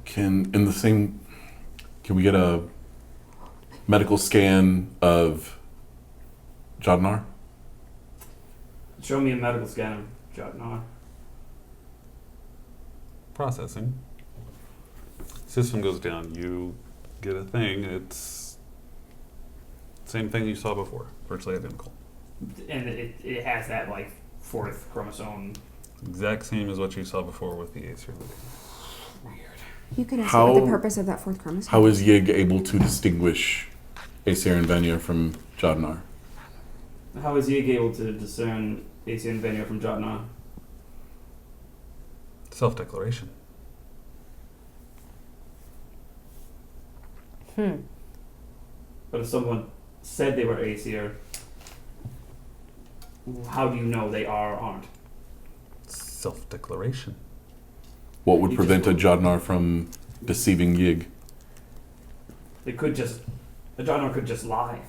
Can we get a medical scan of Jodnar? Show me a medical scan of Jotnar. Processing. System goes down. You get a thing. It's same thing you saw before. Virtually identical. And it has that, like, fourth chromosome. Exact same as what you saw before with the Acer. You could ask How- what the purpose of that fourth chromosome. How is Yig able to distinguish Acer and Venya from Jodnar? How is Yig able to discern AC and Venya from Jotnar? Self-declaration. But if someone said they were Acer, how do you know they are or aren't? Self-declaration. What would You prevent a just- Jodnar from deceiving Yig? They could just, a Jotnar could just lie.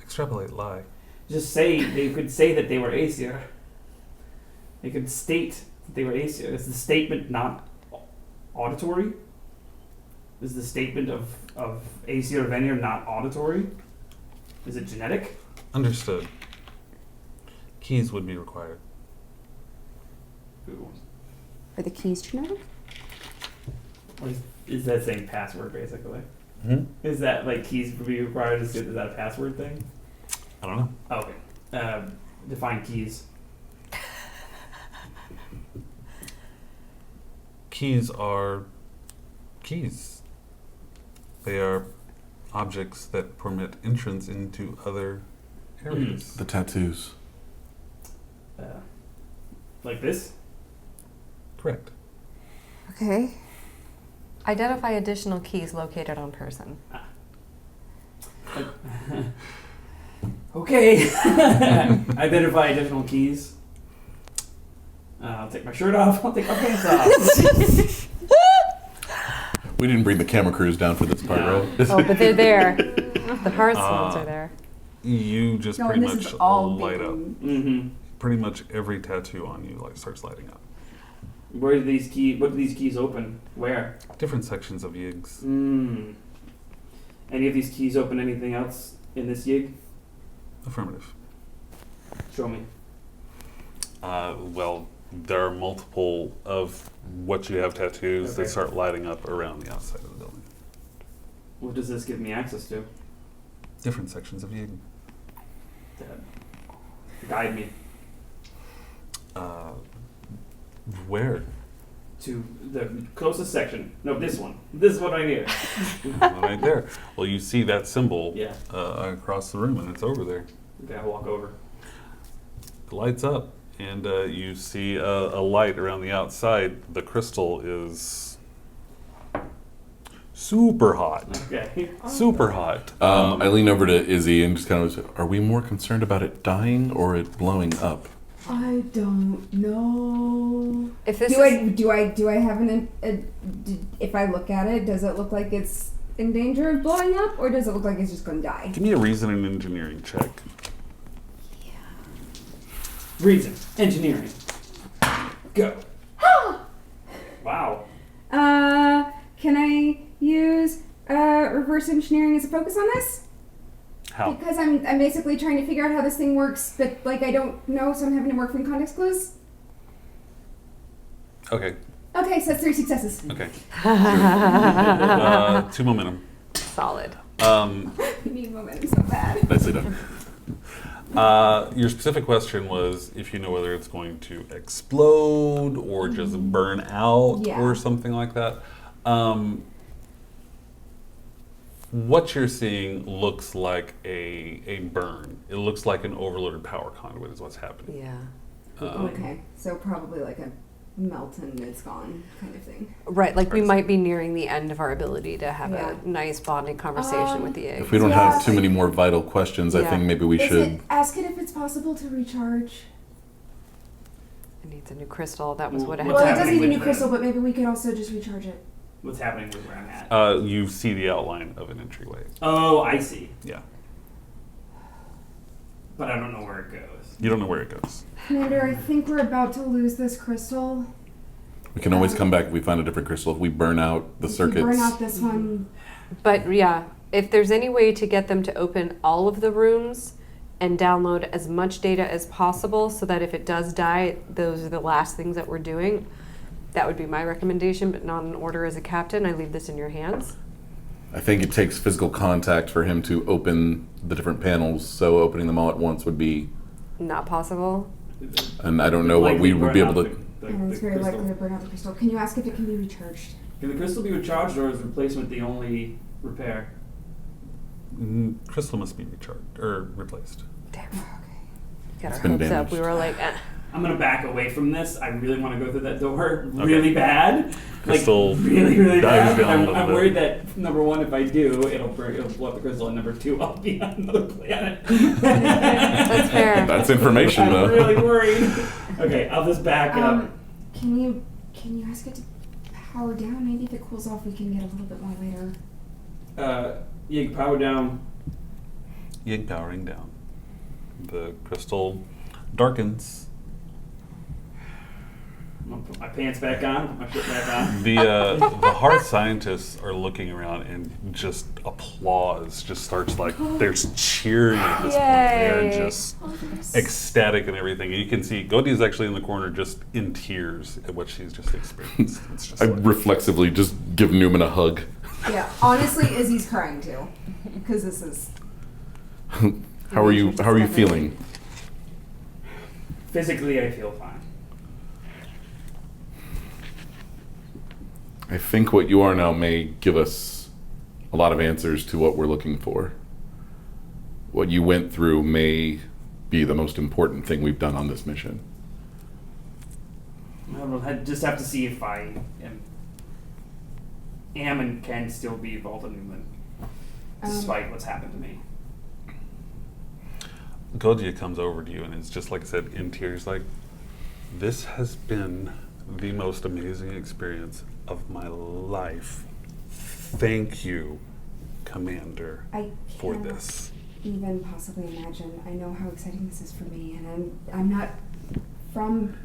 Extrapolate lie. Just say, they could say that they were Acer. They could state that they were Acer. Is the statement not auditory? Is the statement of Acer or Venya not auditory? Is it genetic? Understood. Keys would be required. Ooh. Are the keys genetic? Or is that saying password, basically? Hmm? Is that, like, keys would be required? Is that a password thing? I don't know. Oh, okay. Define keys. Keys are keys. They are objects that permit entrance into other areas. The tattoos. Like this? Correct. Okay. Identify additional keys located on person. Okay. Identify additional keys. I'll take my shirt off. I'll take my pants off. We didn't bring the camera crews down for this part, No. right? Oh, but they're there. The hearth ones are there. You just No, pretty and this much is all light up. Mm-hmm. Pretty much every tattoo on you starts lighting up. Where do these keys? What do these keys open? Where? Different sections of Yigs. Any of these keys open anything else in this Yig? Affirmative. Show me. Well, there are multiple of what you have tattoos Okay. that start lighting up around the outside of the building. What does this give me access to? Different sections of Yig. Guide me Where? to the closest section. No, this one. This one right here. Right there. Well, you see that symbol Yeah. across the room, and it's over there. Okay, I'll walk over. It lights up, and you see a light around the outside. The crystal is super hot. Okay. Super hot. I lean over to Izzy and just kind of say, are we more concerned about it dying or it blowing up? I don't know. If this Do is I have if I look at it, does it look like it's in danger of blowing up, or does it look like it's just going to die? Give me a reasoning engineering check. Reason. Engineering. Go. Wow. Can I use reverse engineering as a focus on this? How? Because I'm basically trying to figure out how this thing works, but like I don't know, so I'm having to work from context clues. Okay. Okay, so that's 3 successes. Okay. 2 momentum. solid. I need momentum so bad. Nicely done. Your specific question was if you know whether it's going to explode or just burn out Yeah. or something like that. what you're seeing looks like a burn. It looks like an overloaded power conduit is what's happening. Yeah. Okay, so probably like a melt and it's gone kind of thing. Right, like we might be nearing the end of our ability to have Yeah. a nice bonding conversation with the egg. If we don't Yeah. have too many more vital questions, I Yeah. think maybe we should. Ask it if it's possible to recharge. It needs a new crystal. That was what it What's Well, it had. doesn't happening need a new with crystal, but maybe we could also just recharge it. What's happening with where I'm at? You see the outline of an entryway. Oh, I see. Yeah. But I don't know where it goes. You don't know where it goes. Commander, I think we're about to lose this crystal. We can always come back if we find a different crystal. If we burn out the If we circuits. burn out this one. But yeah, if there's any way to get them to open all of the rooms and download as much data as possible so that if it does die, those are the last things that we're doing, that would be my recommendation, but not an order as a captain. I leave this in your hands. I think it takes physical contact for him to open the different panels, so opening them all at once would be. Not possible. And I don't know what we would be able to. And it's very likely to burn out the crystal. Can you ask if it can be recharged? Can the crystal be recharged, or is replacement the only repair? Crystal must be recharged or replaced. Damn. Okay. Got It's our been hopes up. damaged. We were like, I'm gonna back away from this. I really want to go through that door really bad. Crystal like, really dives bad. down a I'm, little I'm bit. worried that number one, if I do, it'll blow up the crystal, and number two, I'll be on another planet. that's fair. That's information, I'm though. really worried. Okay, I'll just back up. Can you ask it to power down? Maybe if it cools off, we can get a little bit more later. You can power down. Yig powering down. The crystal darkens. I'm gonna put my pants back on, put my shirt back on. The Hearth scientists are looking around and just applause just starts like they're cheering at this point. They're Yay. just ecstatic and everything. And you can see Godi is actually in the corner just in tears at what she's just experienced. It's just I like, reflexively just give Newman a hug. Yeah, honestly, Izzy's crying too, because this is. How are you feeling? Physically, I feel fine. I think what you are now may give us a lot of answers to what we're looking for. What you went through may be the most important thing we've done on this mission. I just have to see if I am and can still be Volta Neumann, despite what's happened to me. Godia comes over to you and it's just like I said, in tears, like, this has been the most amazing experience of my life. Thank you, Commander, I for can't this. even possibly imagine. I know how exciting this is for me, and I'm not from.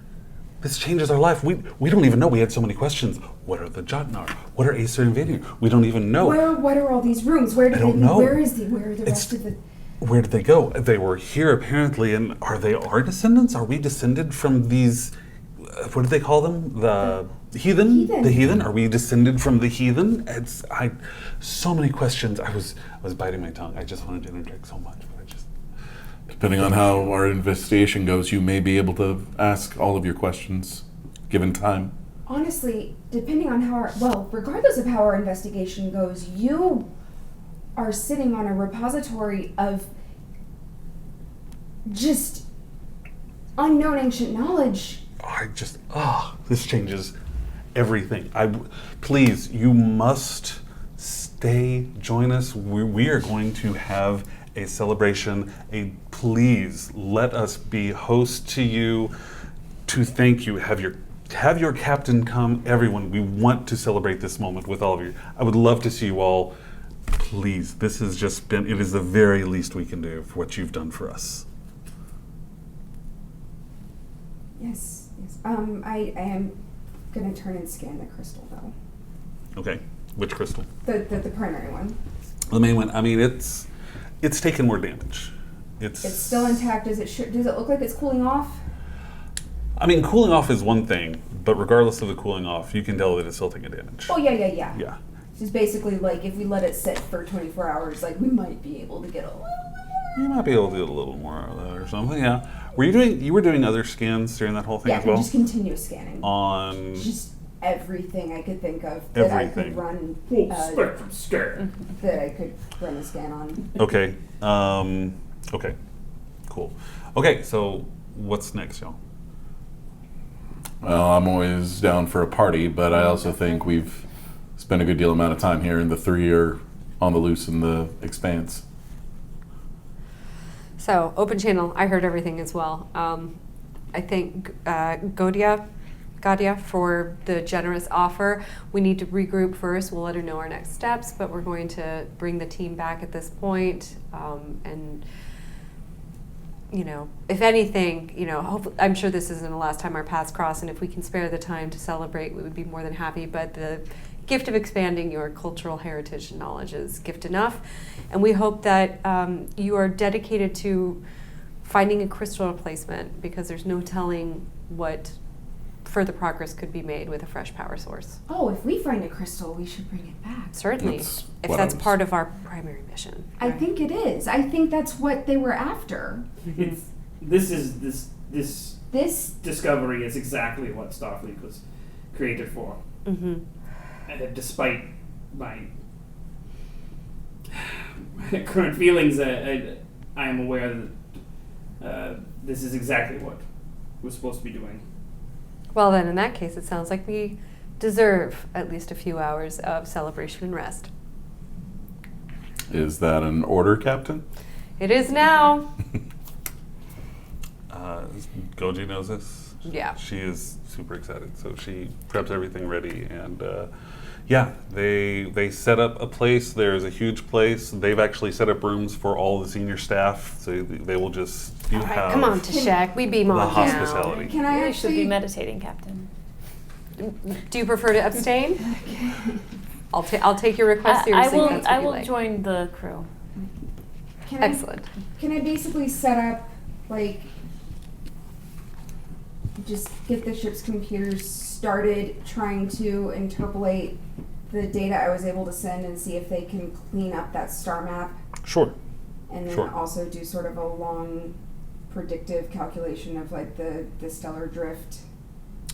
This changes our life. We don't even know. We had so many questions. What are the Jotnar? What are Acer invading? We don't even know. What are all these rooms? Where I don't know. Where are the It's- rest of the? Where did they go? They were here apparently, and are they our descendants? Are we descended from these? What do they call them? The heathen? Heathen. The heathen? Are we descended from the heathen? So many questions. I was biting my tongue. I just wanted to interject so much, but I just. Depending on how our investigation goes, you may be able to ask all of your questions, given time. Honestly, depending on regardless of how our investigation goes, you are sitting on a repository of just unknown ancient knowledge. This changes everything. Please, you must join us. We are going to have a celebration. Please let us be host to you, to thank you. Have your captain come. Everyone, we want to celebrate this moment with all of you. I would love to see you all. Please, this has just been, it is the very least we can do for what you've done for us. Yes. I am gonna turn and scan the crystal though. Okay, which crystal? The primary one. The main one. I mean, it's taken more damage. It's still intact. Does it look like it's cooling off? I mean, cooling off is one thing, but regardless of the cooling off, you can tell that it's still taking damage. Oh yeah. Yeah. Just basically like if we let it sit for 24 hours, like we might be able to get a little. You might be able to do a little more of that or something. Yeah. You were doing other scans during that whole thing Yeah, as well? just continuous scanning. On Just everything I could think of that I Everything. could run. Full spectrum scan. That I could run a scan on. Okay. Okay. Cool. Okay, so what's next, y'all? Well, I'm always down for a party, but I also think we've spent a good deal amount of time here, and the three are on the loose in the expanse. So, open channel, I heard everything as well. I thank Gadia for the generous offer. We need to regroup first. We'll let her know our next steps, but we're going to bring the team back at this point. And, you know, if anything, you know, hopefully, I'm sure this isn't the last time our paths cross, and if we can spare the time to celebrate, we would be more than happy. But the gift of expanding your cultural heritage and knowledge is gift enough. And we hope that you are dedicated to finding a crystal replacement, because there's no telling what further progress could be made with a fresh power source. Oh, if we find a crystal, we should bring it back. Certainly, That's if what that's I was- part of our primary mission. I right? think it is. I think that's what they were after. It's this This discovery is exactly what Starfleet was created for. Mm-hmm. And despite my current feelings, I am aware that this is exactly what we're supposed to be doing. Well, then, in that case, it sounds like we deserve at least a few hours of celebration and rest. Is that an order, Captain? It is now. Goji knows this. Yeah. She is super excited, so she preps everything ready, and yeah, they set up a place. There's a huge place. They've actually set up rooms for all the senior staff, so they will just All right, come on, Tashak. We beam the on hospitality. can I You should be actually? meditating, Captain. now. Do you prefer to abstain? I'll take your request seriously. if that's what I you will like. join the crew. Can I, Excellent. can I basically set up like just get the ship's computers started trying to interpolate the data I was able to send and see if they can clean up that star map, Sure. and then Sure. also do sort of a long predictive calculation of like the stellar drift.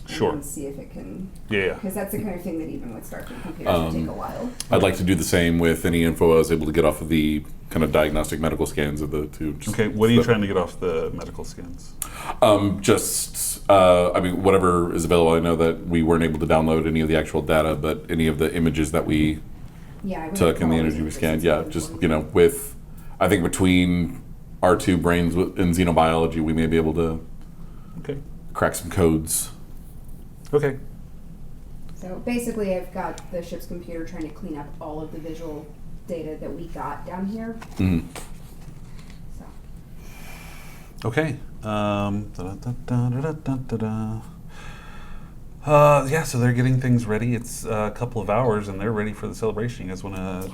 Sure. And see if it can, Yeah. because that's the kind of thing that even with Starfleet computers would take a while. I'd like to do the same with any info I was able to get off of the kind of diagnostic medical scans of the two. Okay. What are you trying to get off the medical scans? I mean, whatever is available. I know that we weren't able to download any of the actual data, but any of the images that we Yeah, I would took and the call energy we those scanned, interests yeah, just, important. with, I think between our two brains in xenobiology, we may be able to Okay. crack some codes. Okay. So basically, I've got the ship's computer trying to clean up all of the visual data that we got down here. Mhm. So Okay. Yeah, so they're getting things ready. It's a couple of hours, and they're ready for the celebration. You guys want to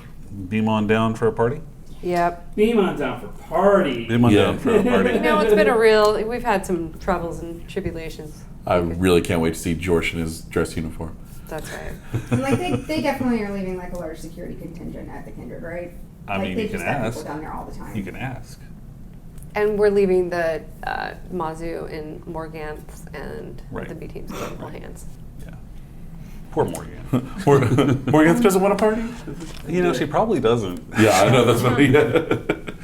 beam on down for a party? Yep. Beam on down for party. Beam on Yeah. down for a party. You know, it's been a real. We've had some troubles and tribulations. I really can't wait to see George in his dress uniform. That's right. and like they definitely are leaving like a large security contingent at the Kindred, right? I Like, mean, they you can just have ask. people down there all the time. You can ask. And we're leaving the Mazu in Morganth's and Right. the B team's in capable hands. Yeah. Poor Morgan. Morgan doesn't want a party? You know, she probably doesn't. Yeah, I know, that's what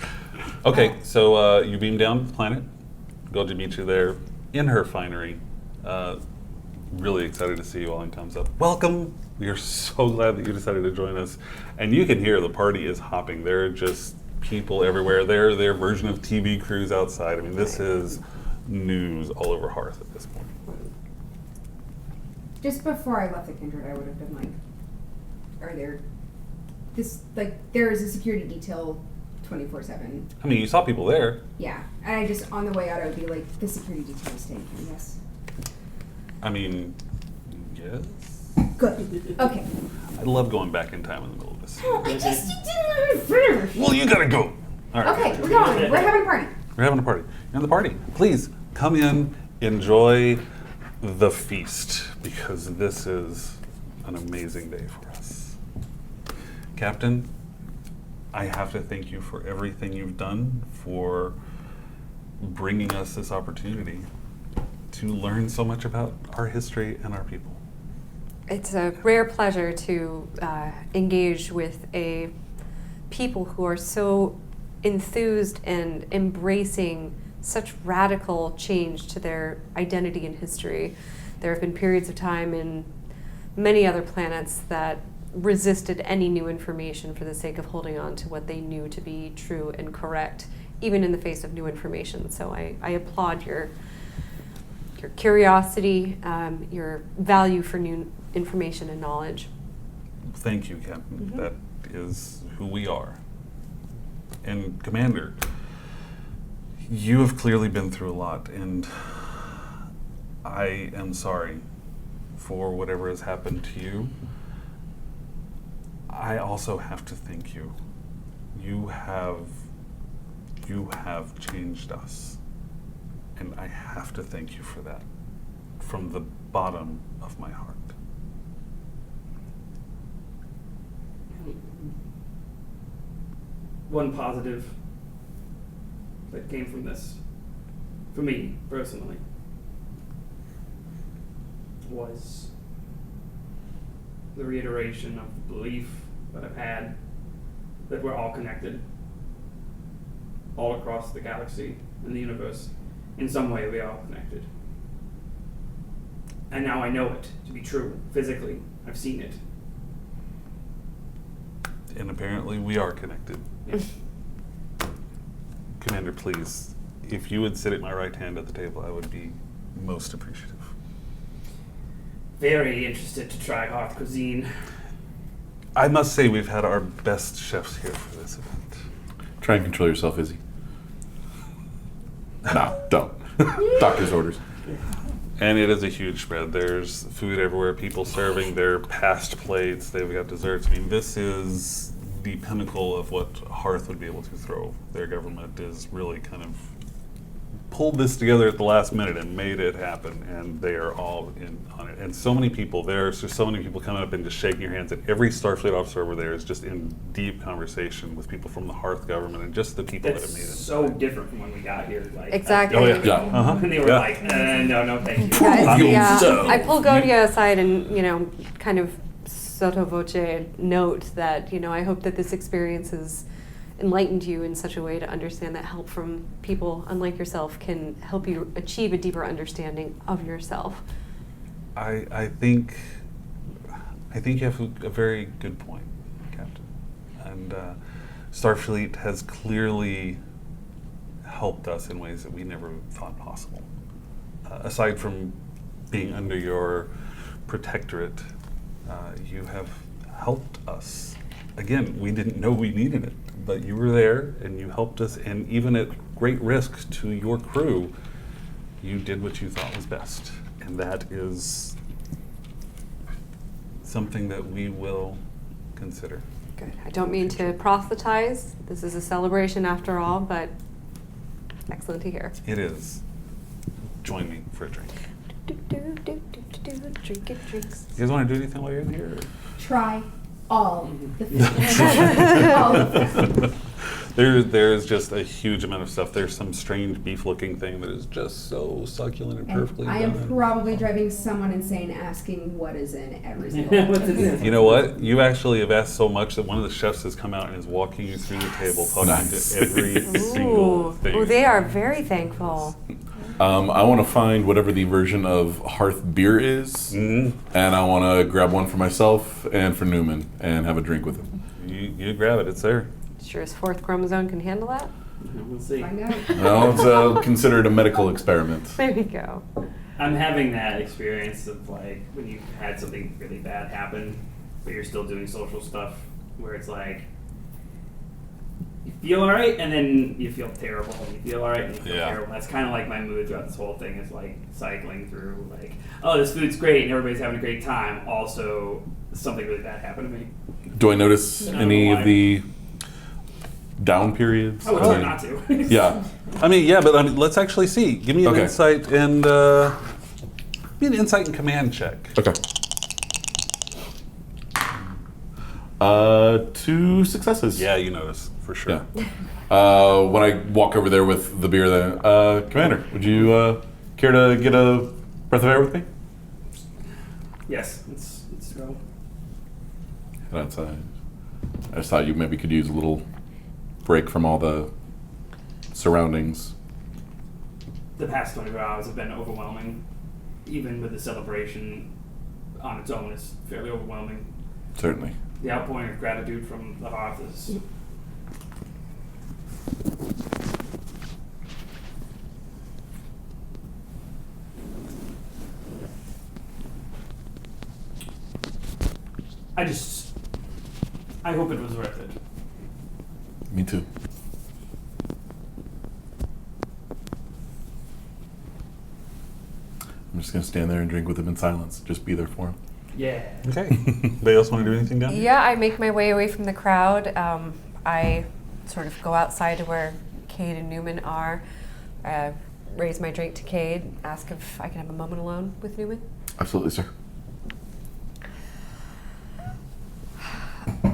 Okay, so you beam down to the planet. Goji meets you there in her finery. Really excited to see you all in Thumbs Up. Welcome. We are so glad that you decided to join us. And you can hear the party is hopping. There are just people everywhere. They're their version of TV crews outside. I mean, this is news all over Hearth at this point. Just before I left the Kindred, I would have been like, "Are there there is a security detail 24/7?" I mean, you saw people there. Yeah, and I just on the way out, I would be like, "The security detail is staying here." Yes. I mean, yes. Good. Okay. I love going back in time in the middle of this. Oh, I just didn't let me finish. Well, you gotta go. All right. Okay, we're going. We're having a party. We're having a party. You're in the party. Please come in, enjoy the feast, because this is an amazing day for us. Captain, I have to thank you for everything you've done, for bringing us this opportunity to learn so much about our history and our people. It's a rare pleasure to engage with a people who are so enthused and embracing such radical change to their identity and history. There have been periods of time in many other planets that resisted any new information for the sake of holding on to what they knew to be true and correct, even in the face of new information. So I applaud your curiosity, your value for new information and knowledge. Thank you, Captain. That is who we are. And Commander, you have clearly been through a lot, and I am sorry for whatever has happened to you. I also have to thank you. You have changed us. And I have to thank you for that from the bottom of my heart. One positive that came from this, for me personally, was the reiteration of the belief that I've had that we're all connected, all across the galaxy and the universe. In some way, we are all connected. And now I know it to be true, physically. I've seen it. And apparently we are connected. Yeah. Commander, please, if you would sit at my right hand at the table, I would be most appreciative. Very interested to try Hearth cuisine. I must say we've had our best chefs here for this event. Try and control yourself, Izzy. No, don't. Doctor's orders. And it is a huge spread. There's food everywhere, people serving their past plates, they've got desserts. I mean, this is the pinnacle of what Hearth would be able to throw. Their government is really kind of pulled this together at the last minute and made it happen, and they are all in on it. And so many people, there's just so many people coming up and just shaking your hands, and every Starfleet officer over there is just in deep conversation with people from the Hearth government and just the people that have made it. So different from when we got here. Like, Exactly. Oh, yeah. Yeah. Uh-huh. And they were Yeah. like, no, thank you. I pull Godia aside and, kind of sotto voce note that, I hope that this experience has enlightened you in such a way to understand that help from people unlike yourself can help you achieve a deeper understanding of yourself. I think you have a very good point, Captain. And Starfleet has clearly helped us in ways that we never thought possible. Aside from being under your protectorate, you have helped us. Again, we didn't know we needed it, but you were there and you helped us, and even at great risk to your crew, you did what you thought was best. And that is something that we will consider. Good. I don't mean to proselytize. This is a celebration after all, but excellent to hear. It is. Join me for a drink. Drinking drinks. You guys want to do anything while you're in here? Try all the food. All of them. There's just a huge amount of stuff. There's some strange beef-looking thing that is just so succulent and perfectly I am done. probably driving someone insane asking what is in every single What's in this? You know what? You actually have asked so much that one of the chefs has come out and is walking you through the table, talking Nice. to every single thing. Oh, they are very thankful. I want to find whatever the version of Hearth beer is, Mhm. and I want to grab one for myself and for Neumann and have a drink with him. You grab it. It's there. Sure his fourth chromosome can handle that? We'll see. Find out. No, it's considered a medical experiment. There we go. I'm having that experience of like when you've had something really bad happen, but you're still doing social stuff, where it's like you feel alright and then you feel terrible, and you feel alright and you feel Yeah. terrible. That's kind of like my mood throughout this whole thing, is like cycling through like, oh, this food's great and everybody's having a great time. Also, something really bad happened to me. Do I notice I don't any know of why. the down periods? I would try not to. Yeah. But let's actually see. Give me an Okay. insight and give me an insight and command check. Okay. 2 successes. Yeah, you notice for sure. Yeah. When I walk over there with the beer, then, Commander, would you care to get a breath of air with me? Yes, let's go. Head outside. I just thought you maybe could use a little break from all the surroundings. The past 24 hours have been overwhelming. Even with the celebration on its own is fairly overwhelming. Certainly. The outpouring of gratitude from the hearth is... I hope it was worth it. Me too. I'm just gonna stand there and drink with him in silence. Just be there for him. Yeah. Okay. Anybody else want to do anything down here? Yeah, I make my way away from the crowd. I sort of go outside to where Cade and Neumann are, raise my drink to Cade, ask if I can have a moment alone with Neumann. Absolutely, sir.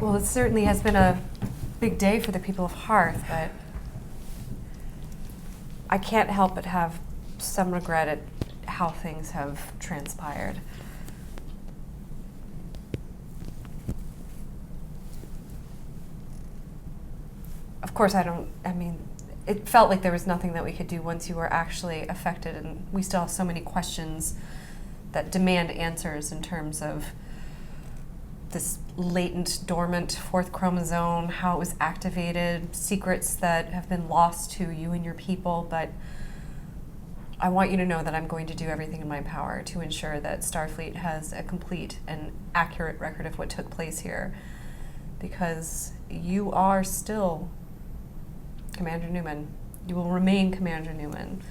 Well, it certainly has been a big day for the people of Hearth, but I can't help but have some regret at how things have transpired. Of course, it felt like there was nothing that we could do once you were actually affected, and we still have so many questions that demand answers in terms of this latent, dormant fourth chromosome, how it was activated, secrets that have been lost to you and your people, but I want you to know that I'm going to do everything in my power to ensure that Starfleet has a complete and accurate record of what took place here, because you are still Commander Neumann. You will remain Commander Neumann,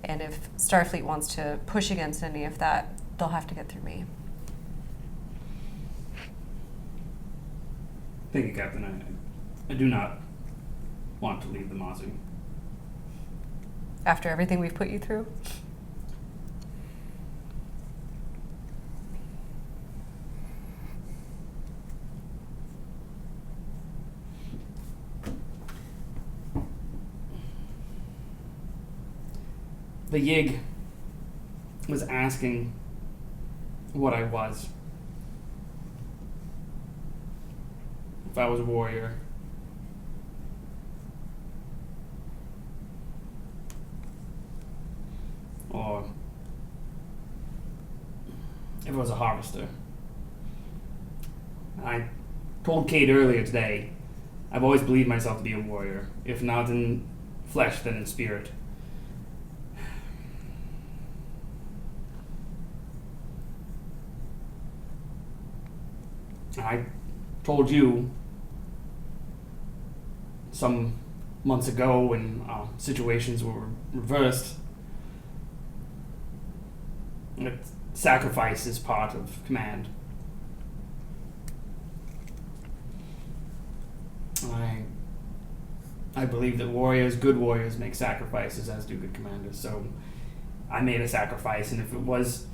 and if Starfleet wants to push against any of that, they'll have to get through me. Thank you, Captain. I do not want to leave the Mazu. After everything we've put you through? The Yig was asking what I was. If I was a warrior. Or if I was a harvester. I told Cade earlier today, I've always believed myself to be a warrior, if not in flesh, then in spirit. I told you some months ago when situations were reversed that sacrifice is part of command. I believe that good warriors make sacrifices, as do good commanders. So I made a sacrifice, and if it was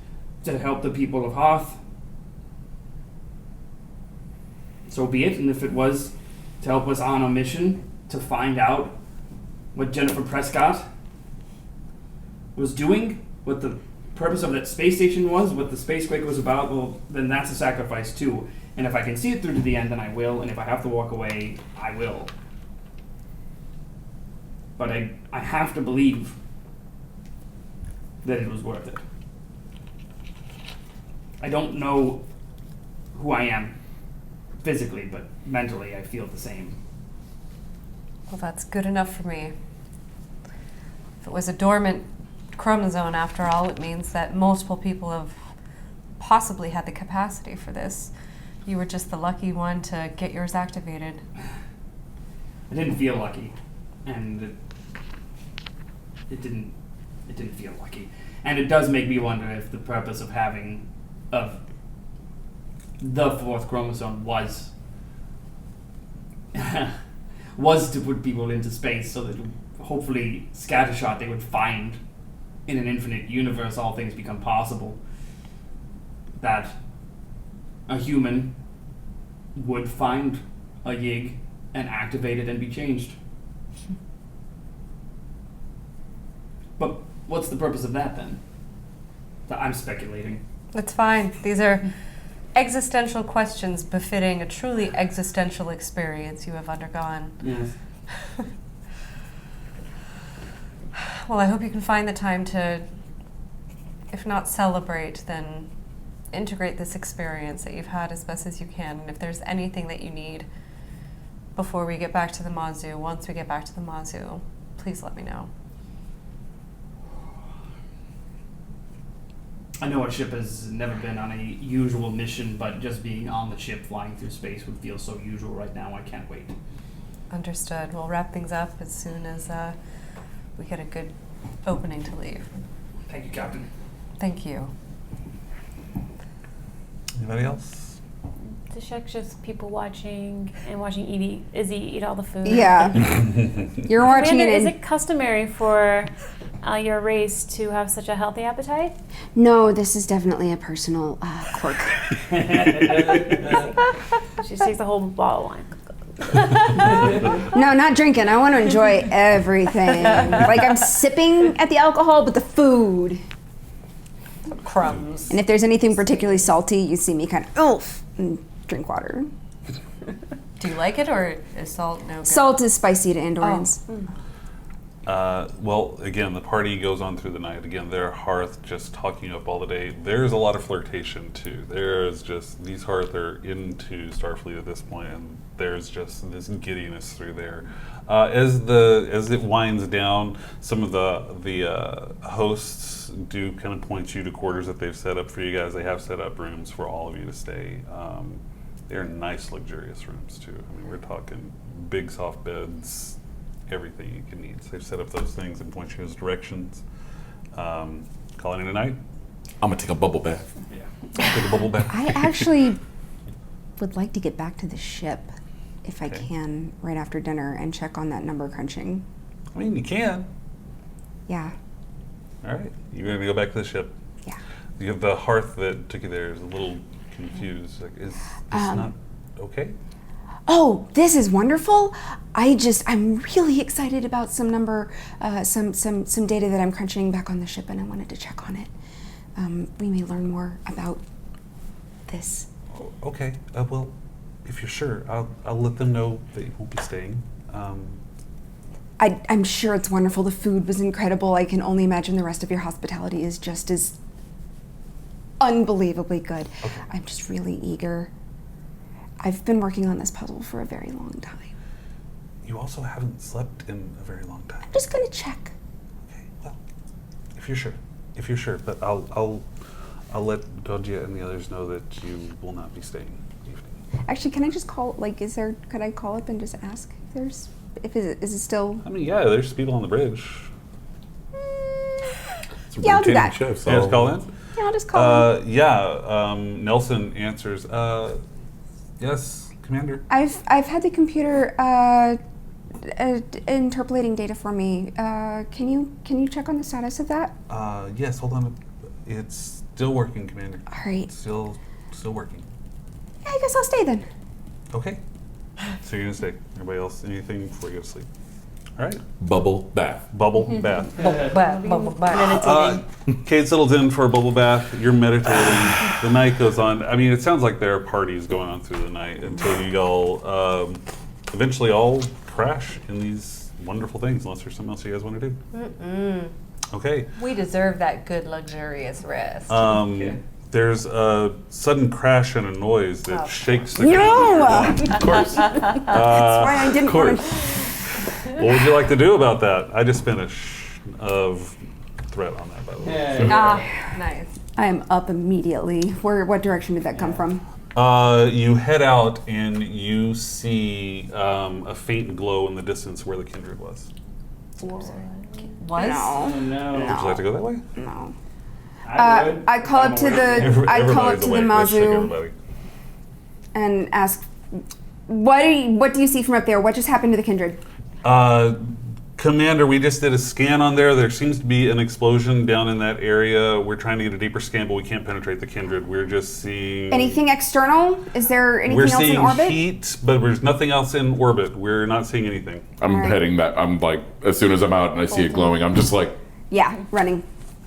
to help the people of Hoth, so be it. And if it was to help us on a mission to find out what Jennifer Prescott was doing, what the purpose of that space station was, what the spacewalk was about, well, then that's a sacrifice too. And if I can see it through to the end, then I will. And if I have to walk away, I will. But I have to believe that it was worth it. I don't know who I am physically, but mentally I feel the same. Well, that's good enough for me. If it was a dormant chromosome, after all, it means that multiple people have possibly had the capacity for this. You were just the lucky one to get yours activated. I didn't feel lucky, and it didn't feel lucky. And it does make me wonder if the purpose of the fourth chromosome was to put people into space so that hopefully scattershot they would find in an infinite universe all things become possible, that a human would find a Yig and activate it and be changed. But what's the purpose of that then? I'm speculating. It's fine. These are existential questions befitting a truly existential experience you have undergone. Yes. Well, I hope you can find the time to, if not celebrate, then integrate this experience that you've had as best as you can. And if there's anything that you need before we get back to the Mazu, once we get back to the Mazu, please let me know. I know our ship has never been on a usual mission, but just being on the ship flying through space would feel so usual right now. I can't wait. Understood. We'll wrap things up as soon as we get a good opening to leave. Thank you, Captain. Thank you. Anybody else? The shack's just people watching and watching Izzy eat all the food. Yeah. You're watching Amanda, it is in... it customary for your race to have such a healthy appetite? No, this is definitely a personal quirk. She takes the whole bottle of wine. No, not drinking. I want to enjoy everything. Like I'm sipping at the alcohol, but the food. Crumbs. And if there's anything particularly salty, you see me kind of oof and drink water. Do you like it, or is salt no good? Salt is spicy to Andorians. Well, again, the party goes on through the night. Again, their hearth just talking up all the day. There's a lot of flirtation too. There's just these hearth are into Starfleet at this point, and there's just this giddiness through there. As it winds down, some of the hosts do kind of point you to quarters that they've set up for you guys. They have set up rooms for all of you to stay. They're nice, luxurious rooms too. I mean, we're talking big, soft beds. Everything you can need. So they've set up those things and point you in those directions. Calling it a night. I'm gonna take a bubble bath. Yeah. Take a bubble bath. I actually would like to get back to the ship if I Okay. can right after dinner and check on that number crunching. I mean, you can. Yeah. All right. You're going to go back to the ship. Yeah. You have the hearth that took you there is a little confused. Like, is this not okay? Oh, this is wonderful. I'm really excited about some data that I'm crunching back on the ship, and I wanted to check on it. We may learn more about this. Oh, okay. Well, if you're sure, I'll let them know that you won't be staying. I'm sure it's wonderful. The food was incredible. I can only imagine the rest of your hospitality is just as unbelievably good. Okay. I'm just really eager. I've been working on this puzzle for a very long time. You also haven't slept in a very long time. I'm just gonna check. Okay. Well, if you're sure, but I'll let Gojia and the others know that you will not be staying this evening. Actually, can I just call? Could I call up and just ask is it still? I mean, yeah, there's people on the bridge. It's a Yeah, I'll do rotating that. shift, Yeah, just call in. Yeah, I'll just call. Nelson answers. Yes, Commander. I've had the computer interpolating data for me. Can you check on the status of that? Yes, hold on. It's still working, Commander. All right. It's still working. Yeah, I guess I'll stay then. Okay. So you're gonna stay. Everybody else, anything before you go to sleep? All right. Bubble bath. Bubble bath. Bubble bath. Kate settles in for a bubble bath. You're meditating. The night goes on. I mean, it sounds like there are parties going on through the night until you all eventually all crash in these wonderful things, unless there's something else you guys want to do. Okay. We deserve that good, luxurious rest. There's a sudden crash and a noise that Oh. shakes the No! Of course. That's why I didn't want to. What would you like to do about that? I just finished of threat on that, by the way. Nice. I'm up immediately. What direction did that come from? You head out and you see a faint glow in the distance where the Kindred was. Was? Oh, no. Would you like to go that way? No. I would. I call I'm up to aware. the Everybody's awake. Let's check Mazu everybody. and ask, what do you see from up there? What just happened to the Kindred? Commander, we just did a scan on there. There seems to be an explosion down in that area. We're trying to get a deeper scan, but we can't penetrate the Kindred. We're just seeing... Anything external? Is there anything We're else in seeing orbit? heat, but there's nothing else in orbit. We're not seeing anything. I'm Alright. heading back. I'm like, as soon as I'm out and I see it glowing, I'm just like, Yeah, running.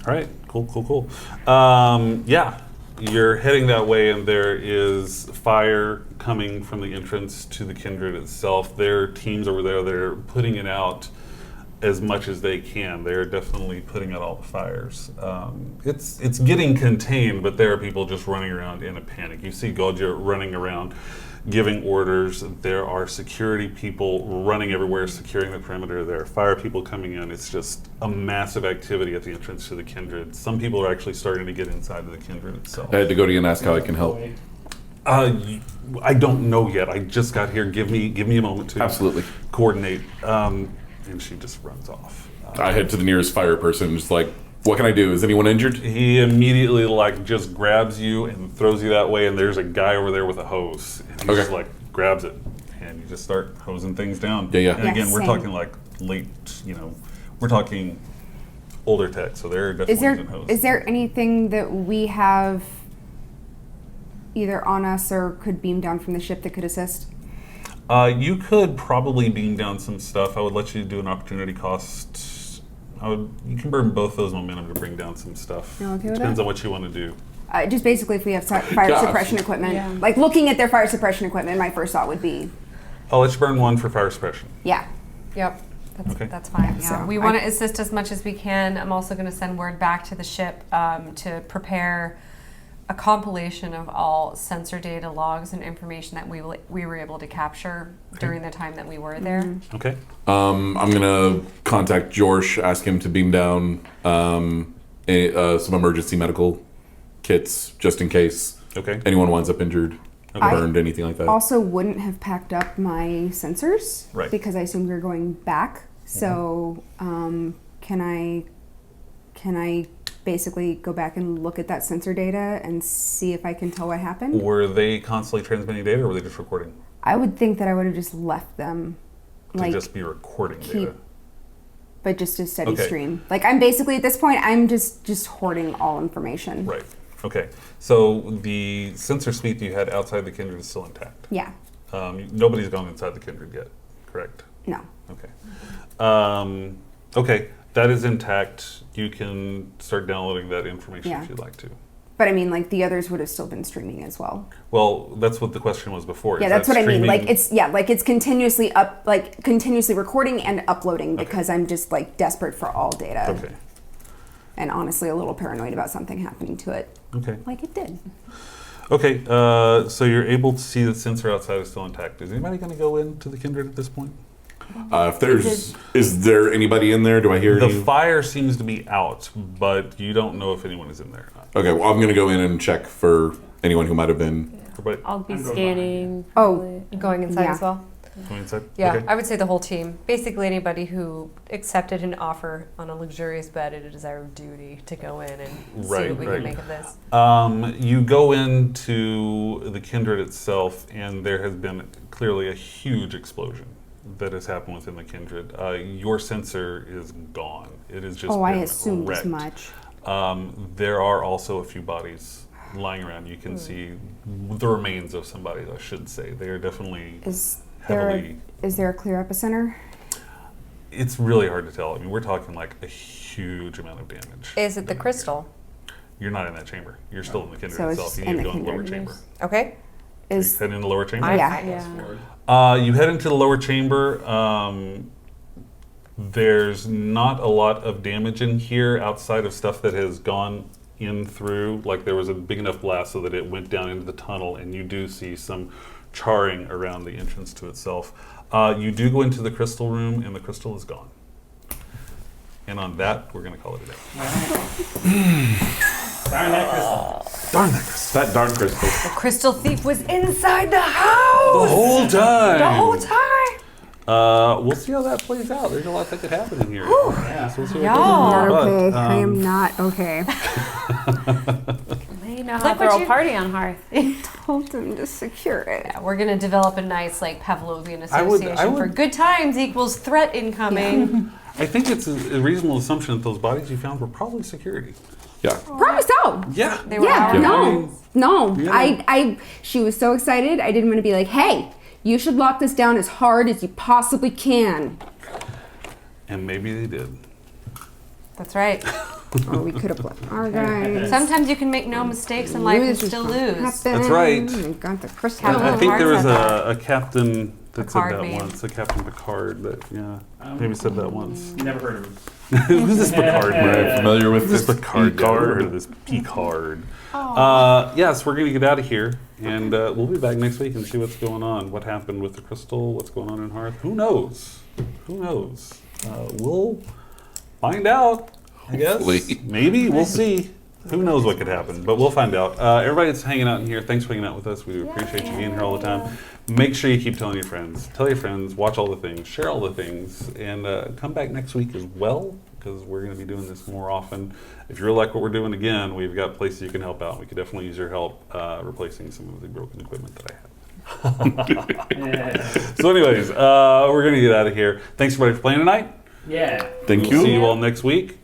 All right, cool. Yeah, you're heading that way, and there is fire coming from the entrance to the Kindred itself. There are teams over there that are putting it out as much as they can. They're definitely putting out all the fires. It's getting contained, but there are people just running around in a panic. You see Goja running around giving orders. There are security people running everywhere, securing the perimeter. There are fire people coming in. It's just a massive activity at the entrance to the Kindred. Some people are actually starting to get inside of the Kindred itself. I had to go to you and ask how I can help. I don't know yet. I just got here. Give me a moment to Absolutely. coordinate. And she just runs off. I head to the nearest fire person, just like, what can I do? Is anyone injured? He immediately just grabs you and throws you that way, and there's a guy over there with a hose. And he Okay. just grabs it, and you just start hosing things down. Yeah. And again, we're same. talking late, we're talking older tech, so they're definitely using hose. Is there anything that we have either on us or could beam down from the ship that could assist? You could probably beam down some stuff. I would let you do an opportunity cost. You can burn both those momentum to bring down some stuff. You okay with Depends that? on what you want to do. Just basically if we have fire Gosh. suppression equipment. Yeah. Like looking at their fire suppression equipment, my first thought would be, I'll let you burn one for fire suppression. yeah. Yep. Okay. That's fine. Yeah. So We want to assist as much as we can. I'm also going to send word back to the ship to prepare a compilation of all sensor data, logs, and information that we were able to capture during the time that we were there. Okay. I'm gonna contact George, ask him to beam down some emergency medical kits just in case Okay. anyone winds up injured, Okay. burned, anything like that. Also wouldn't have packed up my sensors Right. because I assumed we were going back. So can I basically go back and look at that sensor data and see if I can tell what happened? Were they constantly transmitting data, or were they just recording? I would think that I would have just left them, To just be recording data. but just a steady Okay. stream. Like I'm basically at this point, I'm just hoarding all information. Right. Okay. So the sensor suite you had outside the Kindred is still intact. Yeah. Nobody's gone inside the Kindred yet, correct? No. Okay. Okay. That is intact. You can start downloading that information Yeah. if you'd like to. But I mean, like the others would have still been streaming as well. Well, that's what the question was before. Yeah, Is that's that what I mean. streaming- Like it's continuously recording and uploading because I'm just like desperate for all data. Okay. And honestly, a little paranoid about something happening to it, Okay. like it did. Okay. So you're able to see the sensor outside is still intact. Is anybody going to go into the Kindred at this point? Is there anybody in there? Do I hear The any? fire seems to be out, but you don't know if anyone is in there or not. Okay, well, I'm gonna go in and check for anyone who might have been. Everybody I'll be I'm going scanning. Oh, Going inside Yeah. as well? going inside? Yeah, Okay. I would say the whole team. Basically, anybody who accepted an offer on a luxurious bed, it is our duty to go in and see Right, what we right. can make of this. You go into the Kindred itself, and there has been clearly a huge explosion that has happened within the Kindred. Your sensor is gone. It is just I been assumed as wrecked. much. There are also a few bodies lying around. You can see the remains of somebody, I should say. They are definitely Is heavily... there a clear epicenter? It's really hard to tell. I mean, we're talking like a huge amount of damage. Is it the crystal? You're not in that chamber. You're still in the Kindred So it's itself. You in need to the go in the lower Kindred. chamber. Okay. Is Head in the lower chamber? Yeah. Yeah. You head into the lower chamber. There's not a lot of damage in here outside of stuff that has gone in through. Like there was a big enough blast so that it went down into the tunnel, and you do see some charring around the entrance to itself. You do go into the crystal room, and the crystal is gone. And on that, we're going to call it a day. Darn that crystal. Darn that crystal. That darn crystal. The crystal thief was inside the house The whole time. the whole time. We'll see how that plays out. There's a lot that could happen in here. Yeah. So we'll see what Y'all. goes on. okay. But, I am not okay. They know how Look to throw what a you- party on Hearth. Told them to secure it. Yeah, we're gonna develop a nice like Pavlovian I would- association for good times equals threat incoming. I think it's a reasonable assumption that those bodies you found were probably security. Yeah. Probably so. Yeah. They were Yeah, our no, no. Yeah. She was so excited. I didn't want to be like, hey, you should lock this down as hard as you possibly can. And maybe they did. That's right. Or we could have let our guys. Sometimes you can make no mistakes in life and lose still what lose. happened. That's right. We got the crystal. Captain I think there was Picard a captain that said Picard that name. once. A Captain Picard that, maybe said that once. Never heard of him. Who's this Picard? Very familiar with This this Picard guy. I've card. heard of this Picard. Yes, we're going to get out of here, and we'll be back next week and see what's going on. What happened with the crystal? What's going on in Hearth? Who knows? Who knows? We'll find out. I guess. Hopefully. Maybe. We'll see. Who knows what could happen? But we'll find out. Everybody that's hanging out in here, thanks for hanging out with us. We appreciate you being here all the time. Make sure you keep telling your friends. Tell your friends. Watch all the things. Share all the things. And come back next week as well, because we're going to be doing this more often. If you really like what we're doing, again, we've got places you can help out. We could definitely use your help replacing some of the broken equipment that I have. So anyways, we're going to get out of here. Thanks everybody for playing tonight. Yeah. Thank We'll you. see you all next week.